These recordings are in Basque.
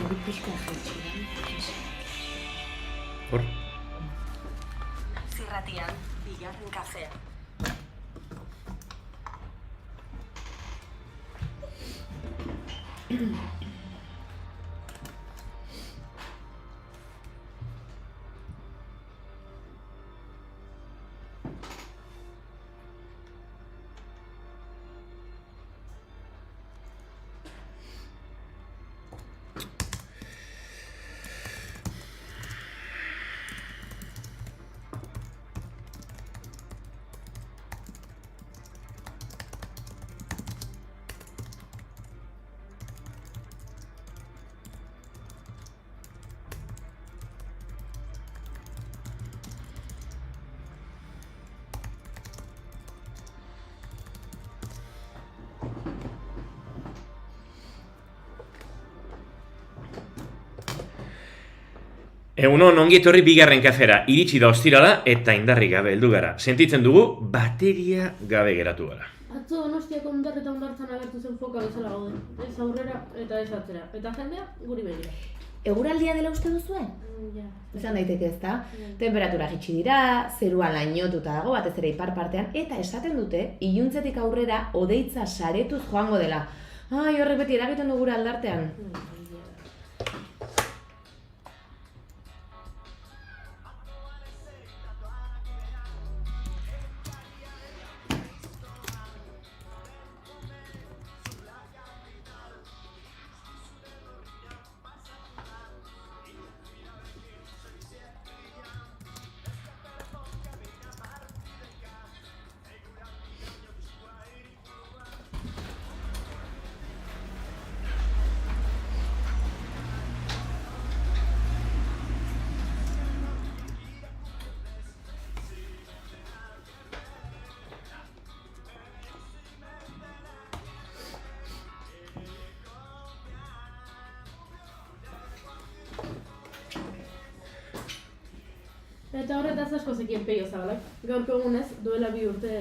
hori pixka jaitsi. Hor? Zirratian, bigarren kafea. Egunon, ongi etorri bigarren kafera, iritsi da ostirala eta indarrik gabe heldu gara. Sentitzen dugu, bateria gabe geratu gara. Atzo Donostiako Ondar eta Hondartzan agertu zen foka bezala gaude. Ez aurrera eta ez atzera. Eta jendea guri begira. Eguraldia dela uste duzue? Ja. Izan daiteke ezta? Temperatura jaitsi dira, zerua lainotuta dago, batez ere ipar partean, eta esaten dute, iluntzetik aurrera hodeitza saretuz joango dela. Ai, horrek beti eragiten du gure aldartean. Eta horretaz asko zekien Peio Zabalak. Gaurko egunez, duela 2 urte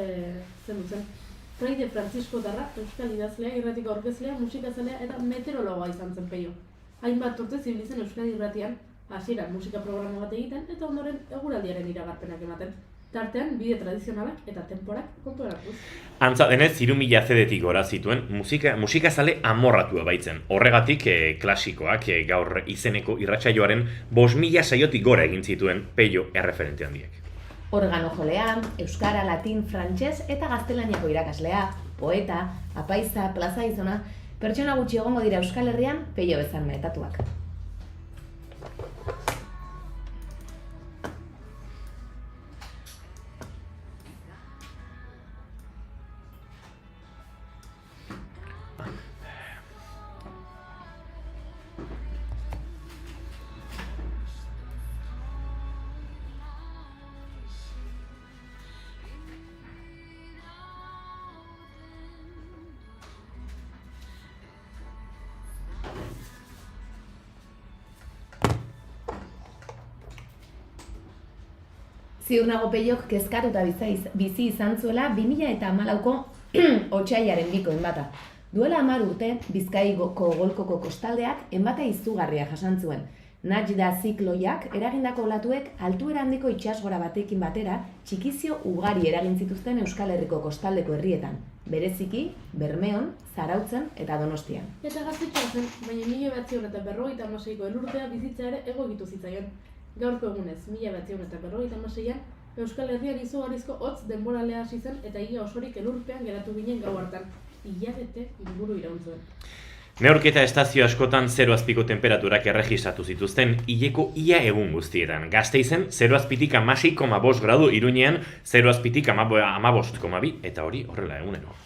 zen duzen. Fraide Francisco Darra, euskal idazlea, irratiko aurkezlea, musikazalea eta meteorologoa izan zen Peio. Hainbat urte zibili zen Euskadi Irratian, hasieran musika programa bat egiten eta ondoren eguraldiaren iragarpenak ematen. Tartean, bide tradizionalak eta temporak kontuan hartuz. Antza denez, 3.000 CD-tik gora zituen musikazale amorratua baitzen. Horregatik, klasikoak gaur izeneko irratsaioaren 5.000 saiotik gora egin zituen Peio erreferente handiek. Organo jolea, euskara, latin, frantses eta gaztelaniako irakaslea, poeta, apaiza, plaza izona, pertsona gutxi egongo dira Euskal Herrian Peio bezan metatuak. Ziur nago Peiok kezkatuta bizi izan zuela 2014ko otsailaren 2ko enbata. Duela 10 urte, Bizkaiko golkoko kostaldeak enbata izugarria jasan zuen. Najda zikloiak eragindako olatuek altuera handiko itsasgora batekin batera txikizio ugari eragin zituzten Euskal Herriko kostaldeko herrietan, bereziki Bermeon, Zarautzen eta Donostian. Eta gaztetxoa zen, baina 1956ko elurtea bizitza ere egokitu zitzaion. Gaurko egunez, 1956an, Euskal Herrian izugarrizko hotz denboralea hasi zen eta ia osorik elurpean geratu ginen gau hartan. Hilabete inguru iraun zuen. Neurketa estazio askotan 0 azpiko temperaturak erregistratu zituzten hileko ia egun guztietan. Gasteizen 0 azpitik 16,5 gradu, Iruñean 0 azpitik 15,2 eta hori horrela egunero.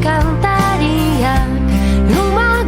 Cantariak, luma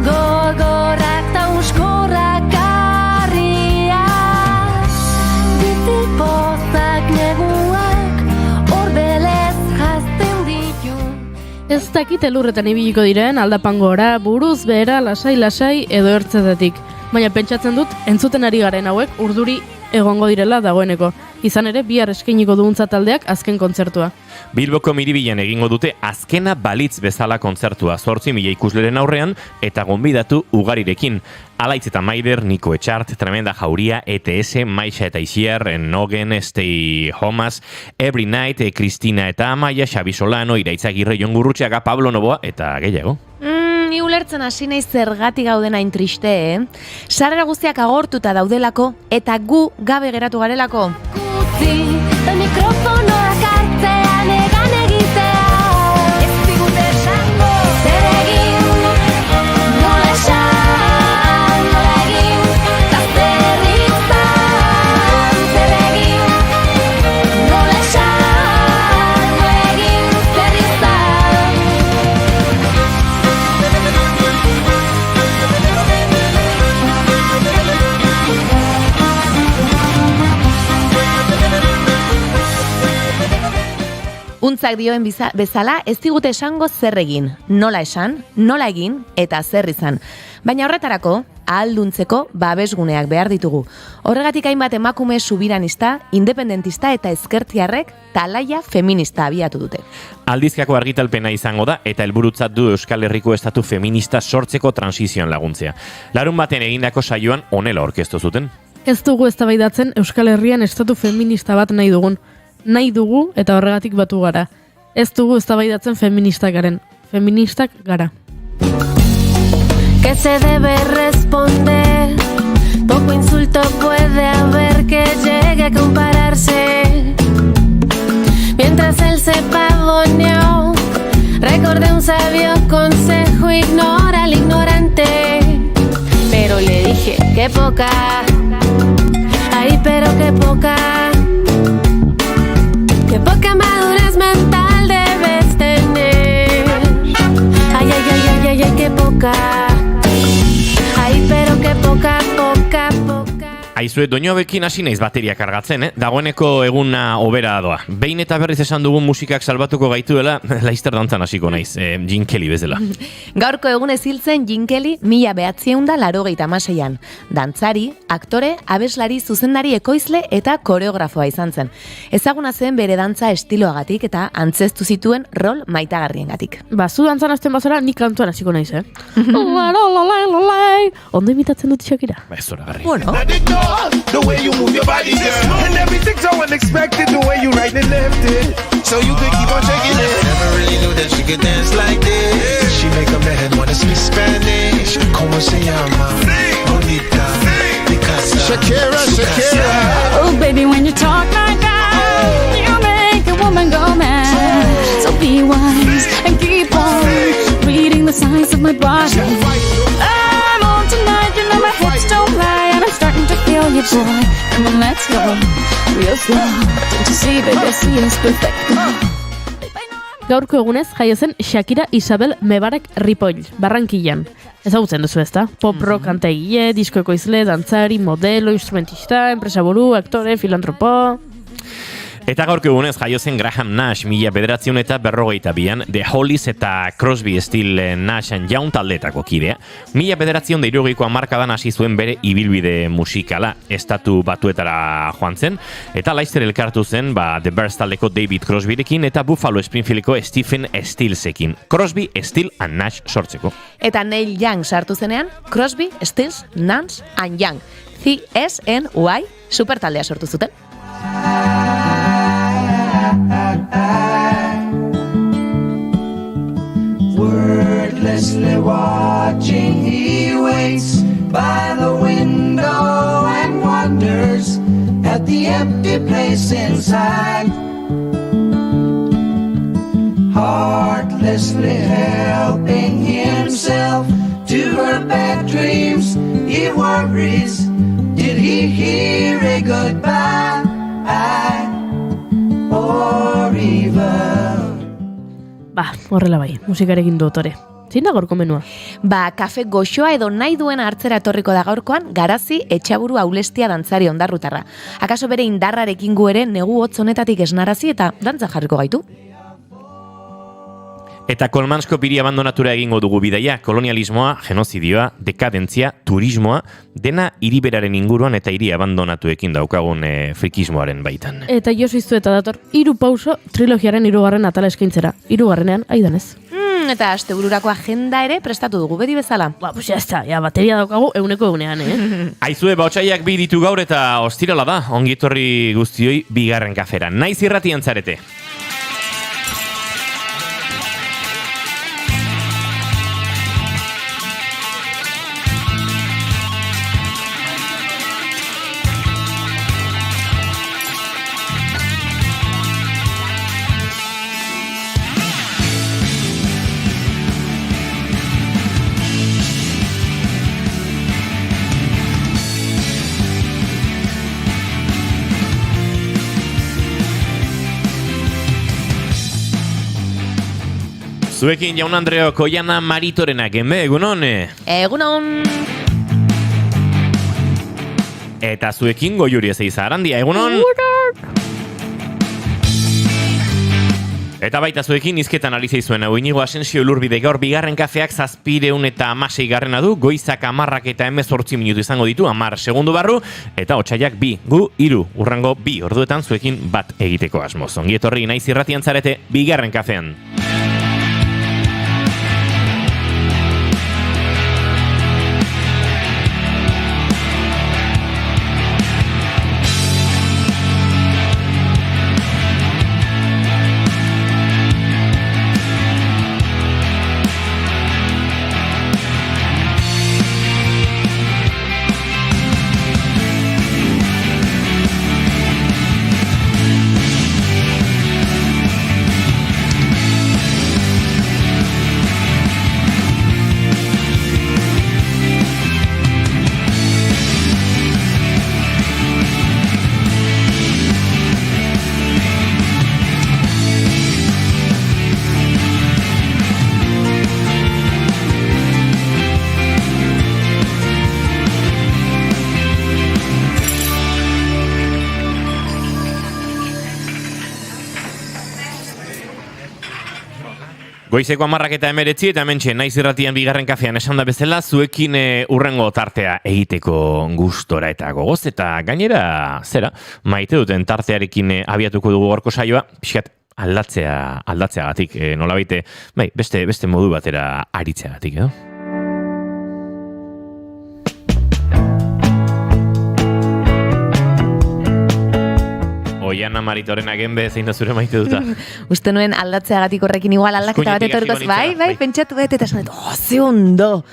dakit elurretan ibiliko diren aldapan gora, buruz, behera, lasai edo ertzetetik. Baina pentsatzen dut, entzuten ari garen hauek urduri egongo direla dagoeneko. Izan ere, bihar eskainiko duguntza taldeak azken kontzertua. Bilboko Miribilan egingo dute azkena balitz bezala kontzertua 8.000 ikusleren aurrean eta gonbidatu ugarirekin. Alaitz eta Maider, Niko Etxart, Tremenda Jauria, ETS, Maixa eta Isier, Nogen, Stay Homas, Every Night, Kristina eta Amaia, Xabi Solano, Iraitzagirre, Jon Gurrutxaga, Pablo Novoa eta gehiago. Ni ulertzen hasi naiz zergatik gauden hain triste, Sarrera guztiak agortuta daudelako eta gu gabe geratu garelako. Gutzi, mikrofonoak hartzean egan egitea. Ez digute esango zer egin, nola esan, nola egin, eta zer izan. Zer egin, nola esan, nola egin, zer izan. Untzak dioen bezala ez digute esango zer egin, nola esan, nola egin eta zer izan. Baina horretarako, ahalduntzeko babesguneak behar ditugu. Horregatik hainbat emakume subiranista, independentista eta ezkertiarrek talaia feminista abiatu dute. Aldizkako argitalpena izango da eta helburutzat du Euskal Herriko estatu feminista sortzeko transizioan laguntzea. Larun baten egindako saioan honela aurkeztu zuten. Ez dugu eztabaidatzen Euskal Herrian estatu feminista bat nahi dugun. Nahi dugu eta horregatik batu gara. Ez dugu eztabaidatzen feministak garen. Feministak gara. Que se debe responder. Poco insulto puede haber que llegue a compararse. Mientras él se pavoneó, recordé un sabio consejo: ignora al ignorante. Pero le dije, qué poca. Ay, pero qué poca. Qué poca madurez mental debes tener. Ay, ay, ay, ay, ay, ay, qué poca. Ay, pero qué poca, poca, poca. Aizue, doinoabekin hasi naiz bateria kargatzen, Dagoeneko eguna hobera doa. Behin eta berriz esan dugun musikak salbatuko gaituela, laizter dantzan hasiko naiz, Gene Kelly bezala. Gaurko egunez hiltzen Gene Kelly 1986an. Dantzari, aktore, abeslari, zuzendari, ekoizle eta koreografoa izan zen. Ezaguna zen bere dantza estiloagatik eta antzestu zituen rol maitagarriengatik. Zu dantzan hasten bazara, nik kantuan hasiko naiz, Ondo imitatzen dut Shakira. Ez zoragarri. Bueno. The way you move your body, girl. And everything's so unexpected, the way you right and left it. So you could keep on shaking it. Never really knew that she could dance like this. She make a man wanna speak Spanish. Como se llama? Bonita. Picasa. Shakira, Shakira. Oh, baby, when you talk like that, you make a woman go mad. So be wise and keep on reading the signs of my body. I'm on tonight, you know my hips don't lie, and I'm starting to feel you, boy. Come on, let's go real slow. Don't you see, baby, I see it's perfect. Gaurko egunez jaio zen Shakira Isabel Mebarak Ripoll, Barrankillan. Ezagutzen duzu ezta? Pop rock kantaigile, disko ekoizle, dantzari, modelo, instrumentista, enpresaburu, aktore, filantropo. Eta gaurko egunez jaio zen Graham Nash 1952an, The Hollies eta Crosby, Still, Nash and Young taldeetako kidea. 1960ko hamarkadan hasi zuen bere ibilbide musikala, estatu batuetara joan zen, eta laizter elkartu zen The Bears taldeko David Crosbyrekin eta Buffalo Springfieldeko Stephen Stillsekin. Crosby, Still and Nash sortzeko. Eta Neil Young sartu zenean, Crosby, Stills, Nash and Young. CSNY supertaldea sortu zuten. Wordlessly watching, he waits by the window and wonders at the empty place inside. Heartlessly helping himself to her bad dreams, he worries, did he hear a goodbye or even? Horrela bai, musikarekin dotore. Zein da gaurko menua? Kafe goxoa edo nahi duen hartzera etorriko da gaurkoan Garazi Etxaburu Aulestia dantzari ondarrutarra. Akaso bere indarrarekin gu ere negu hotz honetatik esnarazi eta dantza jarriko gaitu? Eta Kolmanskop hiri abandonatura egingo dugu bidaia, kolonialismoa, genozidioa, dekadentzia, turismoa, dena hiriberaren inguruan eta hiri abandonatuekin daukagun frikismoaren baitan. Eta Josu Izueta dator 3 pauso trilogiaren 3. atala eskaintzera. 3. aidanez. Eta astebururako agenda ere prestatu dugu, beti bezala. Pues ya está, ya bateria daukagu 100%, Aizue, otsaiak bi ditu gaur eta ostirala da, ongitorri guztioi bigarren kafera. Naiz irratian zarete. Zuekin Jaun Andreok, Oiana Maritorena, genbe, egunon? Egunon! Eta zuekin Goiuri Ezeiza Arandia, egunon? Eta baita zuekin izketan ari zeizuen hau Inigo Asensio Ilurbide gaur bigarren kafeak 716 du, goizak 10 eta 18 minutu izango ditu, 10 segundu barru, eta otsaiak 2, gu 3, urrango 2 orduetan zuekin bat egiteko asmoz. Ongi etorri naiz irratian zarete bigarren kafean. Goizeko 10 eta 19 eta hementxe naiz irratian bigarren kafean esan da bezala, zuekin urrengo tartea egiteko gustora eta gogoz, eta gainera, zera, maite duten tartearekin abiatuko dugu gorko saioa, pixkat aldatzeagatik, nolabait, bai, beste modu batera aritzeagatik, edo? Oiana Maritorena genbe zein da zure maite duta. Uste nuen aldatzeagatik horrekin igual aldaketa bat etorrikoz. Bai, pentsatu dut eta esan dut, ze ondo.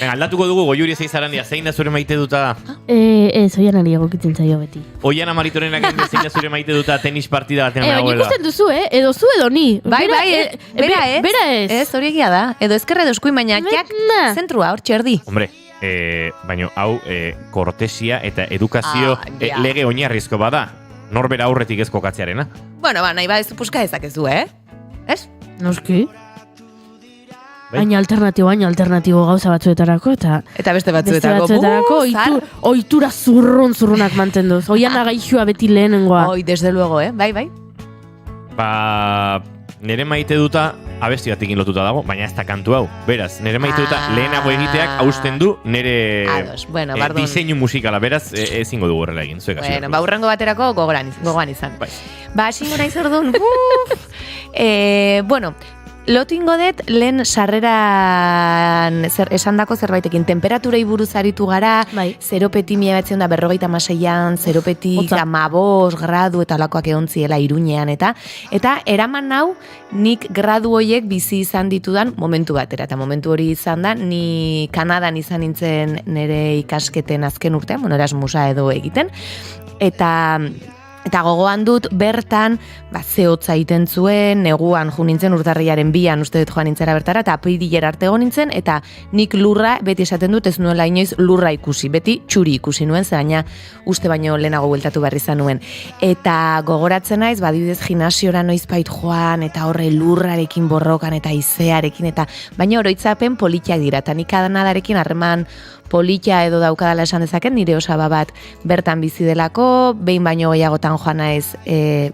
Aldatuko dugu Goiuri Ezeiza Arandia, zein da zure maite duta? Ez, Oianari egokitzen zaio beti. Oiana Maritorena genbe zein da zure maite duta tenis partida batean dagoela. Ikusten duzu, edo zu edo ni. Bai, bera ez. Ez, hori egia da. Edo ezkerra edo eskuin, baina jak zentrua, hor txerdi. Hombre, baina hau kortesia eta edukazio lege oinarrizko bada. Norbera aurretik ez kokatzearena. Bueno, nahi badezu puska ezakezu, Ez? Noski. Baina alternatibo gauza batzuetarako eta beste batzuetarako. Ohitura zurrunak mantenduz. Oiana gaixua beti lehenengoa. Oi, desde luego, Bai. Nere maite duta abesti batekin lotuta dago, baina ez da kantu hau. Beraz, nere maite duta lehenago egiteak hausten du nere diseinu musikala. Beraz, ezingo dugu horrela egin. Bueno, urrengo baterako gogoan izan. Asingo naiz orduan. Bueno, lotingo dut lehen sarreran esandako zerbaitekin temperaturei buruz aritu gara, zeropeti 1956an, zeropeti 15 gradu eta olakoak egon ziela Iruñean eta eraman nau nik gradu hoiek bizi izan ditudan momentu batera. Eta momentu hori izan da, ni Kanadan izan nintzen nire ikasketen azken urtean, Erasmusa edo egiten, Eta gogoan dut bertan ze hotza egiten zuen, neguan jo nintzen urtarrilaren 2an uste dut joan nintzera bertara, eta apirilera arte egon nintzen, eta nik lurra, beti esaten dut ez nuela inoiz lurra ikusi, beti txuri ikusi nuen, ze baina uste baino lehenago bueltatu behar izan nuen. Eta gogoratzen naiz, badibidez gimnasiora noizbait joan, eta horre lurrarekin borrokan, eta izearekin, eta baina oroitzapen politiak dira, eta nik Kanadarekin harreman polita edo daukadala esan dezaken, nire osaba bat bertan bizi delako, behin baino gehiagotan joan naiz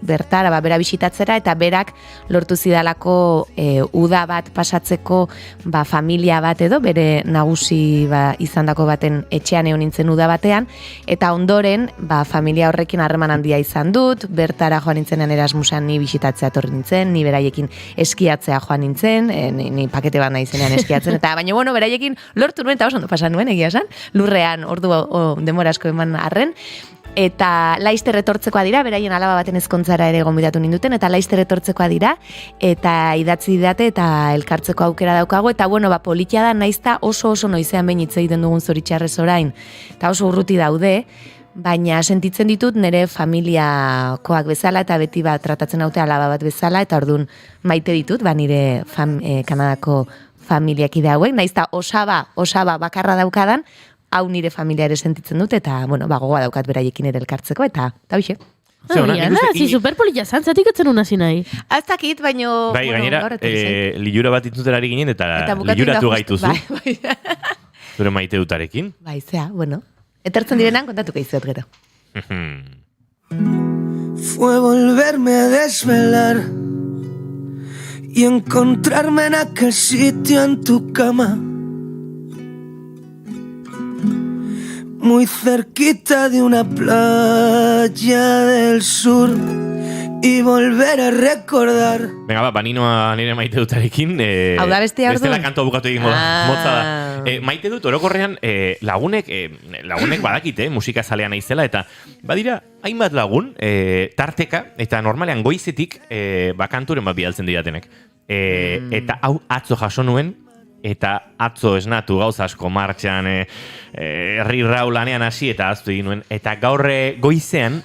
bertara, bera bisitatzera, eta berak lortu zidalako uda bat pasatzeko familia bat edo, bere nagusi izandako baten etxean egon nintzen uda batean, eta ondoren familia horrekin harreman handia izan dut, bertara joan nintzenean Erasmusean ni bisitatzea etorri nintzen, ni beraiekin eskiatzea joan nintzen, ni pakete bat naizenean eskiatzen, eta baina bueno, beraiekin lortu nuen, eta oso ondo pasan nuen, egia esan, lurrean ordu denbora asko eman arren, eta Laister etortzekoa dira, beraien alaba baten ezkontzara ere gonbidatu ninduten, eta Laister etortzekoa dira, eta idatzi didate eta elkartzeko aukera daukago, eta bueno, politia da naizta oso noizean behin hitz egiten dugun zoritxarrez orain, eta oso urruti daude, baina sentitzen ditut nire familiakoak bezala, eta beti tratatzen haute alaba bat bezala, eta orduan maite ditut, nire Kanadako familiaki dauek, naizta osaba bakarra daukadan, hau nire familia ere sentitzen dut, eta, bueno, gogoa daukat beraiekin ere elkartzeko, eta hoxe. Superpolitia zantzatik etzen unasi nahi. Aztakit, baino... Bai, gainera, liura bat intzuterari ginen, eta liuratu gaituzu. Zure maite dutarekin. Bai, zea, bueno. Etertzen direnan kontatuko izuet gero. Fue volverme a desvelar y encontrarme en aquel sitio en tu cama, muy cerquita de una playa del sur, y volver a recordar. Venga, baninoa nire maite dutarekin. Hau da bestia orduan? Bestela kantua bukatu egingo da, motza da. Maite dut, orokorrean, lagunek badakite, musika zalean naizela, eta badira, hainbat lagun, tarteka, eta normalean goizetik, kanturen bat bidaltzen didatenek. Eta hau atzo jaso nuen, eta atzo esnatu gauza asko martxan, herri lanean hasi eta aztu egin nuen. Eta gaur goizean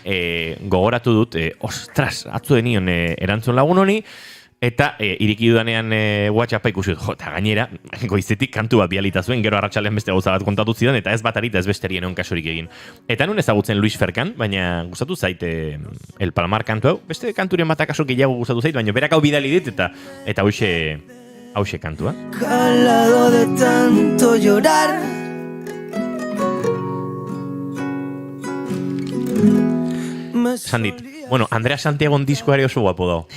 gogoratu dut, ostras, atzo denion erantzun lagun honi, eta iriki dudanean WhatsAppa ikusi dut, eta gainera, goizetik kantu bat bialita zuen, gero arratsalean beste gauza bat kontatu zidan, eta ez batarita ez besterien egon kasurik egin. Eta nun ezagutzen Luis Ferkan, baina gustatu zait El Palmar kantu hau, beste kanturen bat akaso gehiago gustatu zait, baina berak hau bidali dit, eta hauxe kantua. Calado de tanto llorar. Esan dit, bueno, Andrea Santiago diskoare oso guapo dago.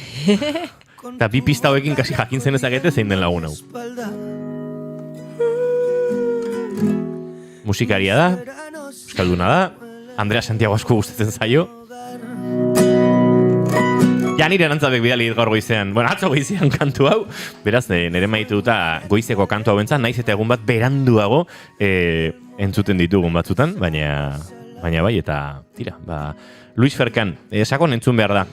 Eta bi pista hoekin kasi jakin zen ezakete zein den lagun hau. Musikaria da, euskalduna da, Andrea Santiago asko gustatzen zaio. Ja nire erantzabek bidali gaur goizean, bueno, atzo goizean kantu hau, beraz, nire maitu duta goizeko kantu hau entzan, naiz eta egun bat beranduago entzuten ditugun batzutan, baina bai, eta tira, Luis Ferkan, sakon entzun behar da,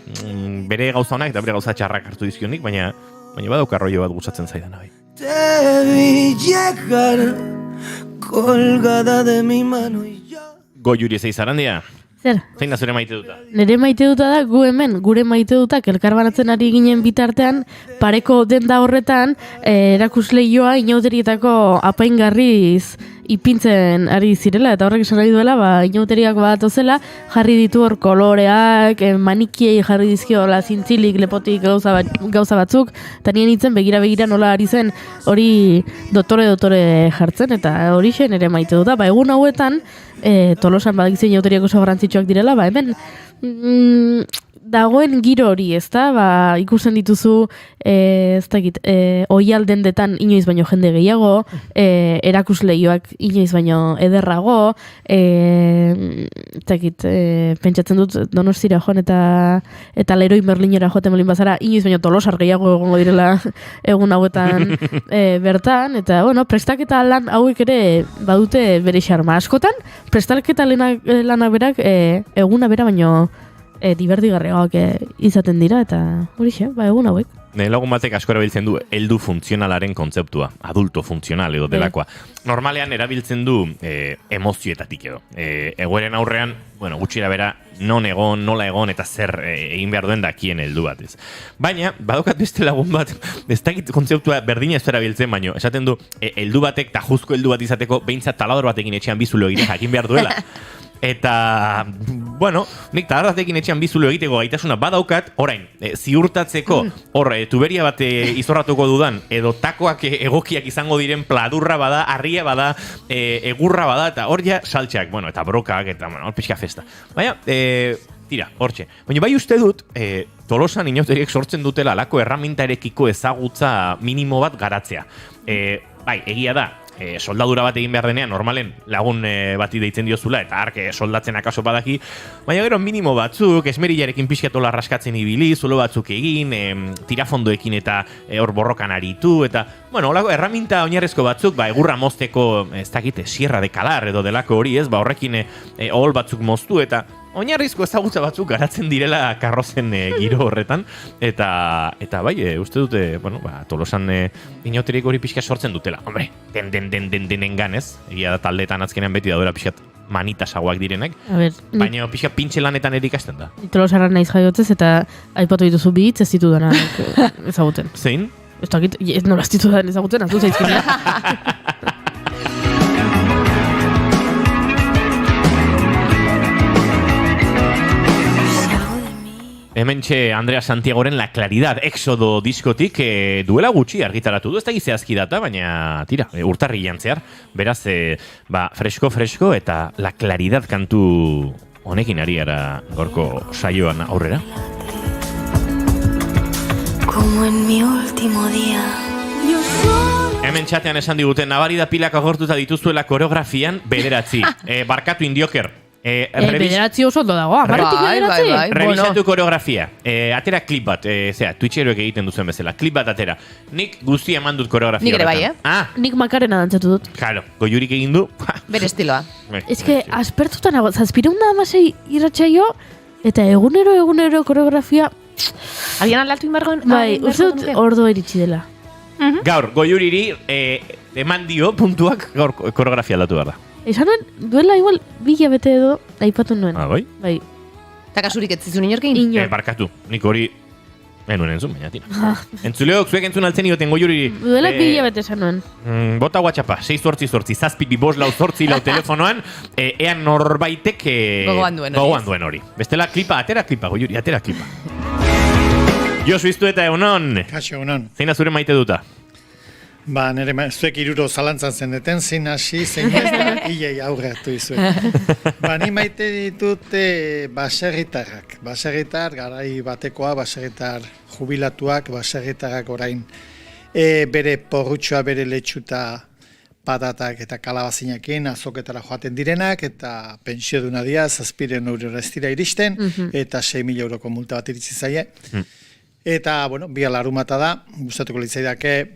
bere gauza honak eta bere gauza txarrak hartu dizkionik, baina badauka rollo bat gustatzen zaidan bai. Te vi llegar colgada de mi mano y yo. Goiuri Zeizarandia. Zer? Zein da zure maite duta? Nire maite duta da, gu hemen, gure maite dutak elkarbanatzen ari ginen bitartean, pareko denda horretan, erakusleioa inauterietako apaingarriz ipintzen ari zirela, eta horrek esan nahi duela, inauteriak bat ozela, jarri ditu hor koloreak, manikiei jarri dizkiola zintzilik, lepotik gauza batzuk, eta nien hitzen begira nola ari zen hori dotore jartzen, eta hori zen ere maite duta, egun hauetan, Tolosan badakitzen inauteriak oso garrantzitsuak direla, hemen dagoen giro hori, ezta? Ikusten dituzu, ez dakit, oialdendetan inoiz baino jende gehiago, erakusleioak inoiz baino ederrago, ez dakit, pentsatzen dut Donostira joan eta Leroy Merlinera joaten molin bazara, inoiz baino Tolosar gehiago egongo direla egun hauetan bertan, eta, bueno, prestaketa lan hauek ere badute bere xarma askotan, prestaketa lanak berak eguna bera baino divertigarriagoak izaten dira, eta hori xe, egun hauek. Lagun batek asko erabiltzen du heldu funtzionalaren kontzeptua, adulto funtzional edo delakoa. Normalean erabiltzen du emozioetatik edo. Egoeren aurrean, bueno, gutxira bera, non egon, nola egon, eta zer egin behar duen dakien heldu bat ez. Baina, badokat beste lagun bat, ez dakit kontzeptua berdina ez erabiltzen, baina esaten du, heldu batek, tajuzko heldu bat izateko, behintzat talador batekin etxean bizulo egite jakin behar duela. Eta, bueno, nik talarratekin etxean bizulo egiteko gaitasuna badaukat, orain, ziurtatzeko, tuberia bat izorratuko dudan, edo takoak egokiak izango diren pladurra bada, harria bada, egurra bada, eta hor ja saltxak, bueno, eta brokak, eta, bueno, hor pixka festa. Baina, tira, hortxe. Baina bai uste dut, Tolosan inauteriek sortzen dutela alako erramintarekiko ezagutza minimo bat garatzea. Bai, egia da, soldadura bat egin behar denean, normalen lagun bati deitzen diozula, eta ark soldatzen akaso badaki, baina gero minimo batzuk, esmerillarekin pixkatola raskatzen ibili, zulo batzuk egin, tirafondoekin eta hor borrokan aritu, eta, bueno, holako erraminta oinarrezko batzuk, egurra mozteko, ez dakite, sierra de kalar edo delako hori, ez, horrekin ohol batzuk moztu, eta oinarrizko ezagutza batzuk garatzen direla karrozen giro horretan, eta bai, uste dute, bueno, Tolosan inauteriek hori pixka sortzen dutela. Hombre, denengan ez, egia da taldeetan azkenean beti daudela pixkat manitasagoak direnak, baina pixka pintxe lanetan erikasten da. Tolosarra naiz jaiotzez eta aipatu dituzu bi hitz ez ditudanak ezagutzen. Zein? Ez dakit, ez nola ez ditudan ezagutzen, azu zaizkina. Hementxe Andrea Santiagoren La Claridad Éxodo diskotik duela gutxi argitaratu du, ez da gizehazki data, baina tira, urtarrilean zehar, beraz, fresko eta La Claridad kantu honekin ari gara gorko saioan aurrera. Como en mi último día. Hemen txatean esan diguten, nabarida pilak agortuta dituzuela koreografian, bederatzi. Barkatu Indioker. Bederatzi oso ondo dago, amaretik bederatzi. Revisatu koreografia. Atera klip bat, Twitcheroek egiten duzen bezala. Klip bat atera. Nik guztia eman dut koreografia. Nik ere bai, Nik Makarena dantzatu dut. Claro, Goiurik egin du. Bere estiloa. Ez que, aspertuta nago, zazpireunda amasei irratxaio, eta egunero koreografia. Agian aldatu inbargoen? Bai, uste dut ordo iritsi dela. Gaur, Goiuriri eman dio puntuak gaur koreografia aldatu behar da. Esan nuen, duela igual 2 bete edo aipatu nuen. Bai? Bai. Eta kasurik ez zizun inorkein? Inor. Barkatu, nik hori enuen entzun, baina tira. Entzuleok, zuek entzun altzen ioten Goiuriri. Duela 2 bete esan nuen. Bota WhatsAppa, 688, zazpi, 5 telefonoan, ean norbaitek gogoan duen hori. Bestela, atera klipa, Goiuri, atera klipa. Josu iztu eta egunon. Kaixo, egunon. Zein da zure maite duta? Nire zuek iruro zalantzan zeneten, zein hasi, zein ez da, hilei aurreatu izuet. Ni maite ditute baserritarrak. Baserritar, garai batekoa, baserritar jubilatuak, baserritarrak orain bere porrutxoa, bere letxuta patatak eta kalabazinakin azoketara joaten direnak, eta pensio duna dia, 700 eurora ez dira iristen, eta 6.000 euroko multa bat iritsi zaie. Eta, bueno, bi alarumata da, gustatuko litzaidake,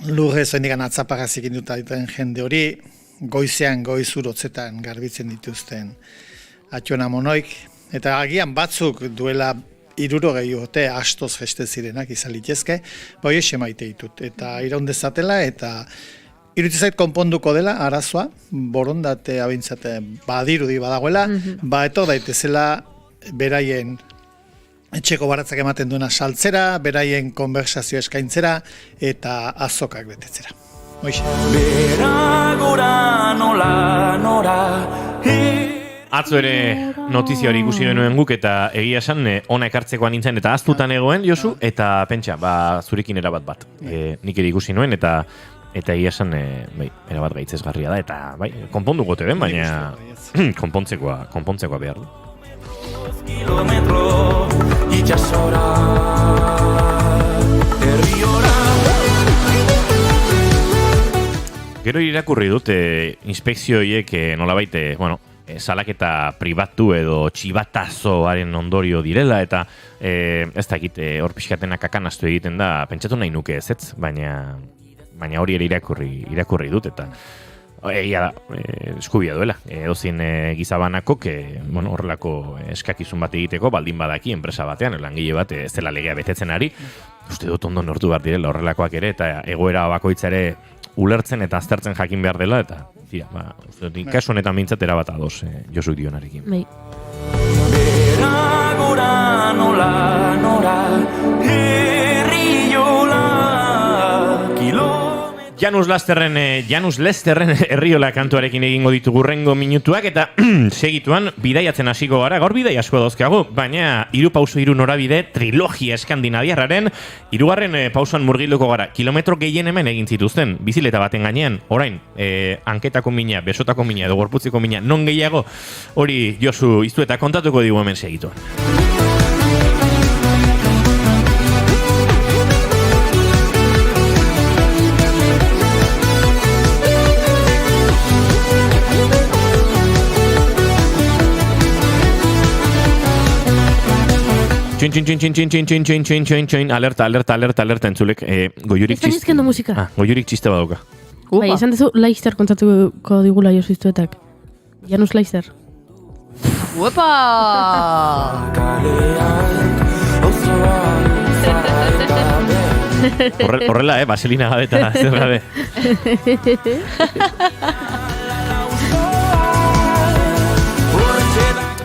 lurrez oindikan atzaparrazik induta duten jende hori, goizean goizurotzetan garbitzen dituzten atxona monoik, eta agian batzuk duela 60 urte astoz jeste zirenak izan litezke, hori maite ditut, eta iraundezatela, eta iruditzen zait konponduko dela arazoa, borondate abintzate badirudi badagoela, etor daitezela beraien etxeko baratzak ematen duena saltzera, beraien konversazio eskaintzera eta azokak betetzera. Hoxe. Atzo ere notizia hori ikusi genuen guk eta egia esan ona ekartzekoan nintzen eta aztutan egoen, Josu, eta pentsa, zurekin erabat bat. Nik ere ikusi nuen eta egia esan erabat gaitzesgarria da, eta konponduko te ben, baina konpontzekoa behar du. Gero irakurri dut inspekzioiek nolabait, salaketa pribatu edo txibatazoaren ondorio direla, eta ez dakit hor pixkatenak akanastu egiten da, pentsatu nahi nuke ez, baina hori ere irakurri dut, eta egia da, eskubia duela. Edozein gizabanako, horrelako eskakizun bat egiteko, baldin badaki enpresa batean, langile bat ez dela legea betetzen ari, uste dut ondo nortu behar direla horrelakoak ere, eta egoera bakoitza ere ulertzen eta aztertzen jakin behar dela, eta uste dut, kasu honetan bintzat erabat ados Josuk dionarekin. Bai. Janus Lesterren Herriola kantuarekin egingo ditugu hurrengo minutuak eta segituan bidaiatzen hasiko gara. Gaur bidai asko dauzkagu, baina 3 pauso 3 norabide trilogia eskandinaviarraren 3. pausoan murgilduko gara. Kilometro gehien hemen egin zituzten bizileta baten gainean. Orain, hanketako mina, besotako mina edo gorputzeko mina non gehiago, hori Josu Iztueta kontatuko digu hemen segituan. Alerta entzulek, goiurik txiste. Están izkendo musika. Goiurik txiste badauka. Bai, esan dezu Leister kontatuko digula Josu Iztuetak. Janus Leister. Uepa! Horrela, vaselina gabeta, zer gabe.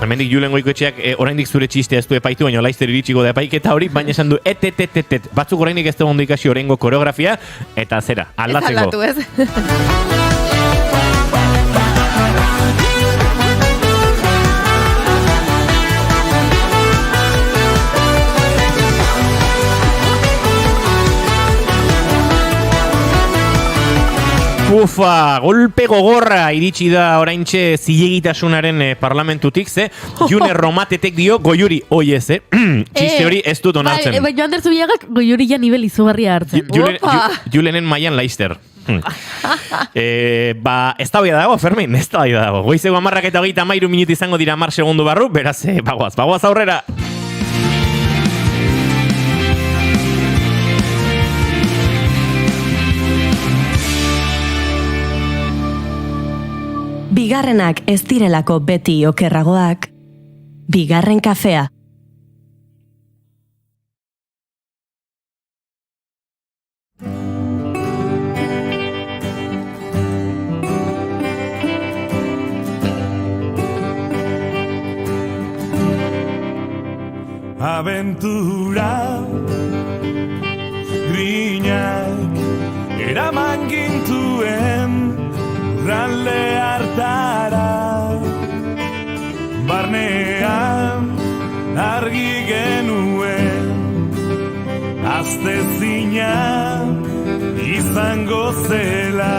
Hemendik Julen Goikoetxeak oraindik zure txistea ez du epaitu, baina Leister iritsiko da epaiketa hori, baina esan du batzuk oraindik ez da ondo ikasi oraingo koreografia, eta zera, aldatzeko. Ez aldatu ez. Ufa, golpe gogorra iritsi da oraintxe zilegitasunaren parlamentutik, ze June Romatetek dio goiuri oiez, txiste hori ez dut onartzen. Bai, Joander Zubiagak goiuri ja nivel izugarria hartzen. Julenen mailan Leister. Ez da dago, Fermin, ez da dago. Goizeko 10:23 minutu izango dira 10 segundu barru, beraz, bagoaz aurrera. Bigarrenak ez direlako beti okerragoak. Bigarren kafea. Aventura grinak eraman gintuen Ralde hartara barnean argi genuen astezina izango zela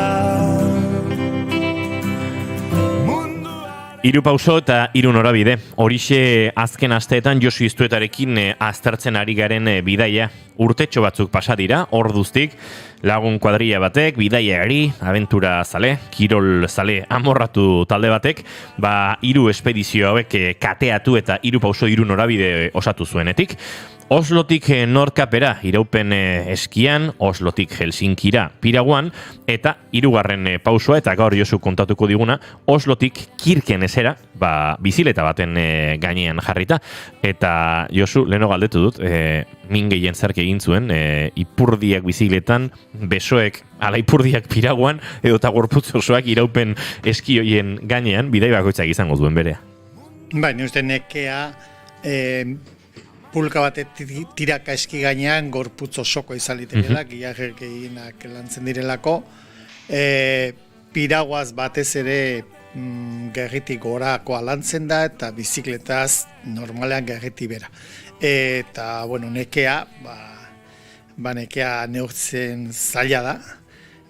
3 pauso eta 3 norabide. Horixe azken asteetan Josu Iztuetarekin aztertzen ari garen bidaia. Urtetxo batzuk pasa dira, orduztik, lagun kuadrilla batek, bidaiari, aventura zale, kirol zale, amorratu talde batek, 3 espedizio hauek kateatu eta 3 pauso 3 norabide osatu zuenetik. Oslotik Nordkapera iraupen eskian, Oslotik Helsinkira piraguan, eta 3. pausoa, eta gaur Josu kontatuko diguna, Oslotik Kirkenesera, bizileta baten gainean jarrita. Eta Josu, leheno galdetu dut, min gehien zerk egin zuen, ipurdiak biziletan, besoek ala ipurdiak piraguan, edo eta gorputz osoak iraupen eskioien gainean, bidai bakoitzak izango duen berea. Bai, ni uste nekea pulka bat tiraka eski gainean gorputz osoko izan literela, gilarrek eginak lantzen direlako. Piraguaz batez ere gerritik gorakoa lantzen da, eta bizikletaz normalean gerriti bera. Eta, bueno, nekea, nekea neurtzen zaila da,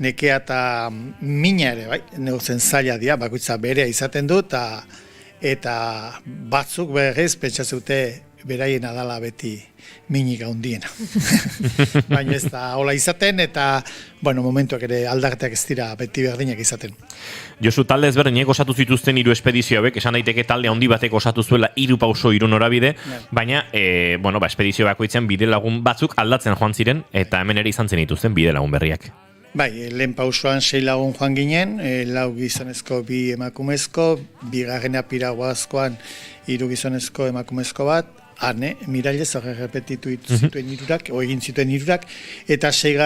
nekea eta mina ere, bai, neurtzen zaila dira, bakoitza berea izaten du, eta batzuk berriz pentsatzute beraien adala beti minik handiena. Baina ez da hola izaten, eta momentuak ere aldarteak ez dira beti berdinak izaten. Josu, talde ezberdinek osatu zituzten 3 espedizio hauek, esan daiteke talde handi batek osatu zuela 3 pauso 3 norabide, baina espedizio bakoitzen bide lagun batzuk aldatzen joan ziren, eta hemen ere izan zen dituzten bide lagun berriak. Bai, lehen pausoan 6 lagun joan ginen, 4 gizonezko 2 emakumezko, 2. piraguazkoan 3 gizonezko emakumezko bat, Miralles repetitu zituen 3, egin zituen 3, eta 6.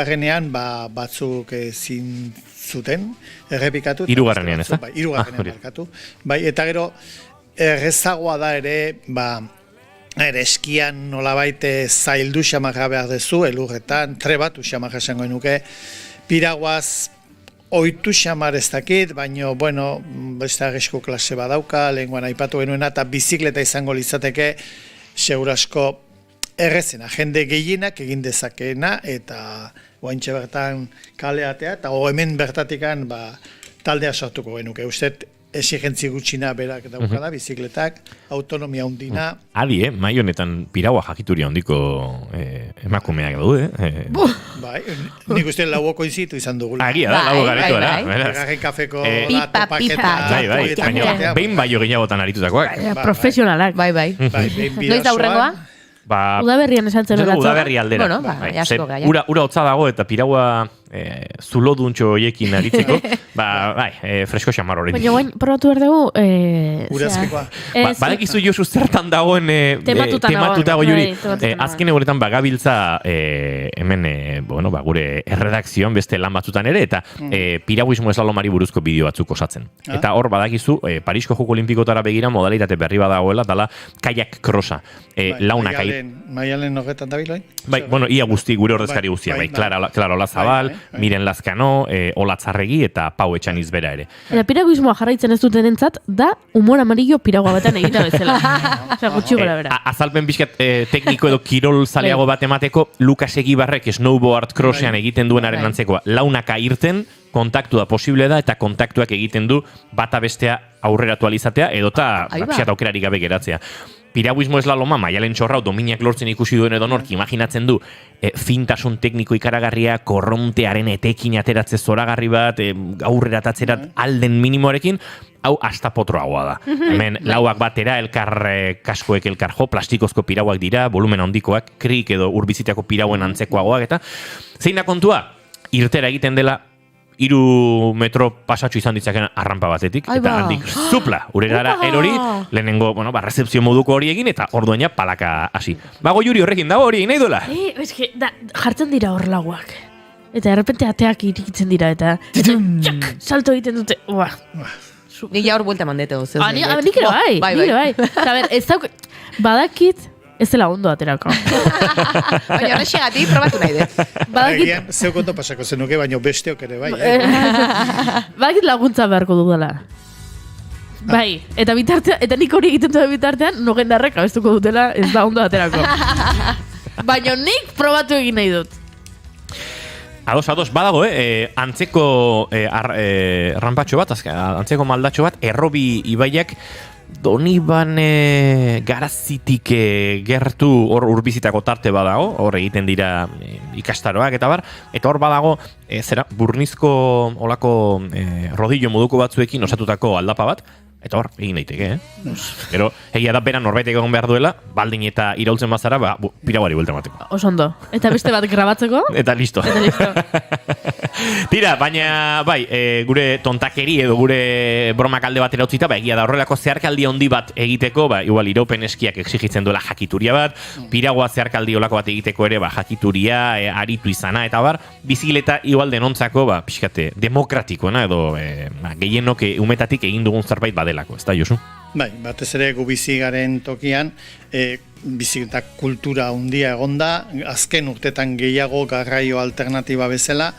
batzuk ezin zuten errepikatu. 3. ez da? Bai, 3. markatu. Bai, eta gero errezagoa da ere, eskian nolabait zaildu xamarra behar dezu, elurretan, trebatu xamarra esango nuke, piraguaz oitu xamar ez dakit, baina, bueno, beste arrisku klase badauka, lehenguan aipatu genuena, eta bizikleta izango litzateke, segurasko errezena, jende gehienak egin dezakeena, eta oaintxe bertan kaleatea, eta hemen bertatikan taldea sortuko genuke. Usted, exigentzi gutxina berak daukala, bizikletak, autonomia hundina. Adi, mai honetan piragua jakituria handiko emakumeak daude. Bai, nik uste lauoko izitu izan dugula. Agia da, lauko garetu era. Garri kafeko pipa, topaketa. Bai, baina behin baino gehiagotan aritutakoak. Profesionalak. Bai. Noiz da hurrengoa? Udaberrian esan zen eratza. Udaberri aldera. Bueno, asko gaia. Ura hotza dago eta piragua zuloduntxo hoiekin aritzeko, fresko xamar hori. Baina guain, probatu behar dugu... Urazpikoa. Badakizu Josu zertan dagoen tematuta dago juri. Azken egoretan bagabiltza hemen, gure erredakzioan beste lan batzutan ere, eta piraguismo eslalomari buruzko bideo batzuk osatzen. Eta hor badakizu, Parisko Joko Olimpikotara begira modalitate berri badagoela, dala kayak krosa. Launak Maialen horretan dabiloin? Bai, ia guzti, gure ordezkari guztia. Claro Lazabal, Miren Lazkano, Ola Tzarregi eta Pau Etxaniz bera ere. Eta piraguismoa jarraitzen ez dutenentzat da humor amarillo piragua batean egita bezala. Osea, gutxi gora bera. Azalpen bizkat tekniko edo kirol zaleago bat emateko, Lukas Egibarrek snowboard crossean egiten duenaren antzekoa. Launaka irten, kontaktu da posible da, eta kontaktuak egiten du bata bestea aurreratu alizatea, edota pixat aukerarik gabe geratzea. Piraguismo eslaloma, Maialen Txorrau dominak lortzen ikusi duen edo nork imaginatzen du fintasun tekniko ikaragarria, korrontearen etekin ateratze zoragarri bat, aurreratzerat alden minimoarekin, hau hasta potroagoa da. Hemen lauak batera, kaskoek elkar jo, plastikozko pirauak dira, volumen handikoak, krik edo urbizitako pirauen antzekoagoak, eta zein da kontua? Irtera egiten dela 3 metro pasatxo izan ditzaken arrampa batetik, eta handik zupla, urerara erori, lehenengo, rezepzio moduko hori egin, eta orduaina palaka hasi. Bago juri horrekin dago hori egin nahi duela? Jartzen dira hor laguak. Eta errepente ateak irikitzen dira, eta salto egiten dute. Nik ja hor buelta mandete. Nik ere bai. Ez dauk, badakit, ez dela ondo aterako. Baina horrexegatik probatu nahi dut. Egian, zeu konto pasako zenuke, baina besteok ere bai. Badakit laguntza beharko dudala. Bai, eta nik hori egiten dut bitartean, nogendarrek abestuko dutela ez da ondo aterako. Baina nik probatu egin nahi dut. Ados, badago, antzeko rampatxo bat, antzeko maldatxo bat, Errobi ibaiak Doniban garazitik gertu hor urbizitako tarte badago, hor egiten dira ikastaroak eta bar, eta hor badago burnizko olako rodillo moduko batzuekin osatutako aldapa bat, eta hor egin daiteke, Gero, egia da bera norbaitek egon behar duela, baldin eta iraultzen bazara, piraguari buelta emateko. Osondo. Eta beste bat grabatzeko. Eta listo. Tira, baina, gure tontakeri edo gure bromak alde batera utzita, egia da horrelako zeharkaldi handi bat egiteko, igual iraupen eskiak exigitzen duela jakituria bat, piragua zeharkaldi olako bat egiteko ere, jakituria, aritu izana, eta bar, bizikleta igual denontzako, pixkate, demokratikoena, edo gehienok umetatik egin dugun zerbait badelako, ez da, Josu? Bai, batez ere gu bizi garen tokian, bizikleta kultura handia egonda, azken urtetan gehiago garraio alternatiba bezala,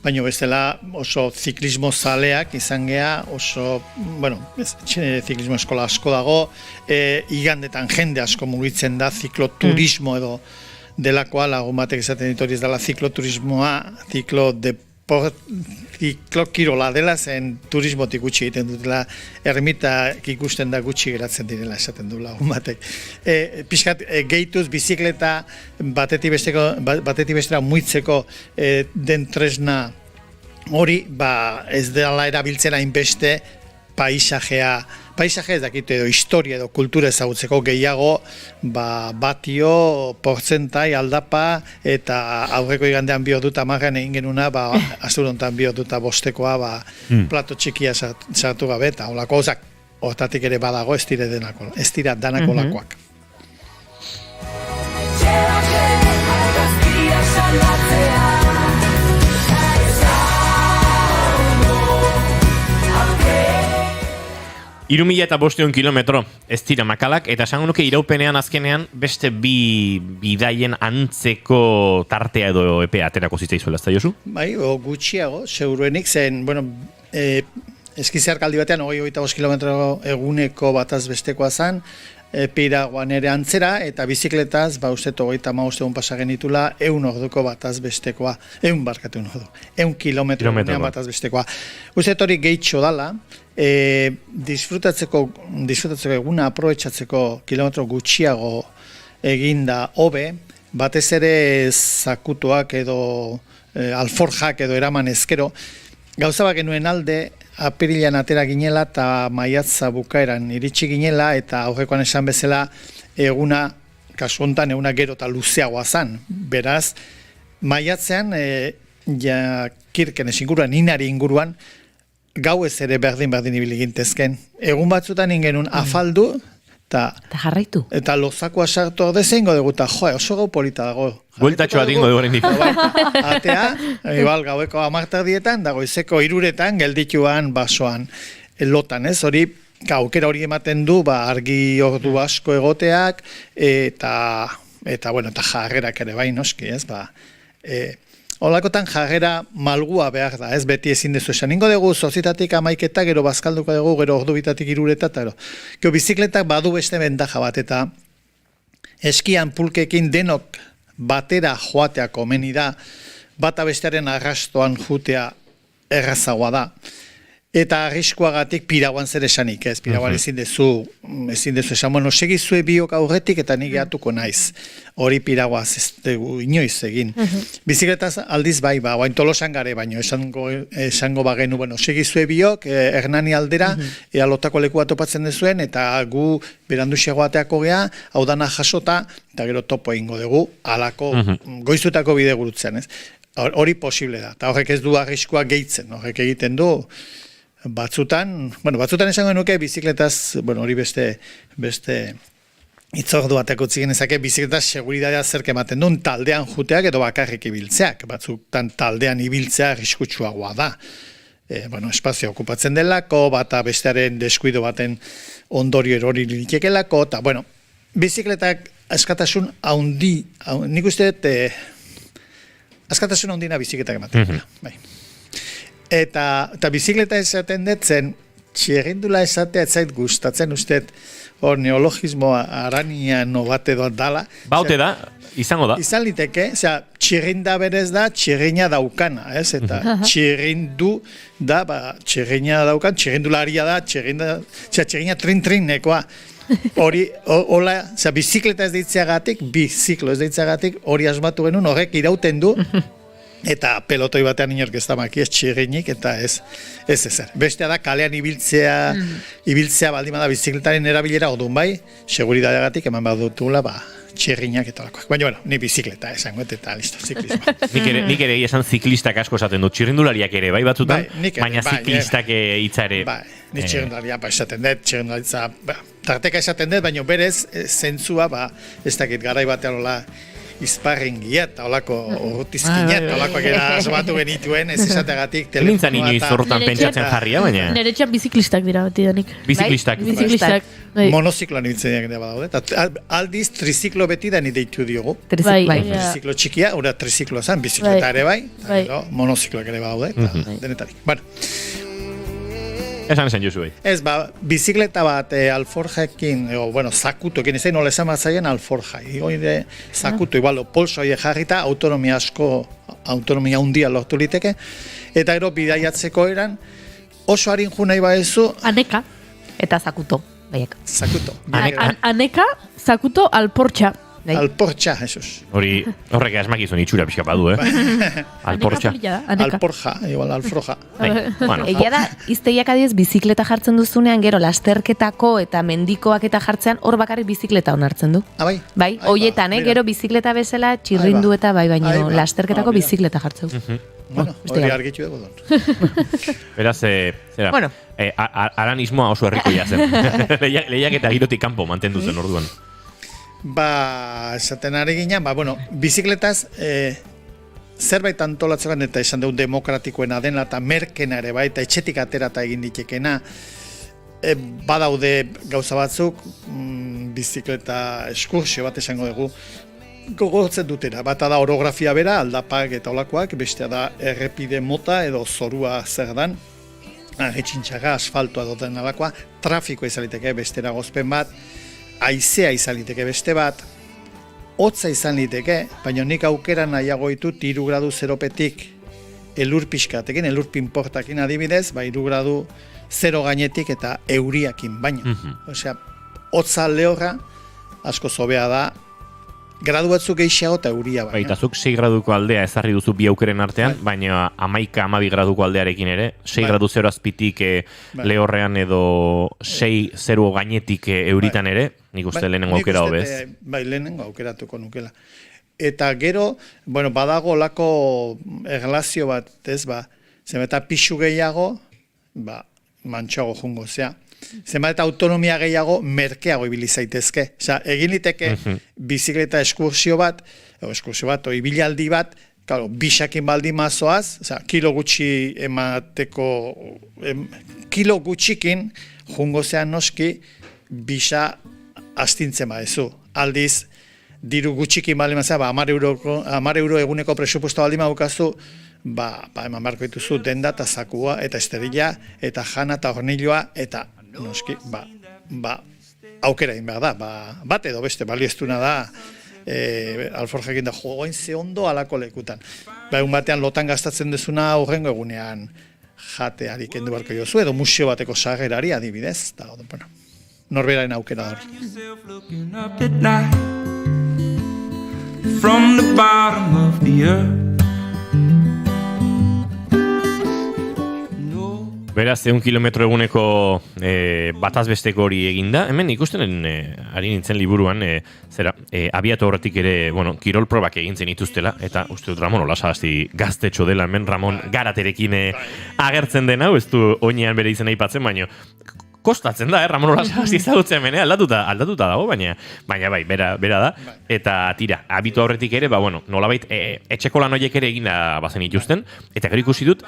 baina bestela oso ziklismo zaleak izan gea, oso, ziklismo eskola asko dago, igandetan jende asko mugitzen da, zikloturismo edo delakoa, lagun batek esaten ditu hori ez dela zikloturismoa, ziklokirola dela, zen turismotik gutxi egiten dutela, ermitak ikusten da gutxi geratzen direla esaten du lagun batek. Piskat, gehituz bizikleta batetik bestera muitzeko den tresna hori, ez dela erabiltzera inbeste paisaje ez dakit edo historia edo kultura ezagutzeko gehiago, batio, portzentai, aldapa, eta aurreko igandean bihot amarrean egin genuna, azurontan bihot bostekoa, plato txikia sartu gabe, eta holako ozak, hortatik ere badago, ez dira danako lakoak. 3.500 kilometro, ez dira makalak, eta esango nuke iraupenean azkenean beste bi bidaien antzeko tartea edo epea aterako zitzaizuela, ez da Josu? Bai, gutxiago, seguruenik zen, bueno, eskizearkaldi batean 25 kilometro eguneko bataz bestekoa zen, Piraguan ere antzera, eta bizikletaz, uste 35 egun pasa genitula, 100 orduko bataz bestekoa, 100 kilometro egunean bataz bestekoa. Uste hori gehitxo dala, disfrutatzeko eguna aprobetxatzeko kilometro gutxiago eginda hobe, batez ere zakutuak edo alforjak edo eraman ezkero, gauza bat genuen alde, apirilean atera ginela eta maiatza bukaeran iritsi ginela eta aurrekoan esan bezala eguna, kasu hontan eguna gero eta luzeagoa zan. Beraz, maiatzean, Kirkenes inguruan, Inari inguruan, gau ez ere berdin ibili gintezken. Egun batzutan ingenun afaldu, eta jarraitu. Eta lozakoa sartu orde zeingo dugu, eta oso gau polita dago. Bueltatxoa dingo dugu horrendik. Atea, igual gaueko 10 dago izeko 3 geldituan basoan lotan, ez? Hori, aukera hori ematen du, argi ordu asko egoteak, eta jarrerak ere bai noski, ez? Holakotan jarrera malgua behar da, ez beti ezin dezu esan. Ningo dugu 8:00 11:00 gero bazkalduko dugu, gero ordu 2:00 3:00 eta gero bizikletak badu beste bentaja bat, eta eskian pulkekin denok batera joatea komeni da, bata bestearen arrastoan jutea errazagoa da. Eta arriskuagatik Piraguan zer esanik, ez? Piraguan ezin dezu esan, bueno, segizue biok aurretik eta nik gehatuko naiz. Hori Piraguaz ez dugu inoiz egin. Bizikletaz aldiz bai, oain Tolosan gare, baino esango bagenu, bueno, segizue biok, Hernani aldera, lotako leku bat topatzen dezuen, eta gu beranduxiago ateako gea, hau dana jasota, eta gero topo egingo dugu, alako goizutako bide gurutzean, ez? Hori posible da, eta horrek ez du arriskua gehitzen, horrek egiten du, batzutan esango nuke bizikletaz, hori beste itzordu bateko genezake bizikletaz seguridadea zerk ematen duen taldean juteak edo bakarrik ibiltzeak, batzutan taldean ibiltzea arriskutsuagoa da. Espazio okupatzen delako, bata bestearen deskuido baten ondorio erori litekelako, eta, bizikletak askatasun haundi, nik uste askatasun haundina bizikletak ematen dela, bai. Eta bizikleta esaten detzen, txirrindula esatea etzait gustatzen, uste, hor neologismoa arania nobate doa dala. Baute da, izango da. Izan liteke, txirrinda berez da, txirrina daukana, ez? Eta txirrindu da, txirrina daukan, txirrindularia da, txirrina trin-trin nekoa. Hori, hola, bizikleta ez deitzeagatik, biziklo ez deitzeagatik, hori asmatu genuen, horrek irauten du, eta pelotoi batean inork ez da maki ez txirrinik, eta ez ezer. Bestea da, kalean ibiltzea baldima da bizikletaren erabilera odun bai, seguridadeagatik eman badutula, txirrinak eta lakoak. Baina, ni bizikleta esango, eta listo, ziklismo. Nik ere esan ziklistak asko esaten dut, txirrindulariak ere, bai batzutan, baina ziklistak hitza ere. Ni txirrindularia esaten dut, txirrindularitza, tarteka esaten dut, baina berez, zentzua, ez dakit garai batean hola, izparringia eta olako urrutizkina eta olakoak asmatu genituen, ez esategatik telefonoa. Nintzen inoiz horretan pentsatzen jarria, baina. Nere txan biziklistak dira beti danik. Biziklistak. Monozikloan ibiltzen dira badaude. Aldiz, triziklo beti da ni deitu diogu. Triziklo txikia, ura triziklo zen, bizikleta ere bai, monozikloak ere badaude, eta denetarik. Esan Josu bai. Ez, bizikleta bat alforjekin, zakutuekin, ez nola esan bat zaien alforja. Oide, zakutu, polso jarrita, autonomia handia lortu liteke, eta gero bidaiatzeko eran, oso harin junai baezu... Aneka. Eta zakuto, baiak. Zakuto. Aneka, zakuto, alportxa. Alportxa, Jesus. Horrek asmakizun itxura pixka badu, Alportxa. Alporja, igual alfroja. Egia da, izteiak adiez bizikleta jartzen duzunean, gero lasterketako eta mendikoak eta jartzean, hor bakarrik bizikleta onartzen du. Bai? Bai, hoietan, gero bizikleta bezala txirrindu eta baino lasterketako bizikleta jartzen du. Hori argitu dugu don. Beraz, aranismoa oso herrikoia zen. Lehiak eta girotik kanpo mantendu zen orduan. Esaten ari ginen, bizikletaz zerbait antolatzen eta esan dugu demokratikoena dena eta merkena ere bai, eta etxetik atera eta egin ditekena. badaude gauza batzuk, bizikleta eskursio bat esango dugu, gogoratzen dutera. Bata da orografia bera, aldapak eta olakoak, bestea da errepide mota edo zorua zer dan, etxintxaga, asfaltoa duten alakoa, trafikoa izan liteke bestera gozpen bat, haizea izan liteke beste bat, hotza izan liteke, baina nik aukera nahiago ditut 3 gradu zeropetik elur pixkatekin, elur pinportakin adibidez, 3 gradu zero gainetik eta euriakin baina. Osea, hotza lehorra asko zobea da, gradu batzuk gehiago eta euria baina. Baita, zuk 6 graduko aldea ezarri duzu bi aukeren artean, baina 11-12 graduko aldearekin ere, 6 gradu zero azpitik lehorrean edo 6 zero gainetik euritan ere, nik uste lehenengo aukera hobez. Bai, lehenengo aukeratuko nukela. Eta gero, badago lako erlazio bat, ez eta pixu gehiago, mantxoago jungo, zenbat eta autonomia gehiago merkeago ibili zaitezke. Osea, egin liteke bizikleta eskursio bat, ibilaldi bat, claro, bisakin baldin mazoaz, kilo gutxi emateko, kilo gutxikin jungo zean noski, bisa astintzen badezu. Aldiz, diru gutxikin baldin mazoaz, 10 euro eguneko presupuesto baldin madukazu, eman barko dituzu denda eta zakua, eta esterila, eta jana eta horniloa, eta noski, aukera egin behar da, bat edo beste baliestuna da, alforjakin da jogoin ze ondo alako lekutan. Egun batean lotan gastatzen dezuna horrengo egunean jateari kendu barko jozu, edo museo bateko sarrerari adibidez, eta norberaren aukera da hori. From the bottom of the earth. Beraz, 1 kilometro eguneko batazbesteko hori eginda. Hemen ikusten ari nintzen liburuan, abiatu horretik ere, kirol probak egintzen ituztela, eta uste dut Ramon Olasagasti gaztetxo dela, hemen Ramon Garaterekin agertzen dena, ez du oinean bere izena aipatzen, baina kostatzen da, Ramon Olasagasti ezagutzen hemen, aldatuta dago, baina bai, bera da, eta tira, abitu horretik ere, nolabait, etxeko lan horiek ere eginda bazen ituzten, eta gero ikusi dut,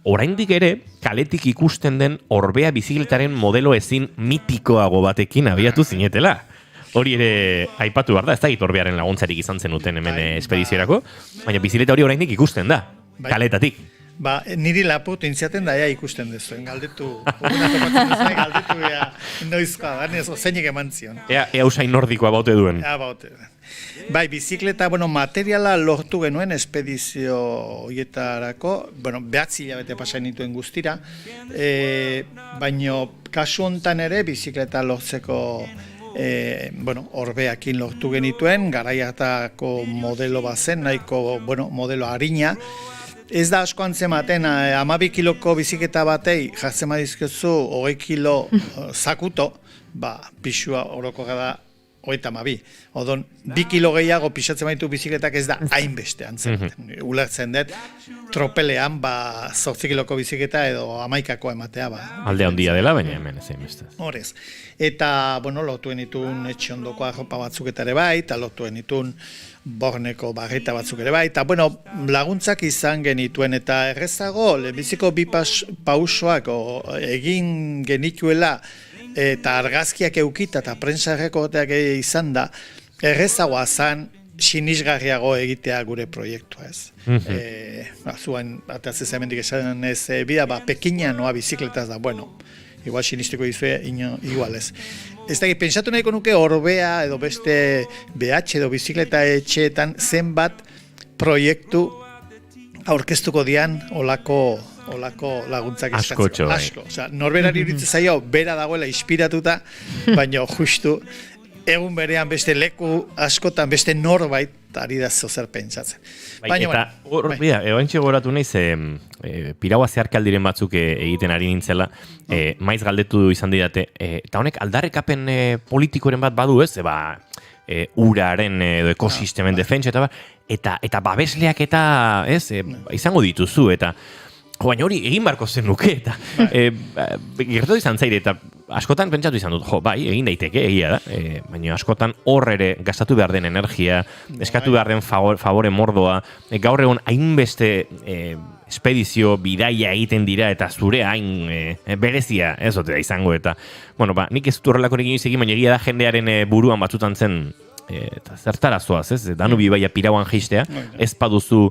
oraindik ere, kaletik ikusten den Orbea bizikletaren modelo ezin mitikoago batekin abiatu zinetela. Hori ere aipatu behar da, ez da Orbearen laguntzarik izan zenuten hemen espediziorako, baina bizikleta hori oraindik ikusten da, kaletatik. Niri lapurtu intziaten da ikusten dezuen, galdetu, galdetu noizkoa, zeinik eman zion. Ea usain nordikoa baute duen. Bai, bizikleta, materiala lortu genuen espedizio horietarako, 9 hilabete pasain nituen guztira, baina kasu hontan ere bizikleta lortzeko Orbeakin lortu genituen, garaiatako modelo bazen, nahiko modelo harina. Ez da asko antzematen, 12 kiloko bizikleta batei jartzen badizkiozu 20 kilo zakuto, pixua oroko da 32. Odon, 2 kilo gehiago pixatzen baditu bizikletak ez da hainbeste antzematen. Ulertzen dut, tropelean 8 kiloko bizikleta edo 11ko ematea. Alde handia dela, baina hemen ez hainbeste. Horez. Eta, lotuen itun etxe ondoko arropa batzuk eta ere bai, eta lotuen itun borneko barreta batzuk ere bai, eta laguntzak izan genituen, eta errezago, lehenbiziko bi pausoak egin genituela, eta argazkiak eukita eta prensa errekorteak izan da, errezagoa zan sinisgarriago egitea gure proiektua ez. Zuen, atatzez hemendik esan ez bida, pekina noa bizikletaz da, igual sinisteko dizue, igual ez. Ez da, pentsatu nahiko nuke Orbea edo beste BH edo bizikleta etxeetan zenbat proiektu aurkeztuko dian olako laguntzak eskatzeko. Asko. Norberari iritzen zaio, bera dagoela inspiratuta, baina justu egun berean beste leku askotan beste norbait ari da zer pentsatzen. Eta ointxe goratu nahiz, piraua zeharkaldiren batzuk egiten ari nintzela, maiz galdetu izan didate, eta honek aldarrekapen politikoren bat badu ez, uraren edo ekosistemen defentsa eta babesleak eta izango dituzu, eta baina hori egin barko zen nuke, eta gertatu izan zaire, eta askotan pentsatu izan dut, egin daiteke, egia da, baina askotan hor ere gastatu behar den energia, eskatu behar den favore mordoa, gaur egon hainbeste espedizio bidaia egiten dira eta zure hain berezia ez ote da izango eta nik ez dut horrelakorik inoiz egin, baina egia da jendearen buruan batzutan zen eta zertara zoaz, ez? Danubi baia pirauan jeistea, ez paduzu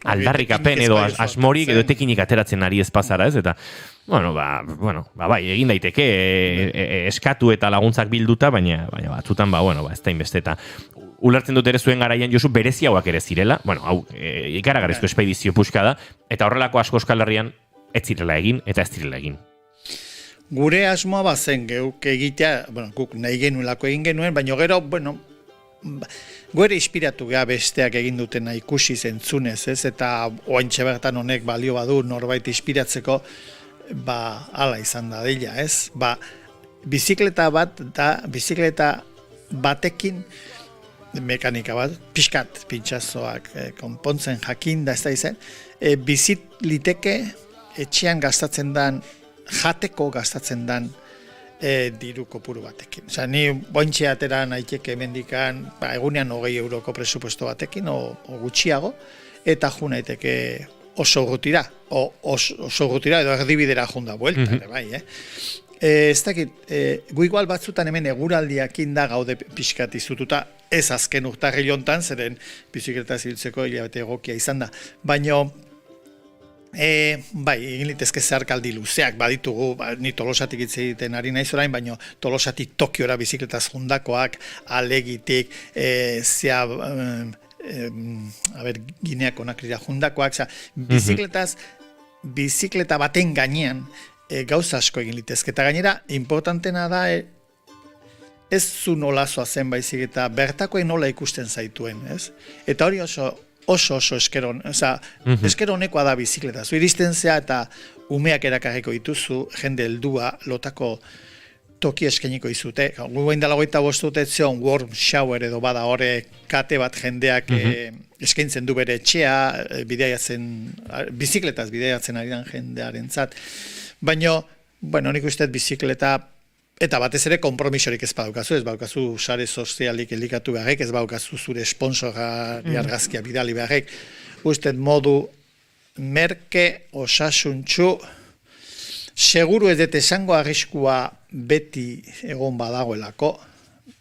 aldarrikapen edo asmorik edo etekinik ateratzen ari ez pasara, ez? Eta bai, egin daiteke eskatu eta laguntzak bilduta, baina batzutan, ez da inbeste eta ulertzen dut ere zuen garaian Josu bereziauak ere zirela, ikaragarrizko espedizio puska da, eta horrelako asko Euskal Herrian ez zirela egin eta ez zirela egin. Gure asmoa bazen geuk egitea, guk nahi genuelako egin genuen, baina gero, goere inspiratu geha besteak egin dutena ikusi zentzunez, ez? Eta oaintxe bertan honek balio badu norbait inspiratzeko, hala izan da dela, ez? Bizikleta bat da, bizikleta batekin mekanika bat, pixkat pintxazoak konpontzen jakin da ez da izan, bizit liteke etxean gastatzen dan, jateko gastatzen dan diru kopuru batekin. Osa, ni bointxe atera nahiteke mendikan, egunean 20 euroko presupuesto batekin, o gutxiago, eta ju naiteke oso gutira, edo erdibidera junda buelta, bai, ez dakit, gu igual batzutan hemen eguraldiakin da gaude pixkat izututa, ez azken urtarri jontan, zeren bizikleta zibiltzeko hilabete egokia izan da, baina egin litezke zeharkaldi luzeak baditugu, ni Tolosatik hitz egiten ari naiz orain, baina Tolosatik Tokiora bizikletaz jundakoak, Alegitik, Gineak Konakrira jundakoak, bizikleta baten gainean gauza asko egin litezke, eta gainera, importantena da, ez zu nolazoa zen baizik eta bertakoen nola ikusten zaituen, ez? Eta hori oso eskeron, esker honekoa da bizikleta. Zu iristen zea eta umeak erakarriko dituzu, jende heldua, lotako toki eskainiko izute. Guain dela 25 urte zion warm shower edo bada hori kate bat jendeak eskaintzen du bere etxea, bizikletaz bidaiatzen ari den jendearentzat. Baina, nik uste bizikleta eta batez ere konpromisorik ez badaukazu sare sozialik elikatu beharrek, ez badaukazu zure sponsorari argazkia bidali beharrek, uste modu merke, osasuntxu, seguru ez dut esango arriskua beti egon badagoelako,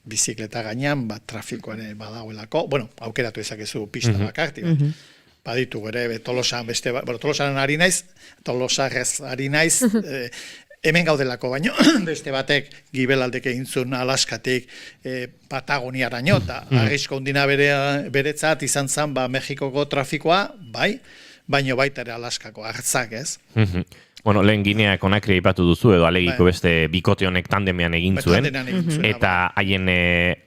bizikleta gainean, trafikoare badagoelako, aukeratu ezakezu pista bakarti, baditu ere, Tolosan ari naiz, Tolosarrez ari naiz, hemen gaudelako baino, beste batek gibelaldek egin zuen Alaskatik Patagoniaraino, eta arrisko hundina beretzat izan zen Mexikoko trafikoa, baino baita ere Alaskako hartzak, ez? Lehen Gineak Konakria ipatu duzu, edo Alegiko beste bikote honek tandemean egin zuen, eta haien,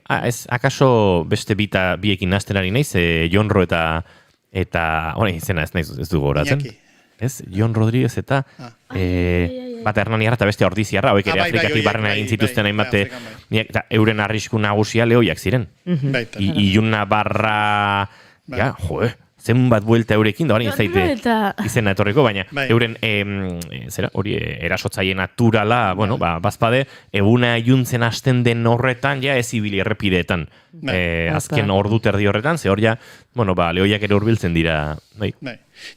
akaso beste biekin nazten ari naiz, Jonro eta izena ez dugu horatzen. Ez, Jon Rodríguez eta bat Hernaniarra eta beste Ordiziarra, hoek ere Afrikatik barrena egin zituzten hainbat, eta euren arrisku nagusia lehoiak ziren. Iluna barra, zenbat buelta eurekin, da hori zaite izena etorriko, baina euren hori erasotzaile naturala, bazpade, eguna iluntzen hasten den horretan, ez ibili errepideetan, azken ordu terdi horretan, ze hor lehoiak ere hurbiltzen dira.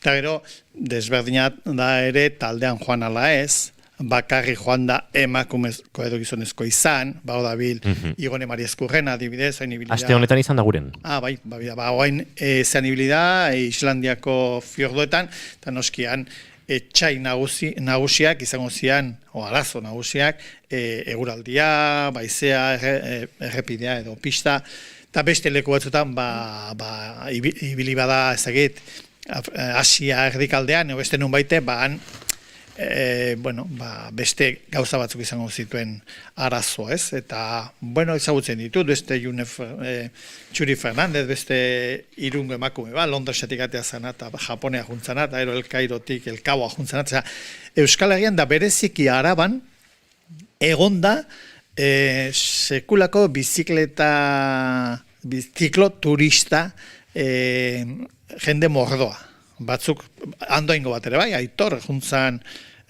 Eta gero, desberdinat da ere taldean joan ala ez, bakarri joan da emakumezko edo gizonezko izan, dabil Igone Mari Eskurrena, adibidez, hain ibilida. Aste honetan izan da guren. Hain zean ibilida, Islandiako fiordoetan, eta noskian, etxai nagusiak, izango zian, arazo nagusiak, eguraldia, baizea, errepidea edo pista, eta beste leku batzutan, ibili bada ezagit, Asia erdikaldean, beste nun baite, beste gauza batzuk izango zituen arazo, ez? Eta, ezagutzen ditut, beste Txuri Fernandez, beste irungo emakume, Londresetik atea zanat, Japonea juntzanat, ero El Kairotik, El Kaboa juntzanat, Euskal Herrian da bereziki Araban, egonda, sekulako zikloturista jende mordoa. Batzuk, andoingo bat ere Aitor, juntzan,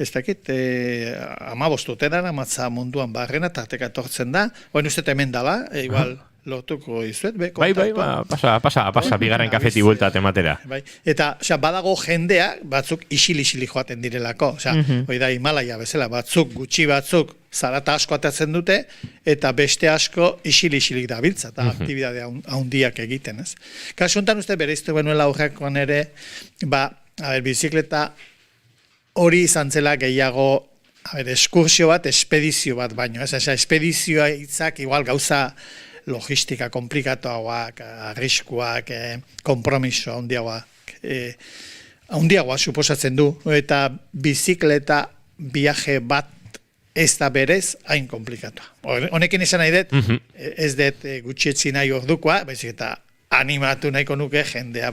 ez dakit, 15 urtean amatza munduan barrena, tarteka etortzen da, uste hemen dala, igual, lotuko dizuet, Bai, pasa, bigarren kafeti buelta tematera. Bai. Eta, badago jendea, batzuk isil-isili joaten direlako. Hoi da, Himalaia bezala, gutxi batzuk, zarata asko atatzen dute, eta beste asko isil-isilik dabiltza, eta aktibidade handiak egiten, ez? Kasu honetan uste bereiztu benuela aurrekoan ere, bizikleta hori izan zela gehiago, eskursio bat, espedizio bat baino, ez? Espedizioa hitzak igual gauza logistika komplikatuagoak, arriskuak, konpromiso handiagoa suposatzen du, eta bizikleta viaje bat ez da berez hain komplikatua. Honekin izan nahi dut, ez dut gutxietzi nahi ordukoa, baizik eta animatu nahiko nuke jendea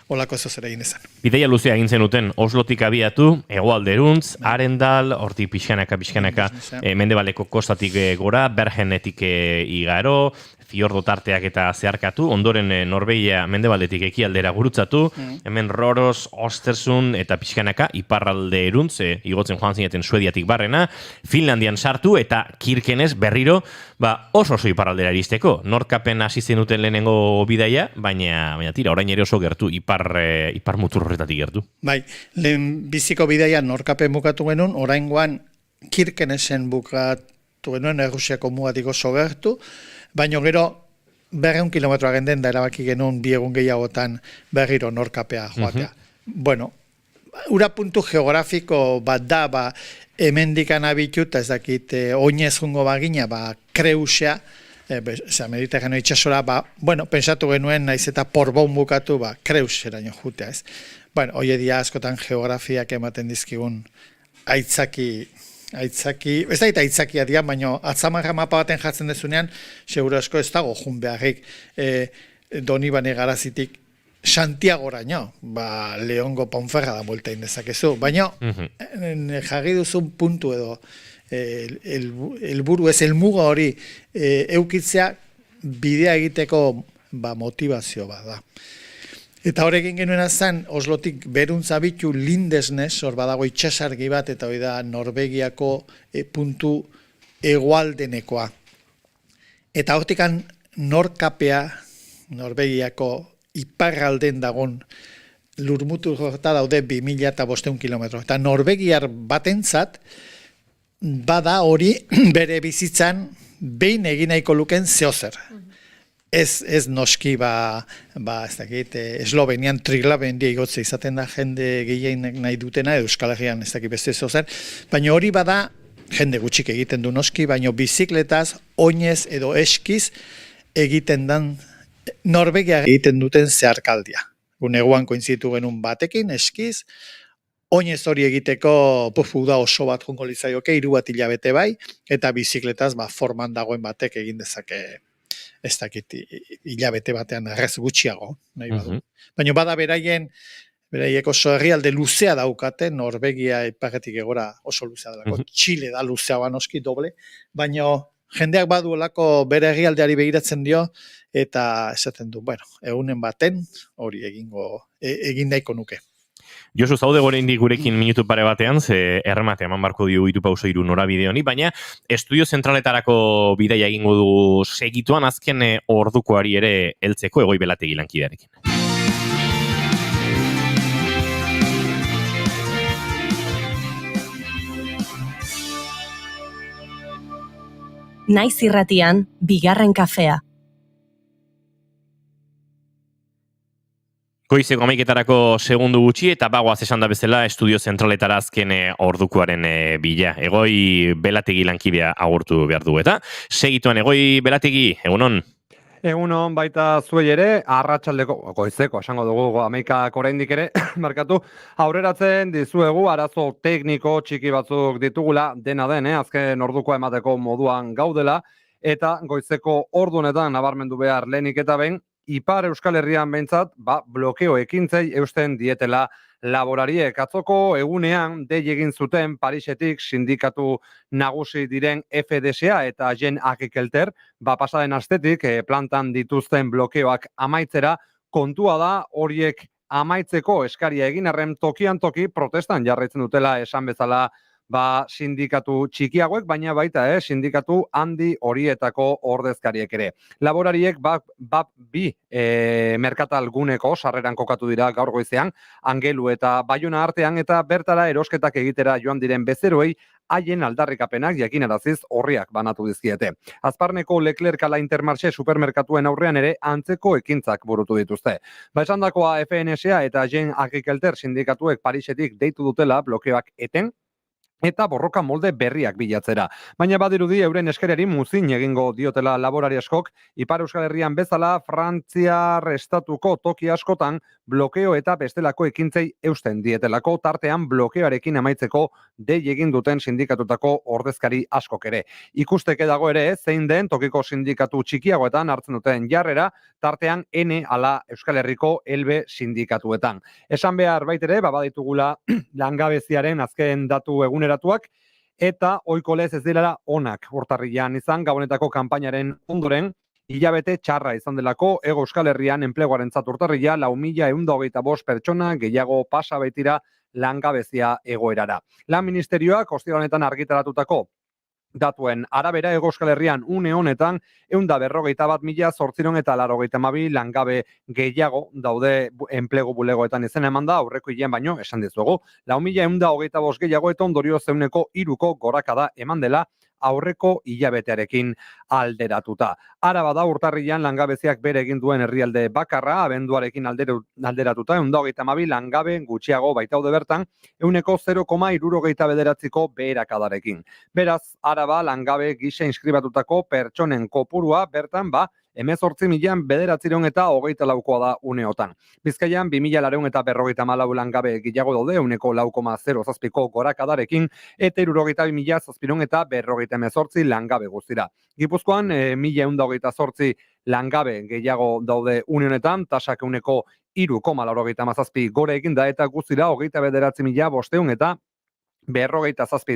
olako zozera egin ezan. Bidaia luzea egin zenuten Oslotik abiatu, hegoalderuntz, Arendal, hortik pixkanaka, mendebaleko kostatik gora, Bergenetik igaro, fiordo tarteak eta zeharkatu, ondoren Norvegia mendebaldetik ekialdera gurutzatu, hemen Roros, Ostersund eta pixkanaka iparralderuntz, igotzen joan zineten Suediatik barrena, Finlandian sartu eta Kirkenes berriro, oso iparraldera iristeko. Nordkapen hasi zenuten lehenengo bidaia, baina tira, orain ere oso gertu, ipar mutur horretatik gertu. Bai, lehen biziko bidaia Nordkapen bukatu genuen, oraingoan Kirkenesen bukatu genuen, Errusiako mugatik oso gertu, baina gero 200 kilometroa genden da erabaki genuen 2 egun gehiagotan berriro Nordkapea joatea. Bueno, ura puntu geografiko bat da, hemendikan abitu, eta ez dakit, oinez jungo bagina, Kreusea, Mediterraneo itxasora, pensatu genuen, naiz eta Porbon bukatu, Kreuseraino jutea, ez. Bueno, hoi dia askotan geografiak ematen dizkigun aitzaki, ez da aitzakia dian, baina atzamarra mapa baten jartzen dezunean, seguro asko ez dago jun beharrik Donibane garazitik Santiagoraino, Leongo Ponferra da buelta indezakezu, baina jarri duzun puntu edo helburu ez helmuga hori eukitzea bidea egiteko motivazio bat da. Eta horrekin genuen zen, Oslotik beruntza bitu Lindesnes, hor badago itxasargi bat, eta hori da Norvegiako puntu hegoaldenekoa. Eta hortikan Nordkapea, Norvegiako iparralden dagon lurmutur horta daude 2500 kilometro. Eta Norvegiar batentzat, bada hori bere bizitzan behin egin nahiko luken zeozer. Ez noski, ez dakit, Eslovenian Triglavendia igotze izaten da jende gehien nahi dutena, Euskal Herrian ez dakit beste zozer, baina hori bada, jende gutxik egiten du noski, baina bizikletaz, oinez edo eskiz egiten dan, Norvegia egiten duten zeharkaldia. Neguan koinzitu genuen batekin, eskiz, oinez hori egiteko uda oso bat jongo litzaioke, 3 hilabete bai, eta bizikletaz forman dagoen batek egin dezake ez dakit hilabete batean errez gutxiago, nahi badu. Baina bada beraiek oso herrialde luzea daukate, Norvegia iparretik egora oso luzea delako, Txile da luzea banoski doble, baina jendeak baduelako bere herrialdeari begiratzen dio, eta esaten du, egunen baten hori egin nahiko nuke. Josu, zaude goreindi gurekin minutu pare batean, ze erremate eman barko dio Itupauso 3 norabide honi, baina estudio zentraletarako bidaia egingo du segituan azken ordukoari ere heltzeko Egoi Belategi lankidearekin. Naiz irratian, bigarren kafea. Goizeko 11etarako segundu gutxi eta bagoaz esan da bezala estudio zentraletara azken ordukoaren bila. Egoi Belategi lankidea agurtu behar du eta segituan Egoi Belategi, egunon? Egunon baita zuei ere, arratsaldeko, goizeko, esango dugu 11ak oraindik ere, markatu, aurreratzen dizuegu arazo tekniko txiki batzuk ditugula, dena den, azken ordukoa emateko moduan gaudela, eta goizeko ordunetan nabarmendu behar lehenik eta behin, Ipar Euskal Herrian behintzat, blokeo ekintzei eusten dietela laborariek. Atzoko egunean dei egin zuten Parisetik sindikatu nagusi diren FDSA eta Jen Akekelter, pasaden astetik plantan dituzten blokeoak amaitzera, kontua da horiek amaitzeko eskaria egin arren tokian toki protestan jarraitzen dutela esan bezala sindikatu txikiagoek, baina baita sindikatu handi horietako ordezkariek ere. Laborariek bi merkatalguneko sarreran kokatu dira gaur goizean, Angelu eta Baiona artean, eta bertara erosketak egitera joan diren bezeroei haien aldarrikapenak jakinaraziz orriak banatu dizkiete. Azparneko Leclerc ala Intermarché supermerkatuen aurrean ere antzeko ekintzak burutu dituzte. Esandakoa FNSA eta Jean Agriculture sindikatuek Parisetik deitu dutela blokeoak eten, eta borroka molde berriak bilatzera. Baina badirudi euren eskerari muzin egingo diotela laborari askok, Ipar Euskal Herrian bezala Frantziar estatuko toki askotan blokeo eta bestelako ekintzei eusten dietelako, tartean blokeoarekin amaitzeko dei egin duten sindikatutako ordezkari askok ere. Ikusteke dago ere zein den tokiko sindikatu txikiagoetan hartzen duten jarrera, tartean N ala Euskal Herriko Elbe sindikatuetan. Esan behar baitere, baditugula langabeziaren azken datu eguneratuak, eta ohiko lez ez direla onak urtarrilean izan, gabonetako kanpainaren ondoren, hilabete txarra izan delako, Hego Euskal Herrian enpleguarentzat urtarrila 4.125 pertsona gehiago pasa baitira langabezia egoerara. Lan Ministerioak ostiral honetan argitaratutako datuen arabera, Hego Euskal Herrian une honetan 141.882 langabe gehiago daude enplegu bulegoetan izena eman da, aurreko hilean baino esan dizuegu. 4.125 gehiago eta ondorio 3% gorakada eman dela aurreko hilabetearekin alderatuta. Araba da urtarrilean langabeziak bere egin duen herrialde bakarra, abenduarekin alderatuta, 132 langabe gutxiago baitaude bertan, 0,69ko beherakadarekin. Beraz, Araba langabe gisa inskribatutako pertsonen kopurua bertan 18.934 da uneotan. Bizkaian 2.954 langabe gehiago daude, 0,07ko gorakadarekin, eta 72.748 langabe guztira. Gipuzkoan 1.128 langabe gehiago daude une honetan, tasak 3,97 gore egin da, eta guztira 29.500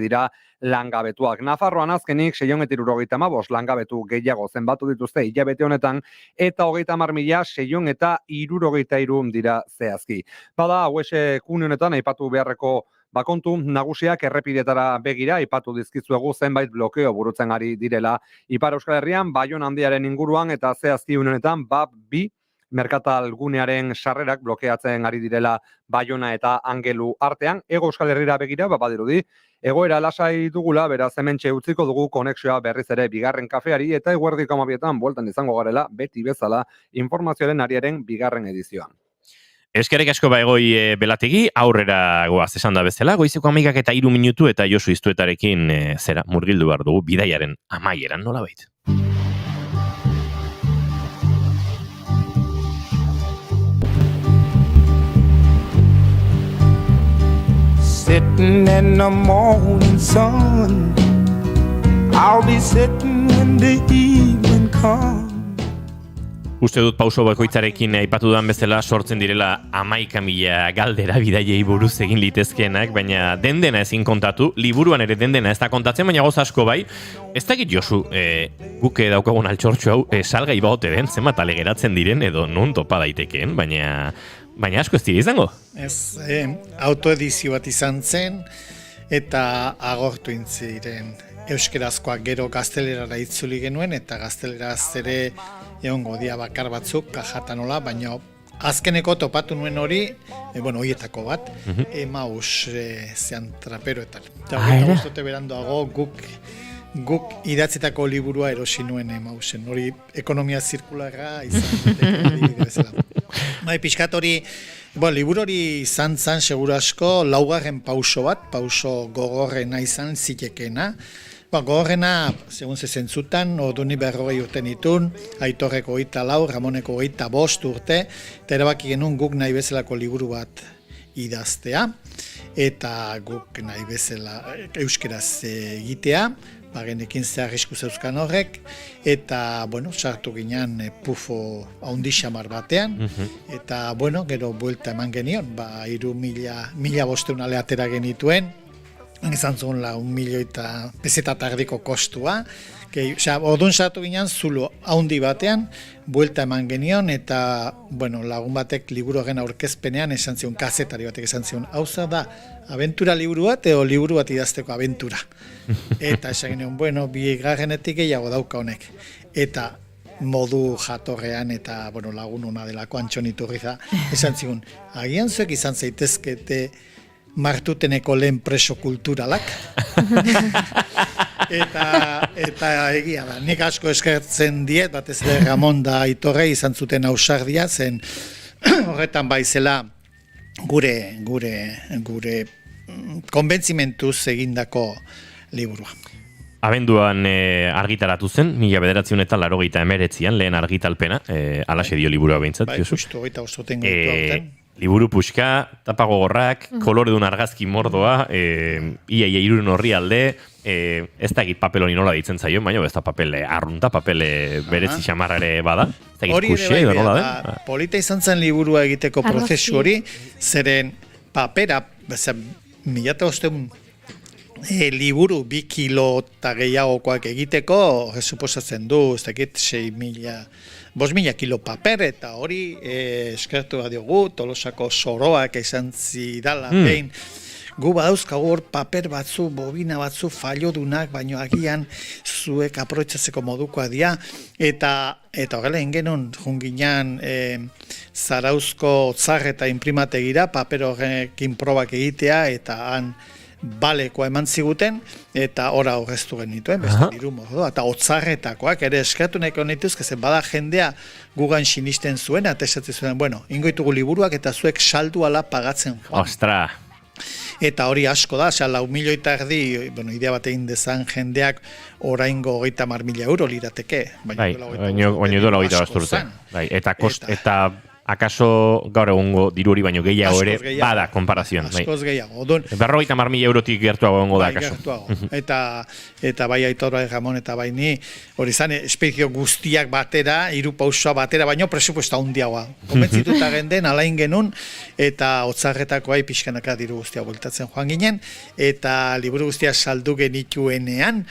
dira langabetuak. Nafarroan azkenik 675 langabetu gehiago zenbatu dituzte hilabete honetan, eta 30.663 dira zehazki. Bada, hauesek une honetan aipatu beharreko kontu nagusiak errepidetara begira, aipatu dizkizuegu zenbait blokeo burutzen ari direla Ipar Euskal Herrian, Baiona handiaren inguruan, eta zehazki une honetan bi merkatalgunearen sarrerak blokeatzen ari direla Baiona eta Angelu artean. Hego Euskal Herrira begira, badirudi, egoera lasai dugula, beraz hementxe utziko dugu konexioa berriz ere bigarren kafeari, eta eguerdiko 12 bueltan izango garela, beti bezala, informazioaren ariaren bigarren edizioan. Eskerrik asko Egoi Belategi, aurrera goaz esan da bezala, goizeko 11 eta 3 minutu eta Josu Iztuetarekin murgildu behar dugu bidaiaren amaieran nolabait. Sitting in the morning sun, I'll be sitting when the evening comes. Uste dut pauso bakoitzarekin aipatu dudan bezala sortzen direla 11.000 galdera bidaiei buruz egin litezkeenak, baina dendena ezin kontatu, liburuan ere dendena ez da kontatzen, baina goz asko bai. Ez dakit Josu, guk daukagun altxortxo hau salgai baote den, zenbat alegeratzen diren edo non topa daitekeen, baina asko ez dira izango. Ez, autoedizio bat izan zen, eta agortu intziren euskerazkoak gero gaztelerara itzuli genuen, eta gazteleraz ere egongo dia bakar batzuk, kajatanola, baina azkeneko topatu nuen hori, horietako bat, Emaus zean traperoetan. Eta hori guztote berandoago guk idatzitako liburua erosi nuen Emausen, hori ekonomia zirkularra izan adibide bezala. Pixkat hori, liburu hori izan zan seguru asko laugarren pauso bat, pauso gogorrena izan zitekeena. Gogorrena, segun zentzutan, Orduni 40 urte nitun, Aitorreko 24, Ramoneko 25 urte, eta erabaki genuen guk nahi bezalako liburu bat idaztea, eta guk nahi bezala euskeraz egitea, genekin ze arrisku zeuzkan horrek, eta, sartu ginen pufo haundixamar batean, eta, gero buelta eman genion, 3.500 aleatera genituen, izan zuen 1.000.000 peseta tardiko kostua, orduan sartu ginen zulo haundi batean, buelta eman genion, eta lagun batek liburuaren aurkezpenean esan zion, kazetari batek esan zion, hauza da, abentura liburu bat, edo liburu bat idazteko abentura. Eta esan genion, bigarrenetik gehiago dauka honek. Eta modu jatorrean eta lagun ona delako Antxon Iturriza esan zigun, agian zuek izan zaitezkete Martuteneko lehen preso kulturalak. eta egia da, nik asko eskertzen diet, batez ere Ramon da Aitorre izan zuten ausardia, zen horretan baizela gure konbentzimentuz egindako liburua. Abenduan argitaratu zen, 1989an, lehen argitalpena, alaxe dio liburua behintzat. Bai, justu, hogeita osoten gaitu liburu puxka, tapagogorrak, koloredun argazki mordoa, ia irun horri alde, ez da egit papel hori nola ditzen zaio, baina ez da papel arrunta, papel berezi xamarrare bada. Hori ere bai, polita izan zen liburua egiteko prozesu hori, zeren papera, 1500 liburu 2 kilo eta gehiagokoak egiteko, suposatzen du, ez dakit 5.000 kilo paper, eta hori eskertu badiogu, Tolosako soroak izan zidala behin, gu badauzkagu hor paper batzu, bobina batzu fallodunak, baino agian zuek aproitzatzeko modukoa dira, eta horrela ingenon junginan Zarauzko Otzar eta inprimategira paper horrekin probak egitea, eta han balekoa eman ziguten, eta ora horreztu genituen, beste diru mordoa, eta Otzarretakoak ere eskertu nahiko nituzke, zen bada jendea gugan sinisten zuen, eta esatzen zuen, ingoitugu liburuak, eta zuek saldu ala pagatzen joan. Ostra! Eta hori asko da, 4.000.000 idea bat egin dezan jendeak oraingo 30.000 euro lirateke. Baina dola 28 urte. Eta akaso gaur egungo diru hori baino gehiago ere bada konparazioan. Askoz gehiago. 50.000 eurotik gertuago egongo da akaso. Eta bai Aitor Ramon eta bai ni, hori zan, espezio guztiak batera, 3 pausoa batera, baino presupuesta handiagoa. Konbentzituta genden, alain genuen, eta Otzarretakoa pixkanaka diru guztia bueltatzen joan ginen, eta liburu guztia saldu genituenean,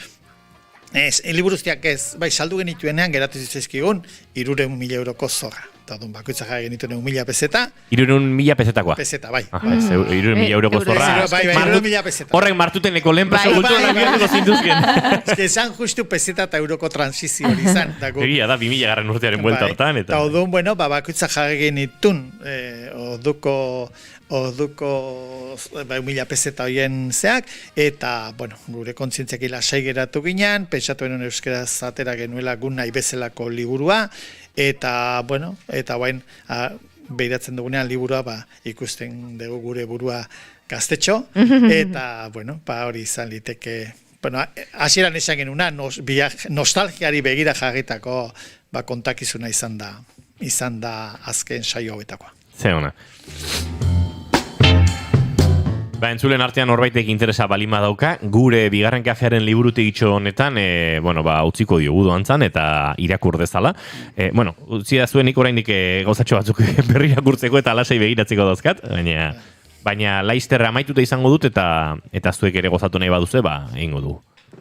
liburu guztiak ez, saldu genituenean geratu zizkigun 300.000 euroko zorra. Adun bakoitza jara genituen 1.000 peseta. 300.000 pesetakoa. Peseta, bai. 300.000 euroko zorra. Bai, 300.000 peseta. Horrek Martuteneko lehen preso kulturalak bihurtuko zintuzken. Esan justu peseta eta euroko transizio hori izan. Egia da, 2000 urtearen buelta hortan. Eta odun, bakoitza jara genitun orduko 1.000 peseta horien zeak, eta, gure kontzientziak lasai geratu ginen, pentsatu genuen euskaraz atera genuela gun nahi bezalako liburua, eta bain, behiratzen dugunean liburua, ikusten dugu gure burua gaztetxo, eta, hori izan liteke, hasieran esan genuna, nostalgiari begira jarritako kontakizuna izan da azken saio hauetakoa. Ze ona. Entzulen artean norbaitek interesa balima dauka, gure bigarren kafearen liburutik itxo honetan, utziko diogu doantzan eta irakur dezala. Utzi da zuenik oraindik gauzatxo batzuk berri irakurtzeko eta lasai begiratzeko dauzkat, baina laizterra amaituta izango dut eta zuek ere gozatu nahi baduze, egingo du.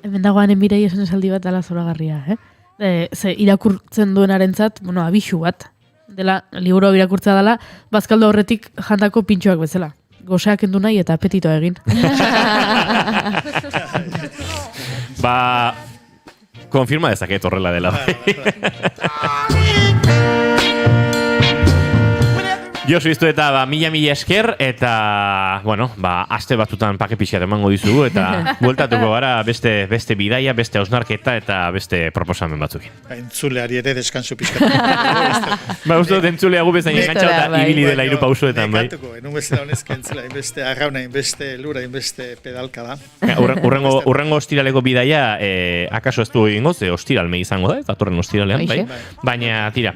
Hemen dagoan enbirei esan esaldi bat ala zoragarria, Ze irakurtzen duenarentzat, abixu bat, dela, liburu irakurtza dela, bazkaldo horretik jandako pintxoak bezala. Goseak endu nahi eta apetitoa egin. Konfirma dezaket horrela dela. Josu iztu eta mila esker, eta, aste batzutan pake pixat emango dizugu, eta bueltatuko gara beste bidaia, beste hausnarketa eta beste proposamen batzukin. Entzuleari ere deskansu pixkat. Uste dut entzulea gu bezain engantzau eta ibili dela 3 pausoetan, bai. Nekatuko, enun bezala honezke entzulea, inbeste arrauna, inbeste lura, inbeste pedalka da. Urrengo ostiraleko bidaia, akaso ez du egingo, ze ostiralme izango da, ez datorren ostiralean, bai. Baina, tira,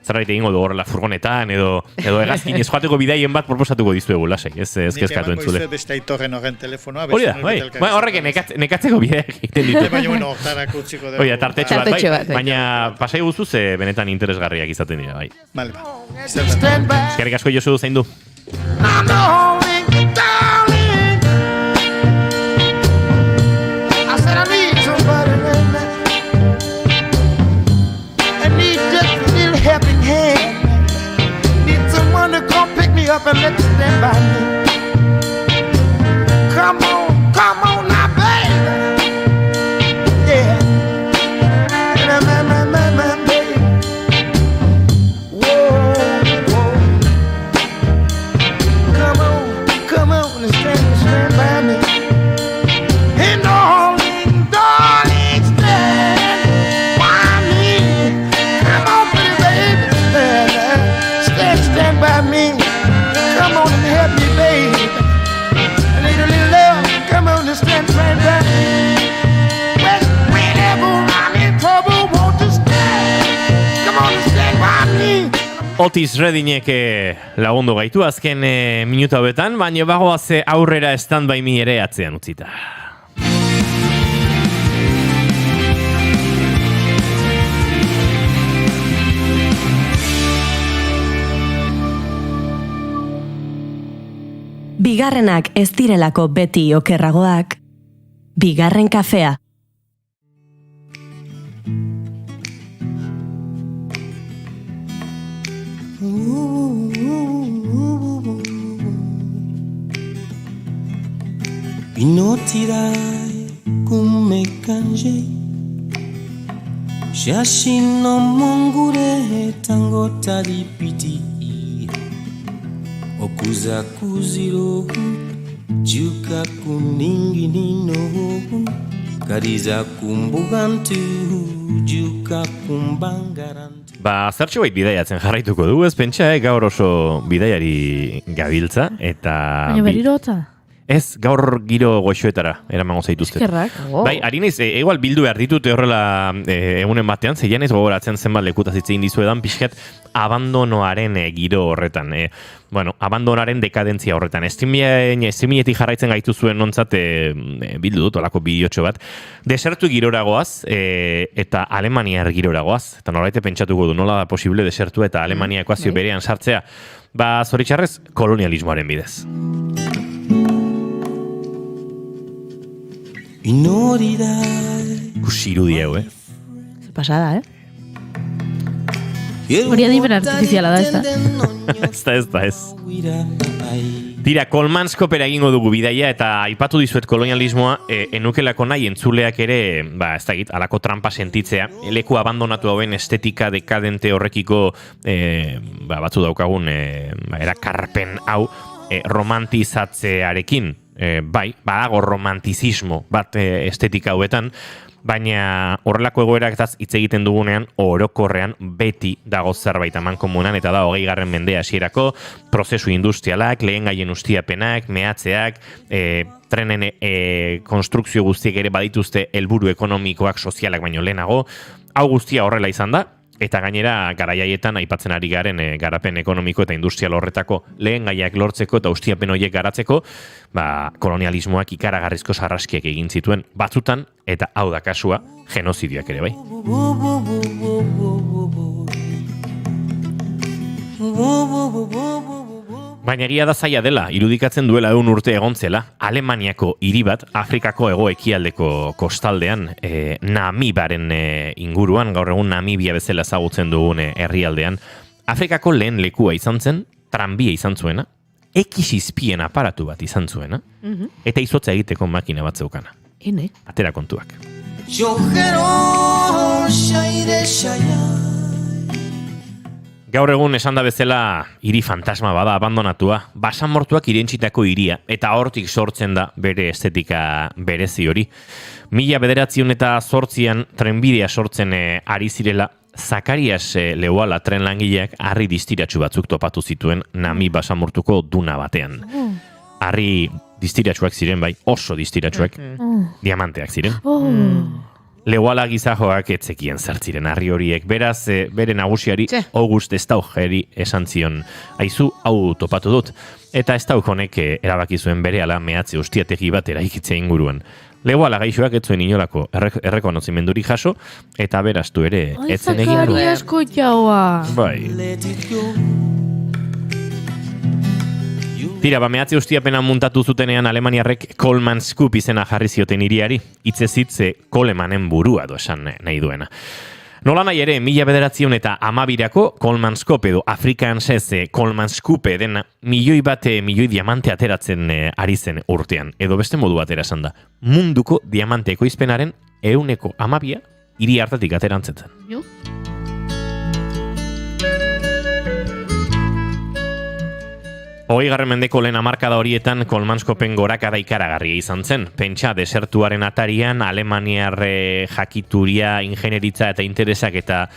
zerbait egingo du horrela furgonetan, edo egazkin ez joateko bidaien bat proposatuko dizuegu, lasai, ez kezkatu entzule. Nik emango beste Aitorren horren telefonoa. Hori da, bai, horrek nekatzeko bideak egiten ditu. Baina, hortarako utziko dugu. Hori da, tartetxo bat, bai, baina pasai guzu ze benetan interesgarriak izaten dira, bai. Bale, eskerrik asko Josu, zein du? Otis Reddinek lagundu gaitu azken minuta hauetan, baina bagoaz aurrera Stand By Me ere atzean utzita. Bigarrenak ez direlako beti okerragoak, bigarren kafea. Inotirai come kanjei Shashino mongure tango taripiti Okuza kuziro Juka kuningi nino Kariza kumbugantu Juka kumbangarantu Zertxo bait bidaiatzen jarraituko dugu, ez pentsa, gaur oso bidaiari gabiltza, eta... Baina berriro hotza? Ez, gaur giro goxoetara eramango zaituzte. Eskerrak. Bai, ari naiz, egual bildu behar ditut horrela egunen batean, zeian ez gogoratzen zenbat lekutaz hitzein dizuedan, pixkat abandonoaren giro horretan. Abandonoaren dekadentzia horretan. Streamietik jarraitzen gaitu zuen nontzat bildu dut, olako bideotxo bat. Desertu giroragoaz eta Alemaniar giroragoaz. Eta nolaite pentsatuko du, nola da posible desertu eta Alemania ekuazio berean sartzea. Zoritxarrez, kolonialismoaren bidez. Kusirudi hau, Pasada, Hori adimen artifiziala da, ez da? Ez. Tira, Kolmanskopera egingo dugu bidaia eta aipatu dizuet kolonialismoa enukelako nahi entzuleak ere, ez da git, alako trampa sentitzea, leku abandonatu hauen estetika dekadente horrekiko batzu daukagun erakarpen hau romantizatzearekin. Badago romantizismo bat estetika hauetan, baina horrelako egoerak hitz egiten dugunean orokorrean beti dago zerbait amankomunean, eta da 20. mendea hasierako prozesu industrialak, lehengaien ustiapenak, mehatzeak, trenen konstrukzio guztiek ere badituzte helburu ekonomikoak, sozialak baino lehenago. Hau guztia horrela izan da, eta gainera garaiaietan aipatzen ari garen garapen ekonomiko eta industrial horretako lehengaiak lortzeko eta ustiapen horiek garatzeko, kolonialismoak ikaragarrizko sarraskiak egin zituen batzutan, eta hau da kasua, genozidioak ere bai. Baina egia da zaila dela, irudikatzen duela 100 urte egontzela, Alemaniako hiri bat, Afrikako hego-ekialdeko kostaldean, Namibaren inguruan, gaur egun Namibia bezala ezagutzen dugun herrialdean, Afrikako lehen lekua izan zen, tranbia izan zuena, ekizizpien aparatu bat izan zuena, eta izotza egiteko makina bat zeukana. Atera kontuak. Gaur egun esan da bezala hiri fantasma bada abandonatua, basamortuak irentsitako hiria eta hortik sortzen da bere estetika berezi hori. 1908an trenbidea sortzen ari zirela, Zakarias Leuala tren langileak harri distiratsu batzuk topatu zituen Nami basamortuko duna batean. Harri distiratsuak ziren bai, oso distiratsuak, diamanteak ziren. Leuala gizajoak etzekien zartziren harri horiek. Beraz, bere nagusiari August Staucheri esan zion, aizu hau topatu dut. Eta Stauch honek erabaki zuen berehala mehatze ustiategi bat eraikitzea inguruan. Leuala gaixoak ez zuen inolako errekonozimendurik jaso, eta beraztu ere etzen egin du. Asko jaua. Bai. Tira, mehatze ustiapena muntatu zutenean Alemaniarrek Kolmanskop izena jarri zioten hiriari, hitzez Kolemanen burua esan nahi duena. Nola nahi ere, 1912ko Kolmanskop edo Afrikansez Kolmanskope dena milioi diamante ateratzen ari zen urtean. Edo beste modu batera esan da, munduko diamante ekoizpenaren 12% hiri hartatik aterantzetzen. Jo? 20. mendeko lehen hamarkada horietan Kolmanskopen gorakada ikaragarria izan zen. Pentsa, desertuaren atarian, Alemaniar jakituria, ingenieritza eta interesak eta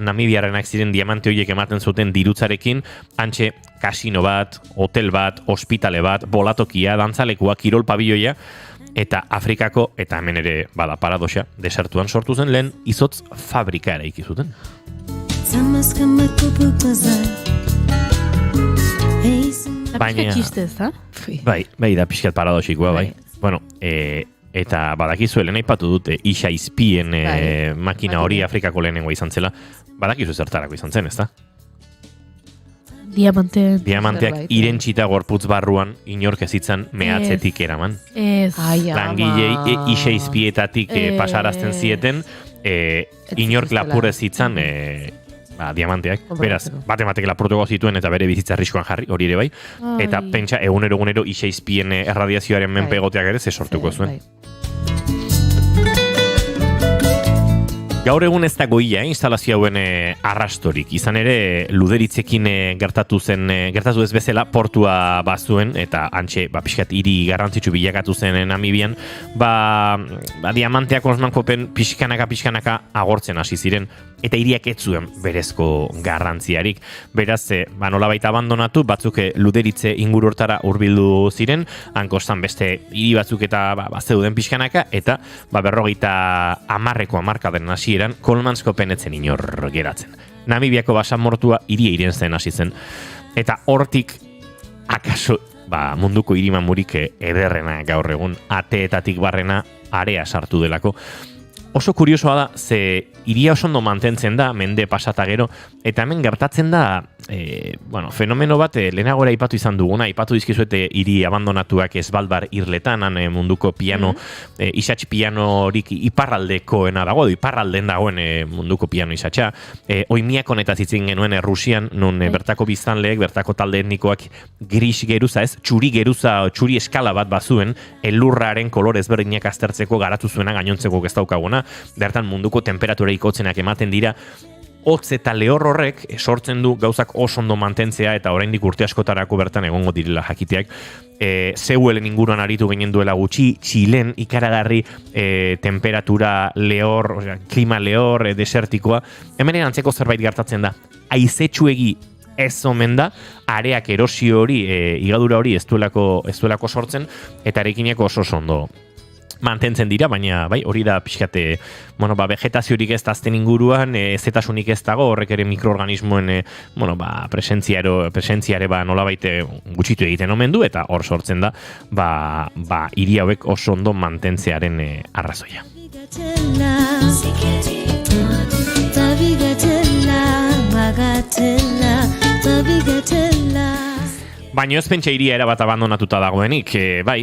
Namibiarrenak ziren diamante horiek ematen zuten dirutzarekin, hantxe kasino bat, hotel bat, ospitale bat, bolatokia, dantzalekua, kirol pabilloia, eta Afrikako, eta hemen ere bada paradoxa, desertuan sortu zen lehen izotz fabrika eraiki zuten. más que me puedo pasar. Baina... txiste, ez da? Bai, da pixkat paradoxikoa, bai. Bueno, eta badakizu, lehen aipatu dute Isa izpien makina hori Afrikako lehenengoa izan zela, badakizu zertarako izan zen, ez da? Diamanteak irentsita gorputz barruan inork ezitzan mehatzetik eraman. Langilei Isa izpietatik pasarazten zieten, inork lapur ezitzan diamanteak. Beraz, batematek lapurtuko zituen eta bere bizitza arriskuan jarri, hori ere bai. Eta pentsa, egunero Isa izpien erradiazioaren menpe egoteak ere ze sortuko zuen. Gaur egun ez dago instalazio hauen arrastorik. Izan ere, Luderitzekin gertatu ez bezala portua bazuen, eta antxe, pixkat hiri garrantzitsu bilakatu zen Namibian, diamanteak osmankopen pixkanaka agortzen hasi ziren, eta hiriak ez zuen berezko garrantziarik. Beraz, nolabait abandonatu, batzuk Luderitze inguru hortara hurbildu ziren, hankostan beste hiri batzuk eta zeuden pixkanaka, eta 50 hamarkaden hasi Kolmanskopen etzen inor geratzen. Namibiako basamortua hiria iren zen hasi zen. Eta hortik, akaso, munduko hirimamurik ederrena gaur egun, ateetatik barrena area sartu delako. Oso kuriosoa da, ze hiria oso ondo mantentzen da, mende pasata gero, eta hemen gertatzen da, fenomeno bat, lehenagora aipatu izan duguna, aipatu dizkizuete hiri abandonatuak Svalbard irletan, munduko piano, isatx pianorik iparraldekoena dago, iparralden dagoen munduko piano isatxa. Oimiak honetaz itzin genuen Rusian, nun bertako biztanleek, bertako talde etnikoak gris geruza ez, txuri geruza, txuri eskala bat bazuen, elurraren kolor ezberdinak aztertzeko garatu zuena gainontzeko ez daukaguna, bertan munduko temperatura ikotzenak ematen dira, hotz eta lehor horrek sortzen du gauzak oso ondo mantentzea eta oraindik urte askotarako bertan egongo direla jakiteak. Zeuelen inguruan aritu ginen duela gutxi, Txilen ikaragarri temperatura lehor, klima lehor, desertikoa. Hemen antzeko zerbait gertatzen da. Haizetsuegi ez omen da, areak erosio hori, higadura hori ez duelako sortzen, eta arekineko oso ondo mantentzen dira, baina bai, hori da pixkate, vegetaziorik ez azten inguruan, zetasunik ez dago, horrek ere mikroorganismoen presentziare nolabait gutxitu egiten omen du, eta hor sortzen da, hiri hauek oso ondo mantentzearen arrazoia. Baina ez pentsa hiria erabat abandonatuta dagoenik,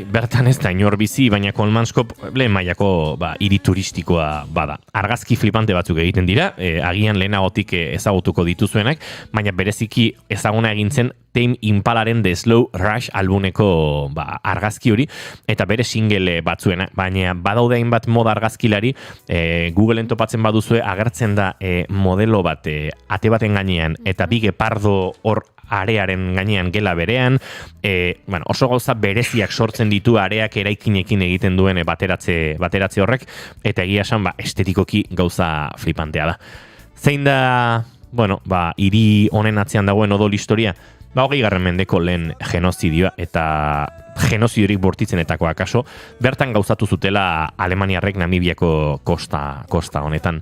bertan ez da inor bizi, baina Kolmanskop lehen mailako hiri turistikoa bada. Argazki flipante batzuk egiten dira, agian lehenagotik ezagutuko dituzuenak, baina bereziki ezaguna egintzen Tame Impalaren The Slow Rush albumeko argazki hori, eta bere single batzuena, baina badaude hainbat moda argazkilari, Googleen topatzen baduzue agertzen da modelo bat ate baten gainean, eta bige pardo hor arearen gainean gela berean, oso gauza bereziak sortzen ditu areak eraikinekin egiten duen bateratze horrek, eta egia esan estetikoki gauza flipantea da. Zein da, hiri honen atzean dagoen odol historia? 20. mendeko lehen genozidioa, eta genozidiorik bortitzenetako akaso, bertan gauzatu zutela Alemaniarrek Namibiako kosta honetan.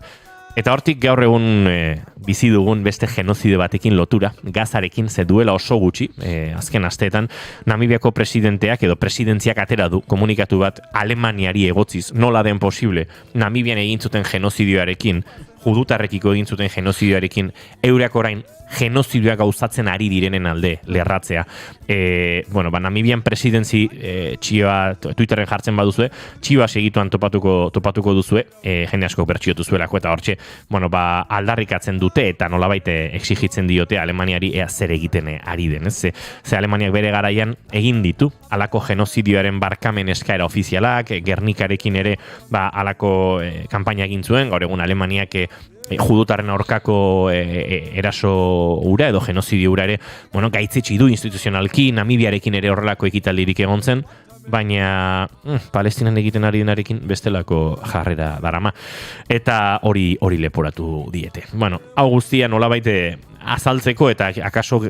Eta hortik gaur egun bizi dugun beste genozidio batekin lotura, Gazarekin ze duela oso gutxi, azken asteetan, Namibiako presidenteak edo presidentziak atera du komunikatu bat Alemaniari egotziz, nola den posible, Namibian egin zuten genozidioarekin, judutarrekiko egin zuten genozidioarekin, eurak orain genozidioa gauzatzen ari direnen alde lerratzea. Namibian presidentzi txioa Twitterren jartzen baduzue, txioa segituan topatuko duzue, jende asko bertxiotu zuelako, eta hortxe, aldarrikatzen dute eta nolabait exigitzen diote Alemaniari ea zer egiten ari den. Ze Alemaniak bere garaian egin ditu, alako genozidioaren barkamen eskaera ofizialak, Gernikarekin ere alako kanpaina egin zuen, gaur egun Alemaniak judutarren aurkako eraso ura edo genozidio ura ere, gaitzetsi du instituzionalki, Namibiarekin ere horrelako ekitaldirik egon zen, baina Palestinan egiten ari denarekin bestelako jarrera darama. Eta hori leporatu diete. Hau guztia nolabait azaltzeko eta akaso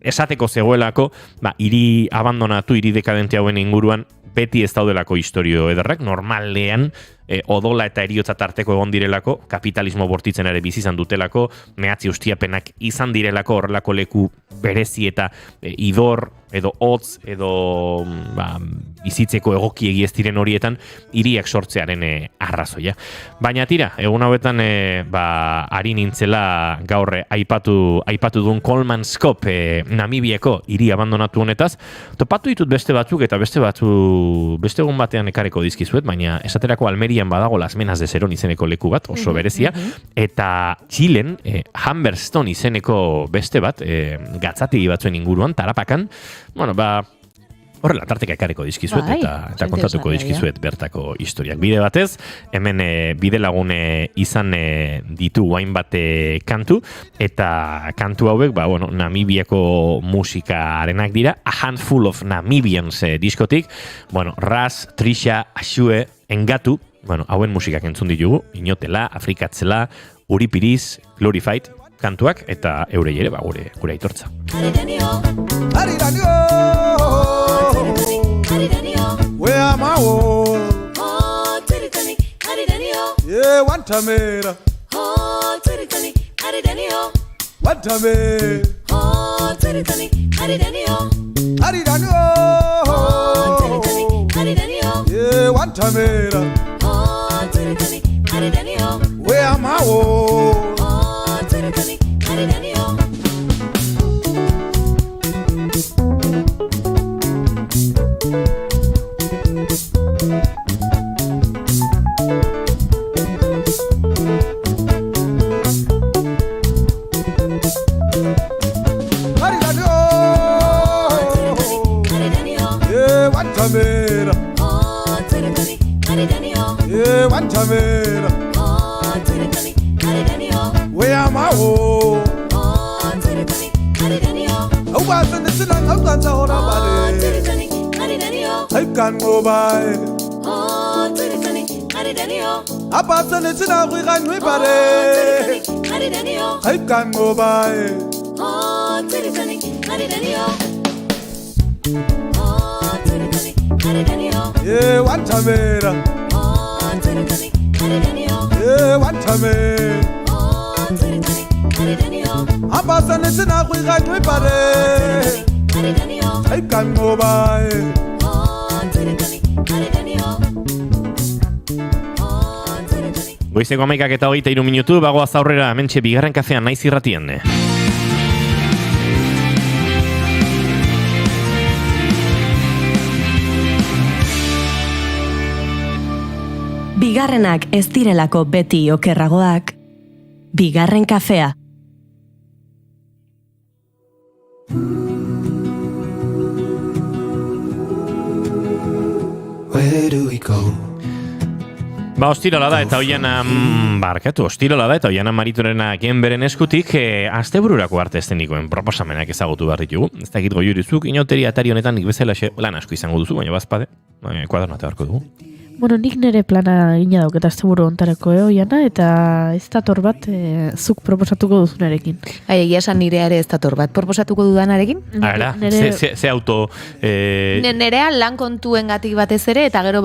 esateko zegoelako, hiri abandonatu, hiri dekadente hauen inguruan, beti ez daudelako historio ederrak, normalean odola eta eriotza tarteko egon direlako, kapitalismo bortitzen ere bizi izan dutelako, mehatzi ustiapenak izan direlako horrelako leku berezi eta idor edo hotz edo bizitzeko egokiegi ez diren horietan hiriak sortzearen arrazoia. Baina tira, egun hauetan ari nintzela gaur aipatu duen Coleman Scope Namibiako hiri abandonatu honetaz, topatu ditut beste batzuk eta beste egun batean ekareko dizkizuet, baina esaterako Almerian badago Las Menas de Serón izeneko leku bat, oso berezia, eta Txilen Humberstone izeneko beste bat, gatzategi batzuen inguruan, Tarapakan, horrela tarteka ekareko dizkizuet eta kontatuko dizkizuet bertako historiak. Bide batez, hemen bide lagune izan ditu hainbat kantu, eta kantu hauek, Namibiako musikarenak dira, A Handful of Namibians diskotik, Ras, Trisha, Ashue, Engatu, hauen musikak entzun ditugu, Inotela, Afrikatzela, Uripiriz, Glorified, kantuak, eta eurei ere, gure aitortza. Where am I? Yeah, one time. One time. Yeah, one time. Where am I? Where am I? I wasn't listening. I'm going to hold on I can't go by. I wasn't listening. We can't go by. I can't go by. Yeah, one time. Yeah, one time. I'm passing it in a quick and we party. I can't go by. Goizeko 11:23 minutu, bagoaz aurrera, hementxe bigarren kafean naiz irratien. Bigarrenak ez direlako beti okerragoak, bigarren kafea. Where do we go? Ostirala da eta Oiana ostirala da eta Oiana Maritorena genberen eskutik astebururako arte eszenikoen proposamenak ezagutu behar ditugu. Ez dakit Goiurizuk, inauteria atari honetan nik bezala lan asko izango duzu, baina bazpade, kuadernate beharko dugu. Nik nire plana gina dauk eta asteburu ontareko Oiana, eta ez dator bat zuk proposatuko duzunarekin. Egia esan nire ere ez dator bat proposatuko dudanarekin? Ara, ze auto... Nerea lan kontuengatik batez ere, eta gero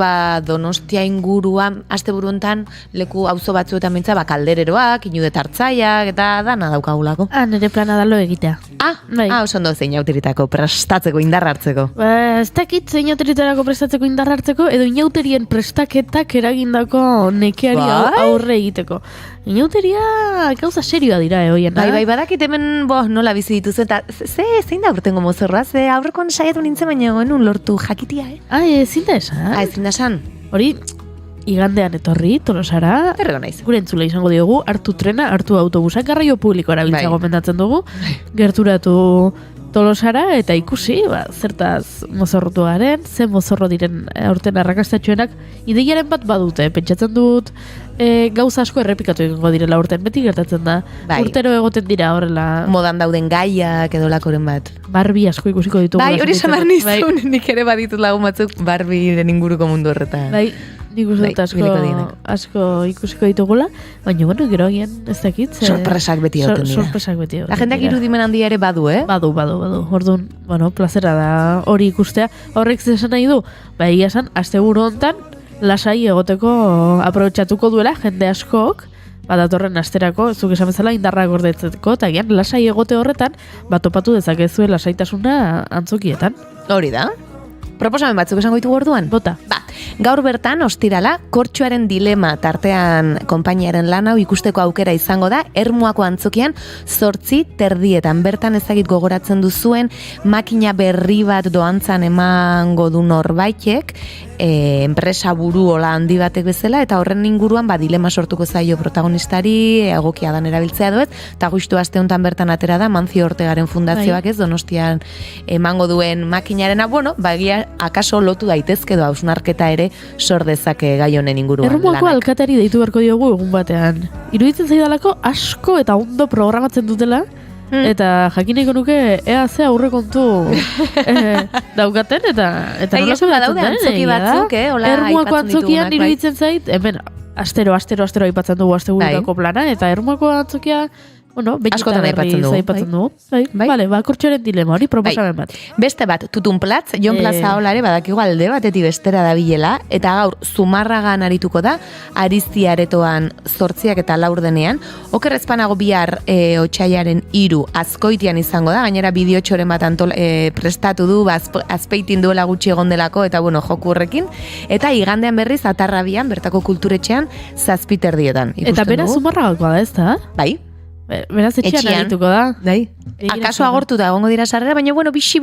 Donostia inguruan asteburu hontan leku auzo batzuetan mintza kaldereroak, inudet hartzaiak, eta dana daukagulako. Nire plana da lo egitea. Oso ondo zein auteritarako prestatzeko, indar hartzeko. Ez dakit zein auteritarako prestatzeko, indar hartzeko, edo inauterien prestaketak eragindako nekeari aurre egiteko. Inauteria gauza serioa dira, Oiana. Bai, badakit hemen nola bizi dituzu, eta zein da urtengo mozorroa, aurrekoan saiatu nintzen baina enun lortu jakitia, Ezin da esan. Ezin da esan. Hori, igandean etorri, Tolosara, gure entzule izango diogu, hartu trena, hartu autobusak, garraio publiko erabiltza gomendatzen dugu, gerturatu Tolosara, eta ikusi, zertaz mozorrotu garen, zen mozorro diren aurten arrakastatxoenak, ideiaren bat badute, pentsatzen dut, gauza asko errepikatu egingo direla urten, beti gertatzen da. Urtero egoten dira horrela. Modan dauden gaiak edo lakoren bat. Barbie asko ikusiko ditugu. Hori samar nizun, nik ere baditut lagun batzuk Barbieren inguruko mundu horretan. Nik uste dut asko ikusiko ditugula, baina gero agian ez dakit. Sorpresak beti egoten dira. Sorpresak beti egoten dira. La jendeak irudimen handia ere badu, Badu. Orduan, plazera da hori ikustea. Horrek zesan nahi du, egia esan, asteburu hontan, lasai egoteko aprobetxatuko duela jende askok, datorren asterako, zuk esan bezala indarra gordetzeko, eta gian lasai egote horretan, topatu dezakezue lasaitasuna antzokietan. Hori da. Proposamen batzuk esango ditugu orduan? Bota. Gaur bertan, ostirala, Kortxoaren dilema tartean konpainiaren lan hau ikusteko aukera izango da, Ermuako antzokian 8:30 bertan ezagit gogoratzen duzuen, makina berri bat doantzan emango du norbaitek, enpresa buru hola handi batek bezala, eta horren inguruan dilema sortuko zaio protagonistari, egokia dan erabiltzea doez, eta justu aste honetan bertan atera da, Mancio Ortegaren fundazioak ez, Donostian emango duen makinarena, bagia akaso lotu daitezke do hausnarketa ere sor dezake gai honen inguruan. Ermuako alkatari deitu beharko diogu egun batean. Iruditzen zaidalako asko eta ondo programatzen dutela, eta jakineko nuke ea ze aurrekontu daukaten, eta nolako badaude antzoki batzuk, Ermuako antzokian iruditzen zait, hemen astero aipatzen dugu astebururako plana, eta Ermuako antzokia askotan aipatzen dugu. Bale, Kortxoaren dilema hori proposamen bat. Beste bat, Tutun Platz, Jon Plaza olare badakigu alde batetik bestera dabilela, eta gaur Zumarragan arituko da, Arizti aretoan 8 eta 4 denean, okerrezpanago bihar otsailaren 3 Azkoitian izango da, gainera bideotxoren bat prestatu du, azpeitin duela gutxi egon delako, eta joku horrekin, eta igandean berriz Atarrabian, bertako kulturetxean 7:30. Eta bera Zumarragakoa da ez da? Bai. Beraz etxean arituko da. Akaso agortuta egongo dira sarrera, baina bixi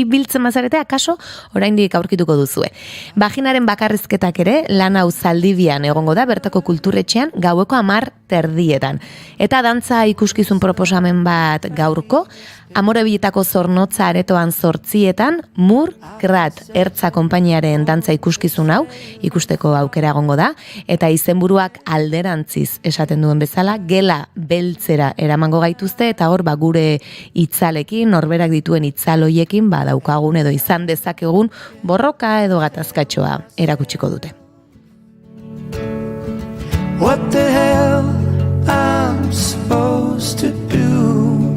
biltzen mazarete, akaso oraindik aurkituko duzue. Vaginaren bakarrizketak ere, lan hau Zaldibian egongo da, bertako kulturetxean, gaueko 10:30. Eta dantza ikuskizun proposamen bat gaurko, Amorebietako Zornotza aretoan 8:00, Mur Grat Ertza konpainiaren dantza ikuskizun hau ikusteko aukera egongo da, eta izenburuak alderantziz esaten duen bezala, gela beltzera eramango gaituzte, eta hor gure itzalekin, norberak dituen itzaloiekin daukagun edo izan dezakegun borroka edo gatazkatxoa erakutsiko dute. What the hell I'm supposed to do?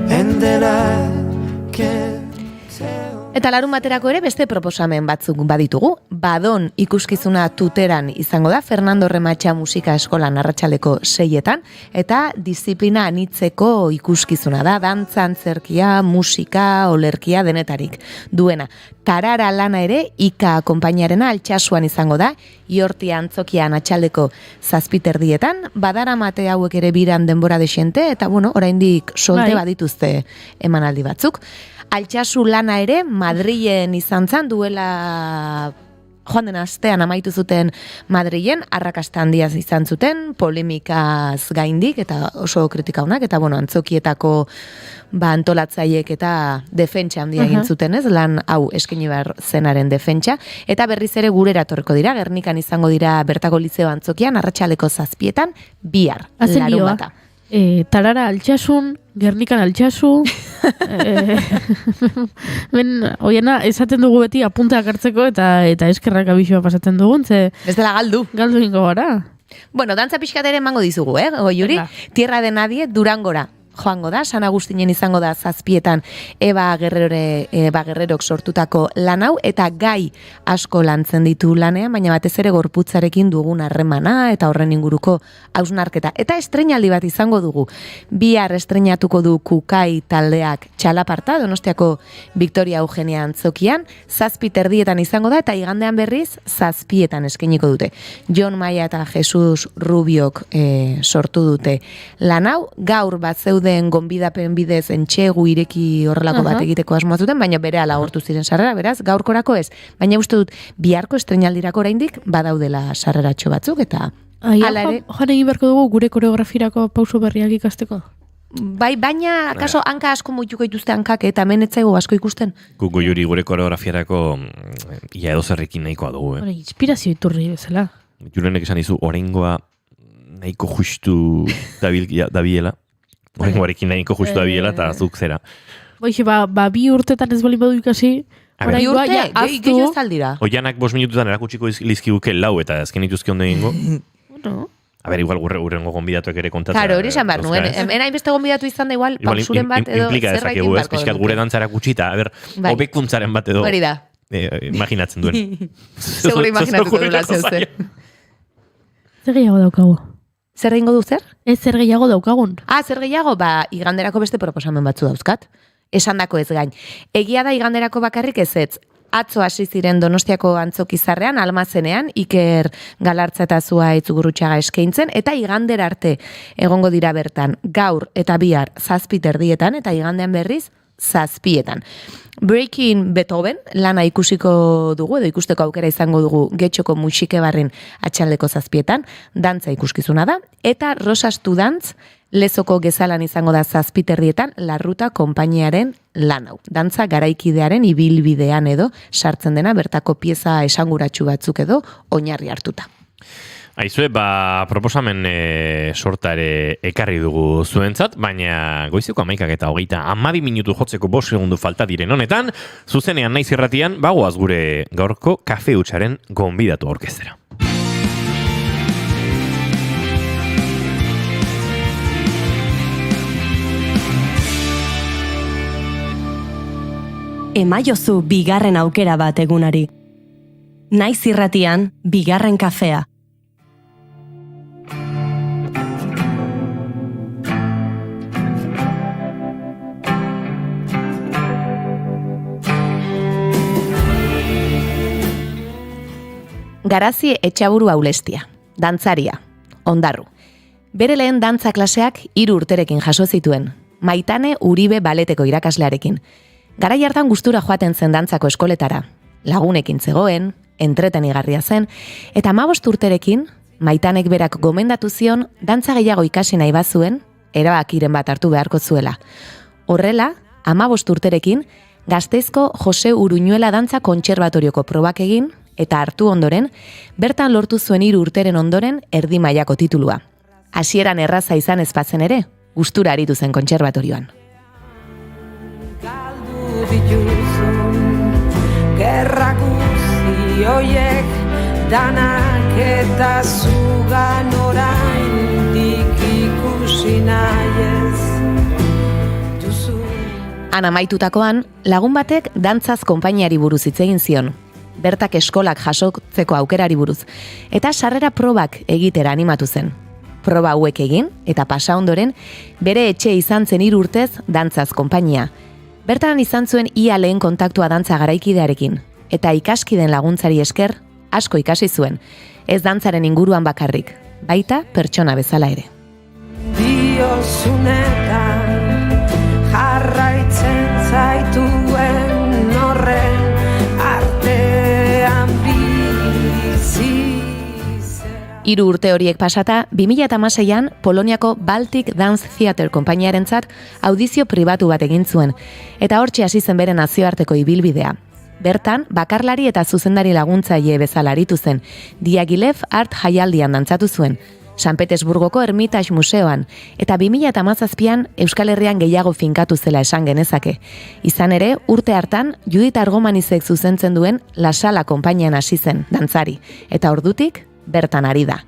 And then I can't tell. Eta larun baterako ere beste proposamen batzuk baditugu. Badon ikuskizuna Tuteran izango da, Fernando Rematxa musika eskolan arratsaleko 6:00, eta disiplina anitzeko ikuskizuna da, dantza, antzerkia, musika, olerkia denetarik duena. Tarara lana ere, Ika konpainiarena Altxasuan izango da, Iorti antzokian atxaldeko 7:30, badara mate hauek ere biran denbora desente, eta oraindik solte badituzte emanaldi batzuk. Altxasu lana ere, Madrilen izan zan, duela joan den astean amaitu zuten Madrilen, arrakasta handia izan zuten, polemikaz gaindik, eta oso kritika honak, eta antzokietako antolatzaiek eta defentsa handia egin zuten ez, lan hau eskaini behar zenaren defentsa, eta berriz ere gurera etorriko dira, Gernikan izango dira bertako lizeo antzokian, arratsaleko 7:00, bihar, larun bata. Tarara Altxasun, Gernikan Altxasu, oiena, esaten dugu beti apunteak hartzeko eta eskerrak abixoa pasatzen dugun, ze... Ez dela galdu. Galdu ingo gara. Dantza pixkat ere emango dizugu, Goiuri? Tierra de Nadie, Durangora joango da, San Agustinen izango da 7:00 Eba Guerrerok sortutako lan hau, eta gai asko lantzen ditu lanean, baina batez ere gorputzarekin dugun harremana eta horren inguruko hausnarketa. Eta estreinaldi bat izango dugu. Bihar estreinatuko du Kukai taldeak Txalaparta, Donostiako Victoria Eugenia antzokian, 7:30 izango da, eta igandean berriz 7:00 eskainiko dute. Jon Maia eta Jesus Rubiok sortu dute lan hau, gaur bat zeuden gonbidapen bidez entxegu ireki horrelako bat egiteko asmoa zuten, baina berehala agortu ziren sarrera, beraz, gaurkorako ez. Baina uste dut, biharko estreinaldirako oraindik badaudela sarreratxo batzuk, eta hala ere... Joan egin beharko dugu gure koreografirako pauso berriak ikasteko? Bai, baina, akaso, hanka asko muituko dituzte hankak, eta hemen etzaigu asko ikusten. Guri gure koreografiarako ia edozerrekin nahikoa dugu, Inspirazio iturri bezala. Julenek esan dizu, oraingoa nahiko justu dabiela. Oraingoarekin nahiko justu dabiela, eta azuk zera. Boixe, bi urtetan ez bali badu ikasi, bi urte, gehiago zaldira. Oianak 5 minututan erakutsiko lizkiguke lau, eta azken ituzke ondo egingo. A ber, igual urrengo gonbidatuak ere kontatzen. Claro, hori esan behar nuen. Hemen hainbeste gonbidatu izan da igual, pausuren bat edo zerra egin barko. Pixkat gure dantzara kutsita, a ber, hobekuntzaren bat edo. Hori da. imaginatzen duen. Seguro imaginatzen duela zeuze. Zer gehiago daukagu? Zer egingo du zer? Ez zer gehiago daukagun. Zer gehiago? Iganderako beste proposamen batzu dauzkat. Esandako ez gain. Egia da iganderako bakarrik ez. Atzo hasi ziren Donostiako Antzokizarrean, Almazenean, Iker Galartza eta Zuhaitz Gurrutxaga eskaintzen, eta igander arte egongo dira bertan, gaur eta bihar 7:00 eta igandean berriz 7:00. Breaking Beethoven lana ikusiko dugu, edo ikusteko aukera izango dugu Getxoko Musikebarren atxaldeko 7:00, dantza ikuskizuna da, eta Rosas to Dance Lezoko Gezalan izango da 7:00 Larruta konpainiaren lan hau. Dantza garaikidearen ibilbidean edo sartzen dena bertako pieza esanguratsu batzuk edo oinarri hartuta. Aizue, proposamen sorta ere ekarri dugu zuentzat, baina goizeko 11:22 minutu jotzeko 5 segundu falta diren honetan, zuzenean naiz irratian, bagoaz gure gaurko kafe hutsaren gonbidatu aurkeztera. Emaiozu bigarren aukera bat egunari. Naiz irratian, bigarren kafea. Garazi Etxaburu Aulestia, dantzaria, Ondarru. Bere lehen dantza klaseak 3 urterekin jaso zituen, Maitane Uribe baleteko irakaslearekin. Garai hartan gustura joaten zen dantzako eskoletara, lagunekin zegoen, entretenigarria zen, eta 15 urterekin, Maitanek berak gomendatu zion, dantza gehiago ikasi nahi bazuen, erabakiren bat hartu beharko zuela. Horrela, 15 urterekin, Gasteizko Jose Uruñuela dantza kontserbatorioko probak egin, eta hartu ondoren, bertan lortu zuen 3 urteren ondoren erdi mailako titulua. Hasieran erraza izan ez bazen ere, gustura aritu zen kontserbatorioan. Gerra guzti hoiek danak eta zugan oraindik ikusi nahiez. Han amaitutakoan, lagun batek dantzaz konpainiari buruz hitz egin zion. Bertak eskolak jasotzeko aukerari buruz, eta sarrera probak egitera animatu zen. Proba hauek egin, eta pasa ondoren, bere etxe izan zen 3 urtez dantzaz konpainia. Bertan izan zuen ia lehen kontaktua dantza garaikidearekin, eta ikaskiden laguntzari esker asko ikasi zuen, ez dantzaren inguruan bakarrik, baita pertsona bezala ere. Diozunetan jarraitzen zaituen horren artean bizi. 3 urte horiek pasata, 2016an Poloniako Baltic Dance Theater konpainiarentzat audizio pribatu bat egin zuen, eta hortxe hasi zen bere nazioarteko ibilbidea. Bertan, bakarlari eta zuzendari laguntzaile bezala aritu zen, Diaghilev Art Jaialdian dantzatu zuen, San Petersburgoko Hermitage Museoan, eta 2017an Euskal Herrian gehiago finkatu zela esan genezake. Izan ere, urte hartan, Judith Argomanizek zuzentzen duen La Sala konpainian hasi zen, dantzari, eta ordutik, bertan ari da.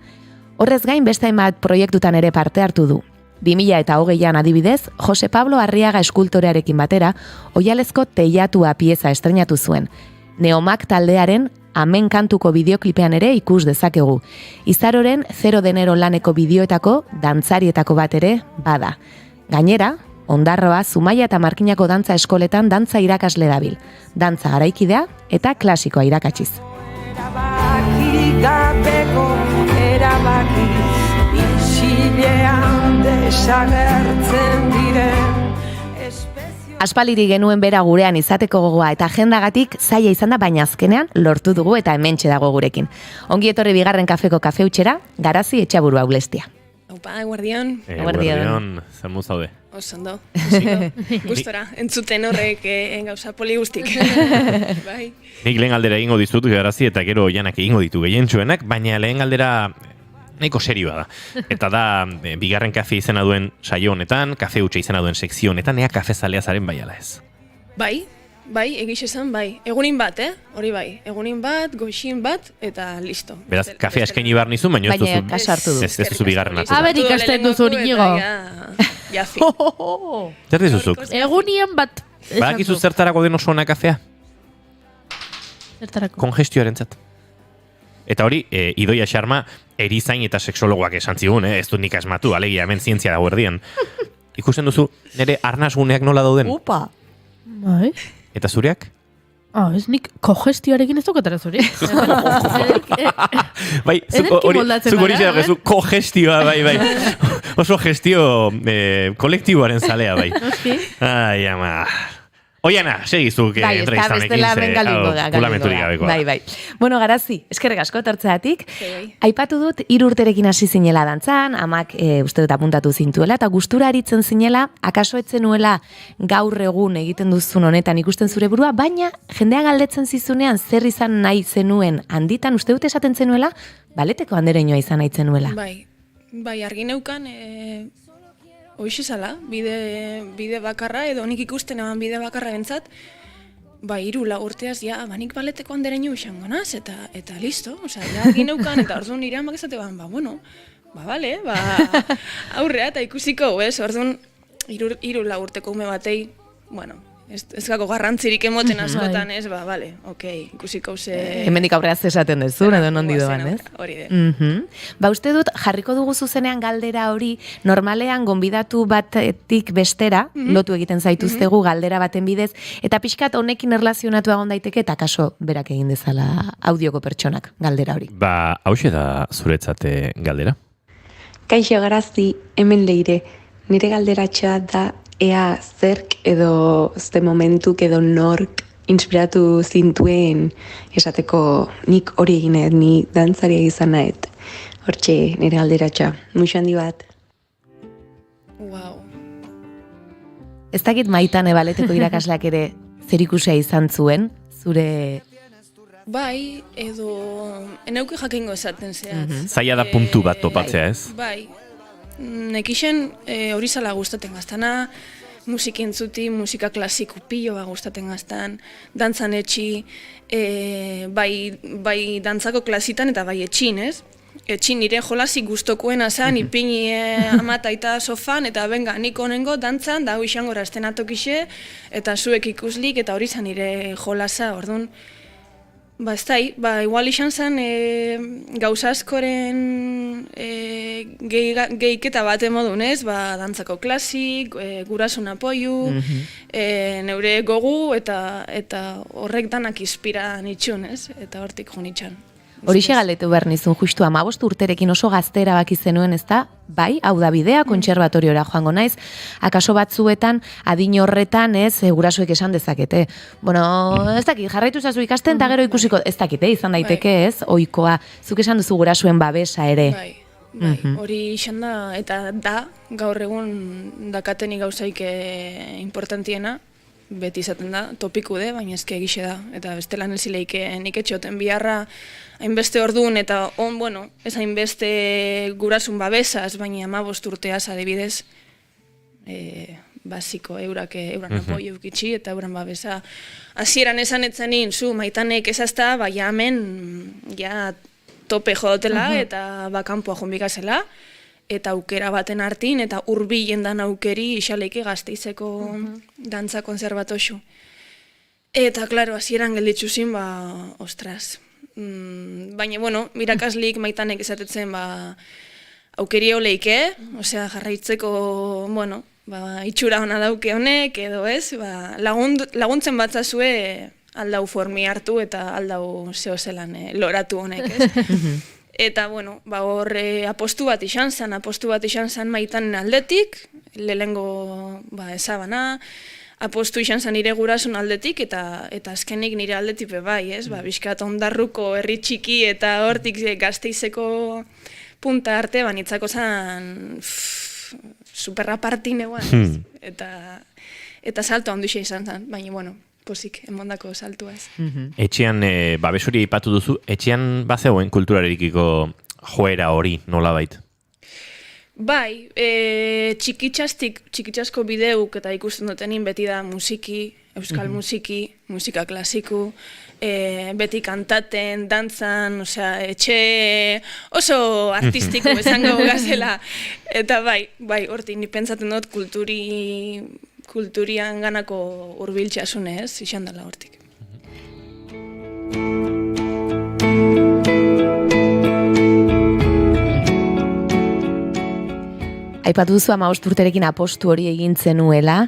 Horrez gain beste hainbat proiektutan ere parte hartu du. 2020an adibidez, Jose Pablo Arriaga eskultorearekin batera, oihalezko teilatua pieza estreinatu zuen. Neomak taldearen Amen kantuko bideoklipean ere ikus dezakegu. Izaroren 0 de enero laneko bideoetako dantzarietako bat ere bada. Gainera, Ondarroa, Zumaia eta Markinako dantza eskoletan dantza irakasle dabil. Dantza garaikidea eta klasikoa irakatsiz. Gabeko erabaki isilean desagertzen diren. Aspaliri genuen bera gurean izateko gogoa eta agendagatik zaila izan da, baina azkenean lortu dugu eta hementxe dago gurekin. Ongi etorri bigarren kafeko kafeutxera, Garazi Etxaburu Aulestia. Opa, guardion. Guardion, zer mu zaude? Osondo. Gustora, entzuten horrek gauza poli guztik. Bai. Nik lehen galdera egingo dizut Garazi eta gero Janak egingo ditu gehientsuenak, baina lehen galdera nahiko serioa da. Eta da, bigarren kafe izena duen saio honetan, kafe hutsa izena duen sekzio honetan, ea kafezalea zaren bai ala ez. Bai, egiz esan bai. Egunin bat, hori bai. Egunin bat, goxin bat, eta listo. Beraz, kafea eskaini behar nizu, baina ez duzu bigarren hartu. Aber ikasten duzu nigo. Jafi. Zer dizuzuk? Egunien bat. Badakizu zertarako den oso ona kafea? Kongestioarentzat. Eta hori, Idoia Xarma erizain eta seksologoak esan zigun, ez dut nik asmatu, alegia hemen zientzia dago erdian. Ikusten duzu, nire arnasguneak nola dauden? Upa! Bai. Eta zureak? Ez nik kogestioarekin ez dokatara zuri. Bai, zuk hori zegoezu kogestioa, bai. Oso gestio kolektiboaren zalea, bai. Ai, ama. Oiana, segizuk entrevistanekin, pulamenturik gabeko. Bai. Bueno, Garazi, eskerrik asko tortzeatik. Aipatu dut 3 urterekin hasi zinela dantzan, amak uste dut apuntatu zintuela, eta gustura aritzen zinela, akaso etzen nuela gaur egun egiten duzun honetan ikusten zure burua, baina jendea galdetzen zizunean zer izan nahi zenuen handitan, uste dut esaten zenuela, baleteko andereñoa izan nahi zenuela. Bai, argi neukan, hoxe zala, bide bakarra, edo nik ikusten eban bide bakarra bentzat, 3 urteaz, nik baleteko andereño izango naz, eta listo, argi neukan, eta orduan nire amak ezate bale, aurrea, eta ikusiko, orduan 3 urteko ume batei, ez gako garrantzirik emoten askotan, ez, bale, ikusiko ze... Hemendik aurreaz esaten dezu, edo nondi doan, ez? Hori de. Uste dut, jarriko dugu zuzenean galdera hori, normalean gonbidatu batetik bestera, lotu egiten zaituztegu galdera baten bidez, eta pixkat honekin erlazionatu egon daiteke, eta kaso berak egin dezala audioko pertsonak galdera hori. Hauxe da zuretzate galdera? Kaixo Garazi, hemen Leire, nire galderatxoa da ea zerk edo zte momentuk edo nork inspiratu zintuen esateko nik hori eginet, ni dantzaria izan nahet. Hortxe, nire galderatxoa. Muixo handi bat. Wow. Ez dakit Maitane baleteko irakasleak ere zer ikusia izan zuen, zure... Bai, edo eneuke jakingo esaten zehatz. Zaila da puntu bat topatzea, ez? Bai. Nekixen hori zala gustaten gaztana, musiki entzuti, musika klasiku piloa gustaten gaztan, dantzan etxi, bai dantzako klasitan eta bai etxin, ez? Etxin nire jolasi gustokoena zan, ipini amataita sofan, eta benga, nik honengo dantzan, da hau izango rastenatok eta zuek ikuslik, eta hori zan nire jolasa, orduan, ez da, igual izan zen gauza askoren gehiketa bat emodun, ez? Dantzako klasik, gurasun apoiu, neure gogu, eta horrek danak inspira nitxun, ez? Eta hortik jo nitxan. Horixe galdetu behar nizun, justu 15 urterekin oso gazte erabaki zenuen, ez da? Bai, hau da bidea, kontserbatoriora joango naiz, akaso batzuetan, adin horretan, ez, gurasuek esan dezakete. Bueno, ez dakit, jarraitu zazu ikasten, eta gero ikusiko, ez dakit, izan daiteke, ez, ohikoa, zuk esan duzu gurasuen babesa ere. Bai, hori izan da, eta da, gaur egun dakatenik gauzaik importantiena, beti izaten da, topiku de, baina ezke egixe da, eta bestelan ezileike nik etxoten biharra, hainbeste orduan, eta ez hainbeste gurasun babesaz, baina 15 urteaz adibidez, basiko, euran apoio eukitxi, eta euran babesa. Hasieran esan etzenin, Maitanek ezazta, baina hemen, tope jodotela, eta kanpoa jonbikazela, eta aukera baten hartin, eta hurbilen dan aukeri isaleike Gasteizeko dantza konservatoxu. Eta, klaro, hasieran gelditzu zin, ostras. Baina, mirakaslik Maitanek esatetzen, aukeri oleike, osea, jarraitzeko, itxura hona dauke honek, edo ez, laguntzen batzazue aldau formi hartu, eta aldau zehozelan loratu honek, ez? Eta, hor apostu bat izan zen Maitanen aldetik, lehengo ezabana, apostu izan zen nire gurasun aldetik, eta azkenik nire aldetik bai, ez? Bizkat ondarruko herri txiki eta hortik Gasteizeko punta arte, banitzako zen superra partin eguan, eta salto handuxe izan zen, baina, posik, emondako saltua ez. Etxean, babesuri ipatu duzu, etxean bazegoen kulturarikiko joera hori nolabait? Bai, txikitxasko bideuk eta ikusten dutenin beti da musiki, euskal musiki, musika klasiku, beti kantaten, dantzan, etxe oso artistiko esango gazela. Eta bai, horti, ni pentsaten dut kulturian ganako hurbiltxasune ez, izan dela hortik. Aipatu duzu 15 urterekin apostu hori egin zenuela,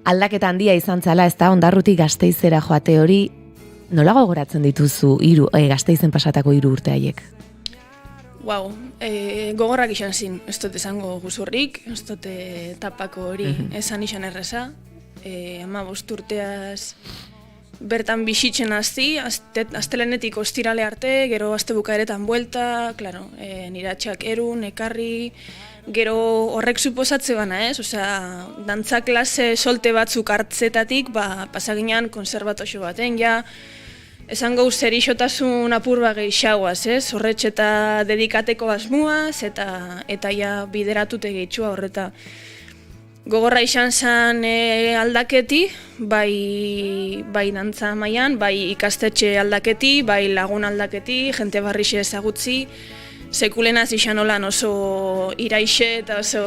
aldaketa handia izan zala, ez da, Ondarrutik Gasteizera joate hori, nola gogoratzen dituzu Gasteizen pasatako 3 urte haiek? Wow, gogorrak izan zin, ez dut esango guzurrik, ez dut tapako hori esan izan erreza, 15 urteaz bertan bizitzen hasti, astelenetik ostirale arte, gero aste bukaeretan buelta, claro, niratxak erun, ekarri, gero horrek suposatze bana, ez? Osea, dantza klase solte batzuk hartzetatik, pasaginan konservatorio baten, ja, esango zerixotasun apur gehiagoaz, ez? Horretx eta dedikateko asmuaz, eta ja bideratute gehitxua horreta. Gogorra izan zen aldaketi, bai dantza mailan, bai ikastetxe aldaketi, bai lagun aldaketi, jente barrixe ezagutzi, sekulenaz izan olan oso iraixe eta oso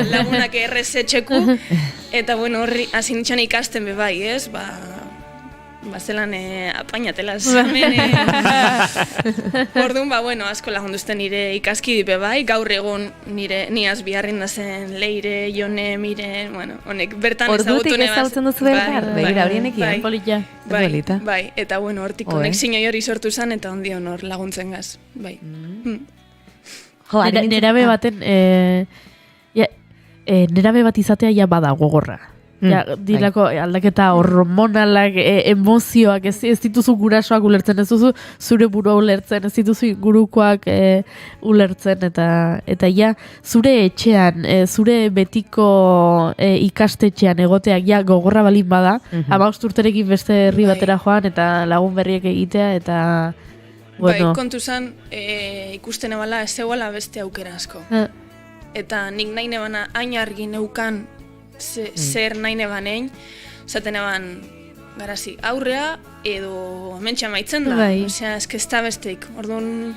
lagunak errezetxeku, eta bueno, horri hasi nintzen ikasten bebai, ez? Zelan apainatela zamen. Orduan, bueno, asko lagunduzten nire ikaskidi bebai, gaur egun niaz biharrin da zen Leire, Jone, Miren, bueno, honek bertan ezagutu nebaz. Ordutik ezagutzen duzu elkar, begira horienekin. Polita. Bai, eta bueno, hortik konexio hori sortu zen, eta ondion hor laguntzen gaz, bai. Nerabe baten, nerabe bat izatea ja bada gogorra. Dilako aldaketa hormonalak, emozioak, ez dituzu gurasoak ulertzen, ez duzu zure burua ulertzen, ez dituzu gurukoak ulertzen, eta ja, zure etxean, zure betiko ikastetxean egoteak ja gogorra balin bada, 15 urterekin beste herri batera joan, eta lagun berriek egitea, eta... Bai, kontu zen, ikusten ebala, ez eguala beste aukera asko. Eta nik nahi nebana hain argi neukan zer nahi nebanein, zaten eban garazi aurrea edo hementxe amaitzen da. Osea, ez da besteik. Orduan,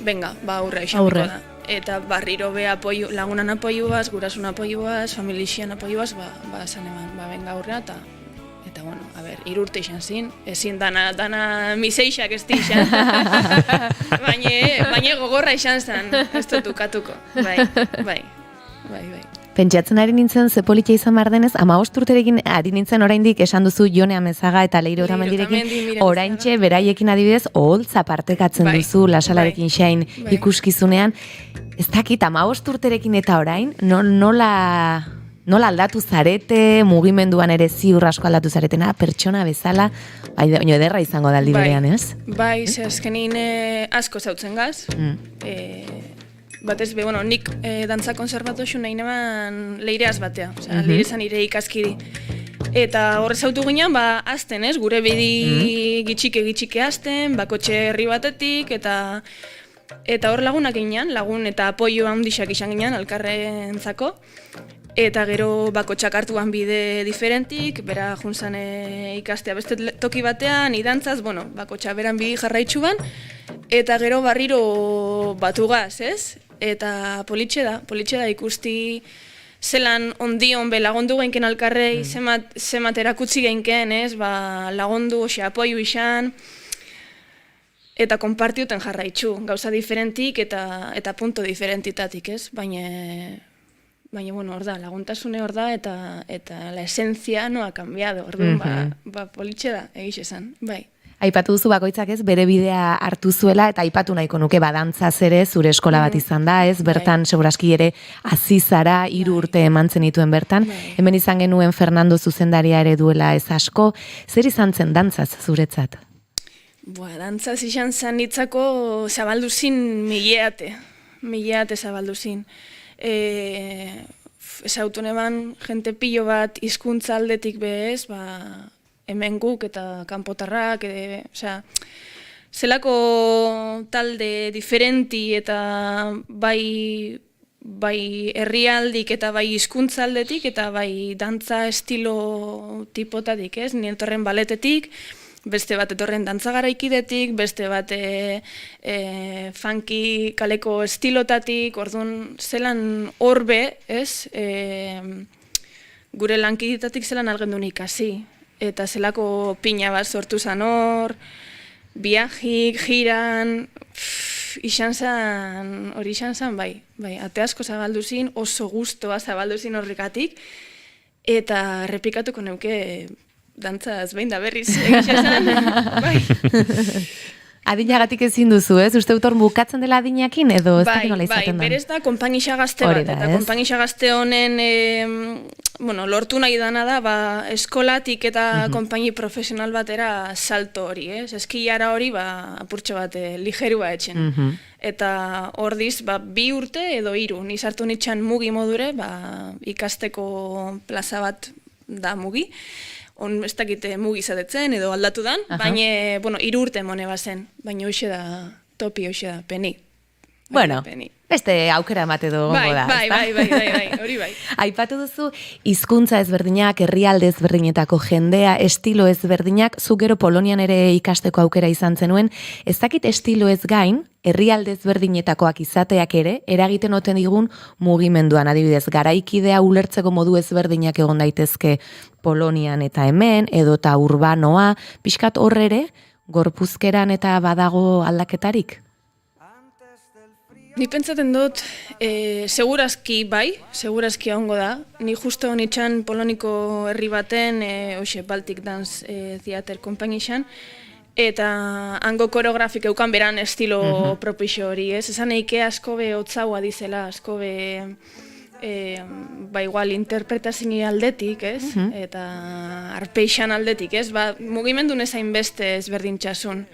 venga, aurrea izaniko da. Eta barriro be lagunan apoiuaz, gurasun apoiuaz, familixian apoiuaz, esan eban, venga aurrea eta bueno, a ber, 3 urte izan zin, ezin dana miseixak ez di izan. Baina gogorra izan zen, ez dut ukatuko. Bai. Pentsatzen ari nintzen, ze politia izan behar denez, 15 urterekin ari nintzen oraindik esan duzu Jone Amezaga eta Leire Otamendirekin, oraintxe beraiekin adibidez, oholtza partekatzen duzu Lasalarekin xain ikuskizunean. Ez dakit, 15 urterekin eta orain, nola aldatu zarete, mugimenduan ere ziur asko aldatu zaretena, pertsona bezala, baina ederra izango da aldi berean, ez? Bai, azkenin asko zautzen gaz. Batez, bueno, nik dantza konservatoxu nahi neban Leireaz batea, Leire zan nire ikaskidi. Eta horrez autu ginen, azten, ez? Gure bedi gitxike azten, bakotxe herri batetik, eta hor lagunak ginen, lagun eta apoio handixak izan ginen, alkarrentzako. Eta gero bakotxak hartuan bide diferentik, bera juntzan ikastea beste toki batean, idantzaz, bueno, bakotxa beran bide jarraitzu ban, eta gero barriro batugaz, ez? Eta politxe da ikusti zelan ondion be lagundu genken alkarrei, zemat erakutsi genken, ez? Lagundu, apoiu izan, eta konpartiuten jarraitzu, gauza diferentik eta punto diferentitatik, ez? Baina, bueno, hor da, laguntasune hor da, eta la esencia no ha cambiado, orduan, politxe da, egiz esan, bai. Aipatu duzu bakoitzak ez, bere bidea hartu zuela, eta aipatu nahiko nuke badantzaz ere, zure eskola bat izan da, ez, bertan seguraski ere azizara 3 urte eman zenituen bertan, hemen izan genuen Fernando zuzendaria ere duela ez asko, zer izan zen dantzaz zuretzat? Dantzaz izan zen nitzako zabalduzin mileate zabalduzin. Ezautu neban, jente pilo bat hizkuntza aldetik bez, hemen guk eta kanpotarrak, zelako talde diferenti eta bai herrialdik eta bai hizkuntza aldetik eta bai dantza estilo tipotatik, ez? Ni etorren baletetik, beste bat etorren dantza garaikidetik, beste bat funky kaleko estilotatik, orduan zelan horbe, ez? Gure lankiditatik zelan algendun ikasi. eta zelako pina bat sortu zan hor, viajik, jiran, hori izan zan, bai, ate asko zabaldu zin, oso gustoa zabaldu zin horrekatik, eta repikatuko neuke dantzaz behin da berriz egizan, bai. Adinagatik ezin duzu, ez? Uste dut hor bukatzen dela adinakin, edo ez dakit nola izaten da? Bai, berez da konpainixa gazte bat, eta konpainixa gazte honen lortu nahi dana da, eskolatik eta konpaini profesional batera salto hori, ez? Eskiara hori, apurtxo bat ligerua etxen. Eta hor diz, 2 urte edo 3, ni sartu nitxan mugi modure, ikasteko plaza bat da mugi, ez dakite mugi zatetzen edo aldatu dan, baina, 3 urte mone bazen, baina hoxe da, topi hoxe da, peni. Bueno, beste aukera emate du gongo da, bai, hori bai. Aipatu duzu, hizkuntza ezberdinak, herrialde ezberdinetako jendea, estilo ezberdinak, zu gero Polonian ere ikasteko aukera izan zenuen, ez dakit estilo ez gain, herrialde ezberdinetakoak izateak ere, eragiten oten digun mugimenduan, adibidez, garaikidea ulertzeko modu ezberdinak egon daitezke Polonian eta hemen, edota urbanoa, pixkat horre ere, gorpuzkeran eta badago aldaketarik? Ni pentsaten dut, segurazki ongo da. Ni justo nitxan poloniko herri baten, Baltic Dance Theater konpainixan, eta hango koreografik eukan beran estilo propixo hori, ez? Esan eike asko be hotzaua dizela, asko be igual interpretazini aldetik, ez? Eta arpeixan aldetik, ez? Mugimendu nezain beste ezberdintxasun.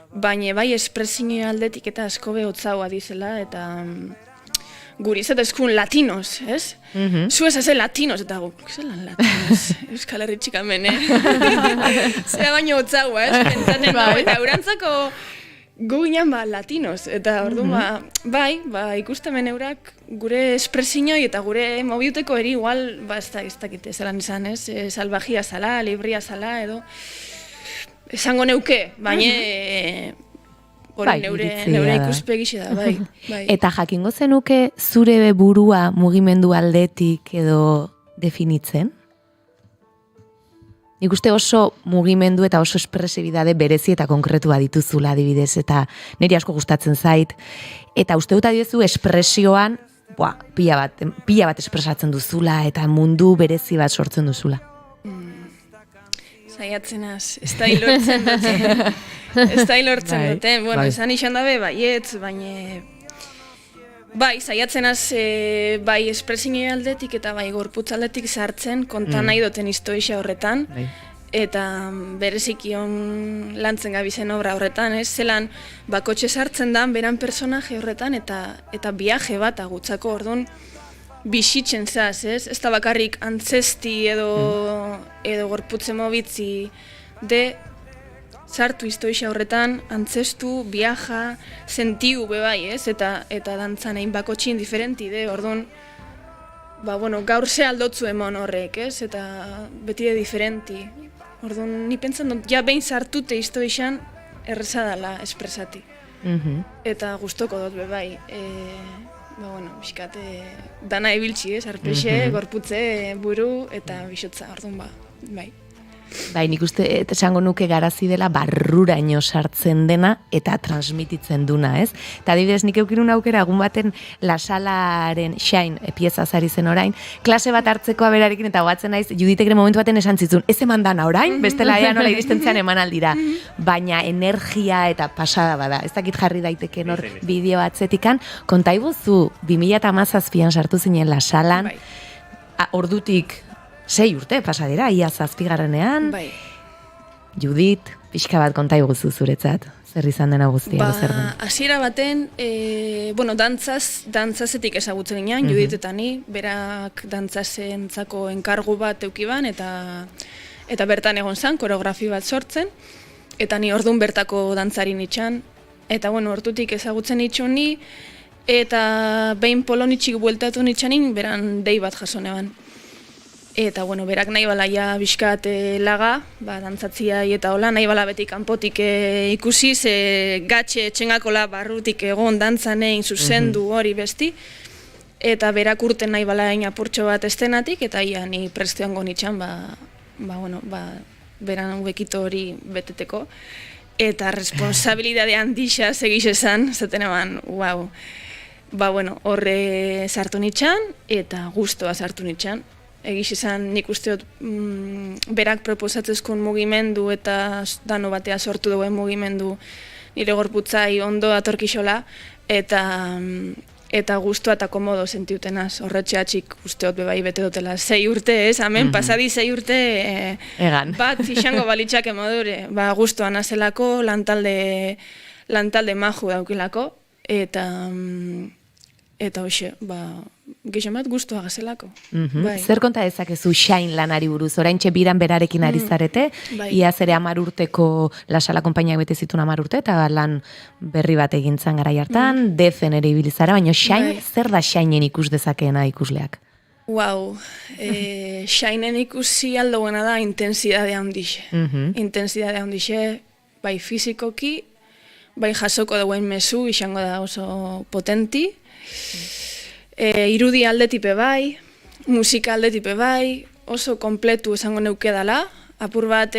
Baina bai espresio aldetik eta asko behotzaua dizela, eta guri zetezkun latinos, ez? Zu ezaze latinos, eta zelan latinos, Euskal Herri txikamen, zera baino hotzaua, ez? Pentsaten dago, eta eurantzako gu ginen latinos, eta orduan bai, ikustemen eurak gure espresioi eta gure mobiuteko eri igual, ez dakite zelan izan, ez? Salvajia zala, libria zala, edo esango neuke, baina neure ikuspegixe da, bai. Eta jakingo zenuke zure burua mugimendu aldetik edo definitzen? Nik uste oso mugimendu eta oso espresibidade berezi eta konkretua dituzula adibidez, eta niri asko gustatzen zait. Eta uste dut adiezu espresioan, pila bat espresatzen duzula eta mundu berezi bat sortzen duzula. Zaiatzenaz, ez da hilortzen dute. Bueno, esan izan dabe, baietz, baina... Bai, zaiatzenaz, bai espresinoi aldetik eta bai gorputz aldetik sartzen, kontan nahi duten historia horretan, eta bereziki on lantzen gabizen obra horretan, ez? Zelan, bakotxe sartzen da, beran personaje horretan, eta viaje bat agutzako orduan, bizitzen zaz, ez? Ez da bakarrik antzesti edo gorputze mobitzi de sartu historia horretan, antzestu, viaja, sentiu bebai, ez? Eta dantzan egin bakotxin diferenti de, orduan, gaur ze aldotzu emon horrek, ez? Eta beti de diferenti. Orduan, ni pentsan dut, ja behin sartute historian errezadala espresati. Eta gustoko dut bebai. Biskat, dana ebiltzi, arpexe, gorputze, buru eta bisotza, orduan bai. Bai, nik uste esango nuke garazi dela barruraino sartzen dena eta transmititzen duna, ez? Eta adibidez, nik eukirun aukera egun baten La Salaren Shine pieza zari zen orain, klase bat hartzekoa berarekin eta goatzen naiz, Juditek momentu baten esan zitzun, ez eman dana orain, bestela ea nola iristen zean eman aldira. Baina energia eta pasada bada, ez dakit jarri daiteken hor bideo atzetikan, kontaibuzu 2017an sartu zinen La Salan, ordutik 6 urte pasadera, ia 7garrenean. Bai. Judit, pixka bat konta iguzu zuretzat, zer izan dena guztia, zer den? Hasiera baten, dantzazetik ezagutzen ginen, Judit eta ni, berak dantzazentzako enkargu bat eukiban, eta bertan egon zan, koreografi bat sortzen, eta ni ordun bertako dantzarin itxan, eta ordutik ezagutzen itxun ni, eta behin polonitxik bueltatu nitxanin, beran dei bat jaso neban. Eta, berak nahi bala ja bizkat laga, dantzatziai eta hola, nahi bala beti kanpotik ikusi, ze gatxe txengakola barrutik egon dantzanein zuzendu hori besti, eta berak urten nahi bala apurtxo bat estenatik, eta ia ni presteango nitxan, beran bekito hori beteteko. Eta responsabilidade handixa segiz esan, zaten eban, wow. Ba, bueno, horre sartu nitxan, eta gustoa sartu nitxan. Egiz esan, nik usteot berak proposatzezkun mugimendu eta dano batea sortu duen mugimendu nire gorputzai ondo atorkixola, eta gustoa eta komodo sentiutenaz. Horretxeatxik usteot bebai bete dutela 6 urte, ez? Hemen pasadi 6 urte egan. Bat izango balitxake modure. Ba, gustoa nazelako, lantalde maju daukilako, eta hoxe, ba, gehien bat gustoa gazelako. Bai. Zer konta dezakezu Shine lanari buruz? Oraintxe biran berarekin ari zarete, bai. iaz ere 10 urteko Lasala konpainiak bete zituen 10 urte, eta lan berri bat egintzan garai hartan, defen ere ibilizara, baina Shine, Bai. zer da Shineen ikus dezakeena ikusleak? Wow, Shineen ikusi aldoena da intensidade handixe. Intensidade handixe, bai fizikoki, bai jasoko dauen mezu, izango da oso potenti. Irudi aldetipe bai, musika aldetipe bai, oso kompletu esango neuke dala, apur bat,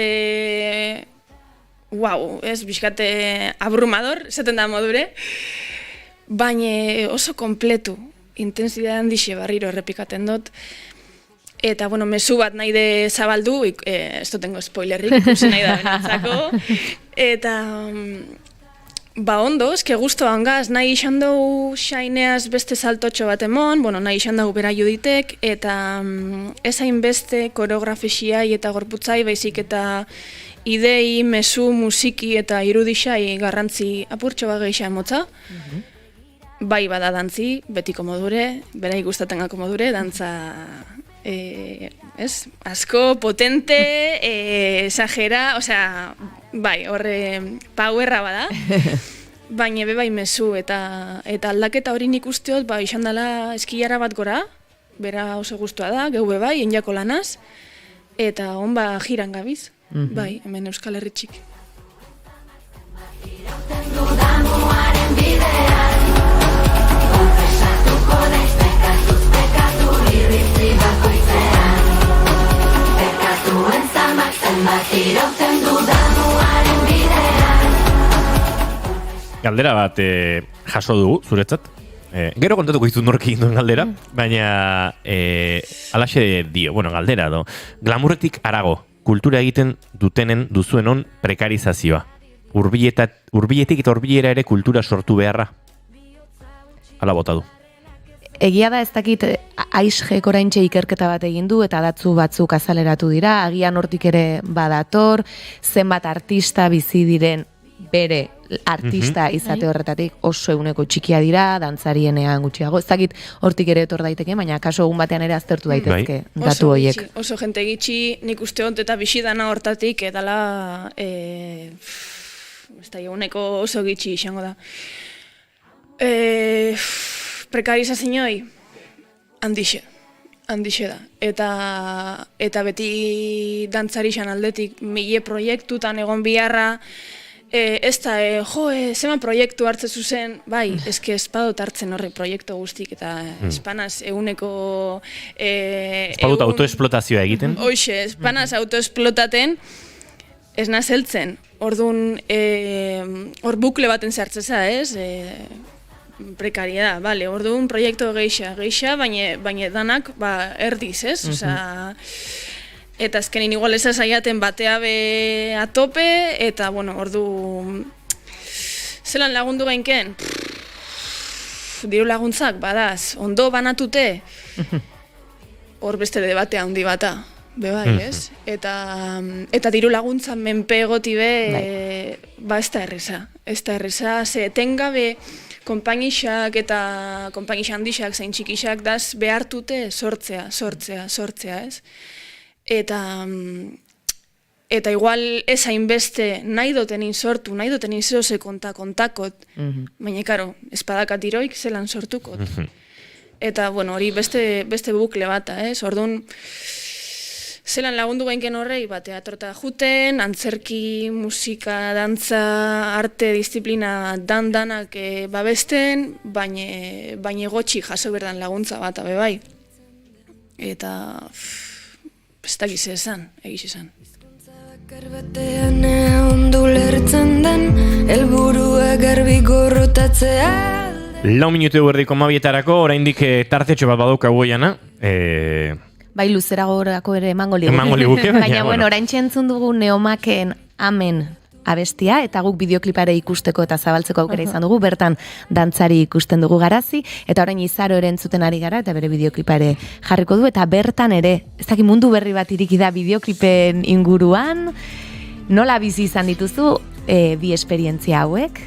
wow, ez, bizkate abrumador, esaten da modure, baina oso kompletu, intensidade handixe barriro errepikaten dut, eta, bueno, mezu bat nahi de zabaldu, ez dutengo spoilerrik, ikusi nahi da benatzako, eta... Ba ondo, eske guztua hangaz, nahi izan dugu Shineaz beste saltotxo bat emon, bueno, nahi izan dugu bera juditek, eta ezain beste koreografisiai eta gorputzai, baizik eta idei, mezu, musiki eta irudixai garrantzi apurtxo bat gehiago emotza. Bai bada dantzi, betiko modure, berai gustatengako modure, dantza... ez? Asko, potente, exagera, osea, bai, horre powerra bada, baina bai mezu eta aldaketa hori nik usteot, ba, izan dela eskilara bat gora, bera oso guztua da, geube bai, enjako lanaz, eta hon ba jiran gabiz, bai, hemen Euskal Herritxik. Galdera bat jaso dugu, zuretzat. Gero kontatuko izut nork egin duen galdera, baina alaxe dio, bueno, galdera do. Glamurretik harago, kultura egiten dutenen duzuenon prekarizazioa. Hurbiletik eta hurbilera ere kultura sortu beharra. Hala bota du. Egia da ez dakit AISGek oraintxe ikerketa bat egin du eta datzu batzuk azaleratu dira, agian hortik ere badator, zenbat artista bizi diren bere artista izate horretatik oso eguneko txikia dira, dantzarienean gutxiago. Ez dakit hortik ere etor daiteke, baina kaso egun batean ere aztertu daitezke datu horiek. Oso jente gitxi, nik uste hont eta bisidana hortatik edala eguneko oso gitxi izango da. Prekarizazioa handixe da. Eta beti dantzari xan aldetik mile proiektutan egon biharra, ez da, zema proiektu hartze zuzen, bai, eske espadot hartzen horre proiektu guztik, eta espanaz eguneko... Espadot autoesplotazioa egiten? Hoxe, espanaz autoesplotaten, ez nazeltzen, orduan, hor bukle baten zartzeza, ez? Prekariedad, bale, orduan proiektu geixa, baina danak erdiz, ez? Osa, eta azkenin igual ez zaiaten batea be atope, eta, bueno, ordu... Zelan lagundu gainken? Diru laguntzak, badaz, ondo banatute, hor beste debatea handi bata, bebai, ez? Eta diru laguntzan menpe egoti be, ba ez da erreza, ze etengabe konpainixak eta konpainix handixak, zein txikixak, daz behartute sortzea, ez? Eta igual ez hainbeste nahi dotenin sortu, nahi dotenin zehose kontakot, baina, karo, espadakat iroik zelan sortukot. Eta, bueno, hori beste bukle bata, ez? Orduan, zelan lagundu gainken horrei, teatrota juten, antzerki, musika, dantza, arte, disiplina, danak babesten, baina gotxi jaso berdan laguntza bat, bai. Eta... ez dakiz esan, egiz esan. Batean ondo lertzen den, helburua garbi gorrotatzea. 4 minutu erdiko mabietarako, oraindik tartetxo bat badaukagu goiana. Bai, luzeragorako ere emango liguke. Emango liguke, baina bueno, oraintxe entzun dugu Neomaken Amen abestia, eta guk bideoklipare ikusteko eta zabaltzeko aukera izan dugu, bertan dantzari ikusten dugu Garazi, eta orain Izaro ere entzuten ari gara, eta bere bideoklipare jarriko du, eta bertan ere, ez dakit mundu berri bat iriki da bideoklipen inguruan, nola bizi izan dituzu bi esperientzia hauek?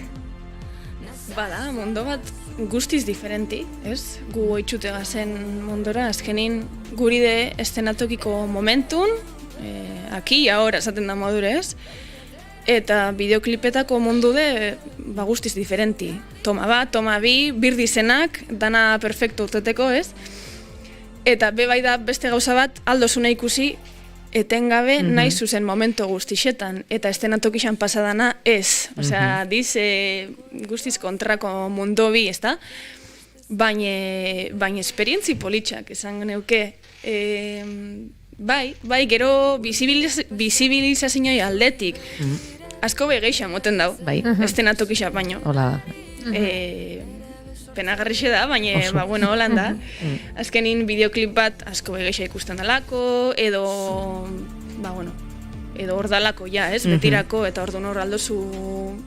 Bada, mundu bat guztiz diferenti, ez? Gu oitxute gazen mundora, azkenin guri de estenatokiko momentun, aki, ahora, esaten da modure, ez? Eta bideoklipetako mundu de guztiz diferenti. Toma bat, toma bi, birdizenak, dana perfecto urteteko, ez? Eta bai da beste gauza bat, aldozuna ikusi, etengabe nahi zuzen momento guztixetan. Eta estenatokixan pasadana ez. Osea, diz guztiz kontrako mundu bi, ez da? Baina esperientzi politxak, esan neuke. Bai, gero bizibilizazioa aldetik. Asko begeixa moten dau, estenatokixak baino. Hola. Penagarrixe da, baina, bueno, holan da. Azkenin bideoklip bat asko begeixa ikusten dalako, edo hor dalako, ez, betirako, eta orduan hor aldozu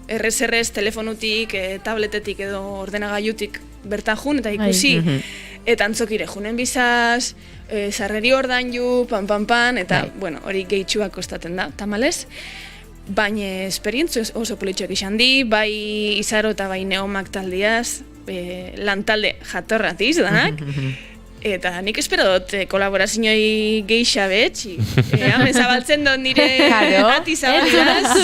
errez telefonutik, tabletetik edo ordenagailutik bertan jun, eta ikusi. Eta antzokire junen bizaz, sarreri ordan ju, pan, eta, bueno, hori gehitxuak kostaten da, tamalez. Baina esperientzu oso politxoak izan di, bai Izaro eta bai Neomak taldiaz, lantalde jatorratiz danak, eta nik espero dut kolaborazioi geixa betxi. Hemen zabaltzen dut nire ati zabaliaz.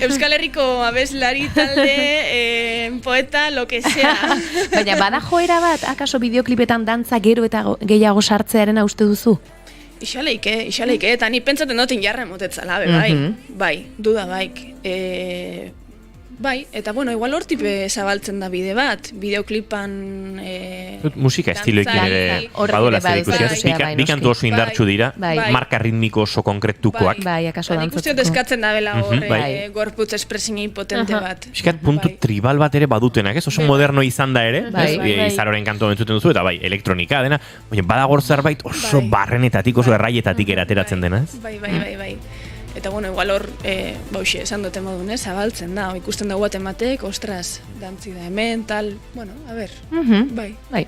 Euskal Herriko abeslari talde, poeta, lo que sea. Baina bada joera bat, akaso bideoklipetan dantza gero eta gehiago sartzearen uste duzu? Ixaleike, eta ni pentsaten dutin jarra emotetzala, bai, duda baik. Bai, eta bueno, igual hortipe zabaltzen da bide bat, bideoklipan... musika estiloekin ere badola zer ikusia. Bi kantu oso indartsu dira, marka ritmiko oso konkretukoak. Bai, akaso dantzatzeko. Nik uste eskatzen da bela horre gorputz espresinei potente bat. Piskat puntu tribal bat ere badutenak, ez? Oso moderno izan da ere, Izaroren kantu entzuten duzu, eta bai, elektronika dena, bada gor zerbait oso barrenetatik, oso erraietatik erateratzen dena, ez? Bai. Eta bueno, igual hor, bauxe, esan dute modun, zabaltzen da, ikusten dugu atematek, ostras, dantzi da hemen, tal, bueno, a ber, bai.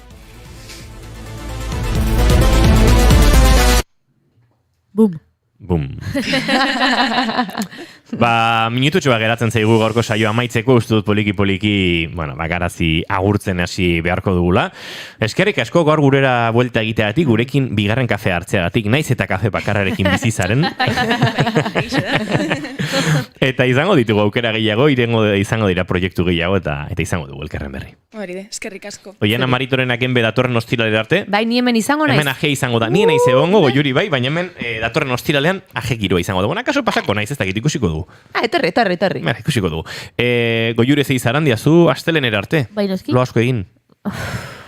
Bum. Minututxo bat geratzen zaigu gaurko saioa amaitzeko, uste dut poliki, Garazi agurtzen hasi beharko dugula. Eskerrik asko gaur gurera buelta egiteagatik, gurekin bigarren kafe hartzeagatik, naiz eta kafe bakarrarekin bizizaren. Eta izango ditugu aukera gehiago, izango dira proiektu gehiago, eta izango dugu elkarren berri. Hori de, eskerrik asko. Oiana Maritoren agenbe datorren ostiralera arte. Bai, ni hemen izango naiz. Hemen aje izango da, ni naiz egongo, Goiuri bai, baina hemen datorren ostiralean aje giroa izango dugu. Nakaso pasako naiz, ez dakit ikusiko dugu. Etorri. Ikusiko dugu. Goiuri zei zarandia, zu astelenera arte. Bai, noski. Lo asko egin.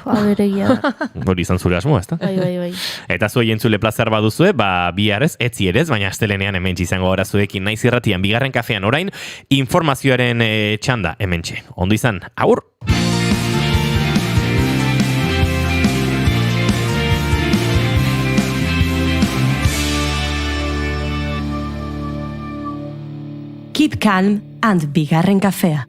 Aberegia. Hori izan zure asmoa, ezta? Bai. Eta zuei entzule plazer baduzue, biharez, etzi erez, baina astelenean hementxe izango gara zuekin naiz irratian bigarren kafean orain, informazioaren txanda hementxe. Ondo izan, agur! Keep calm and bigarren kafea.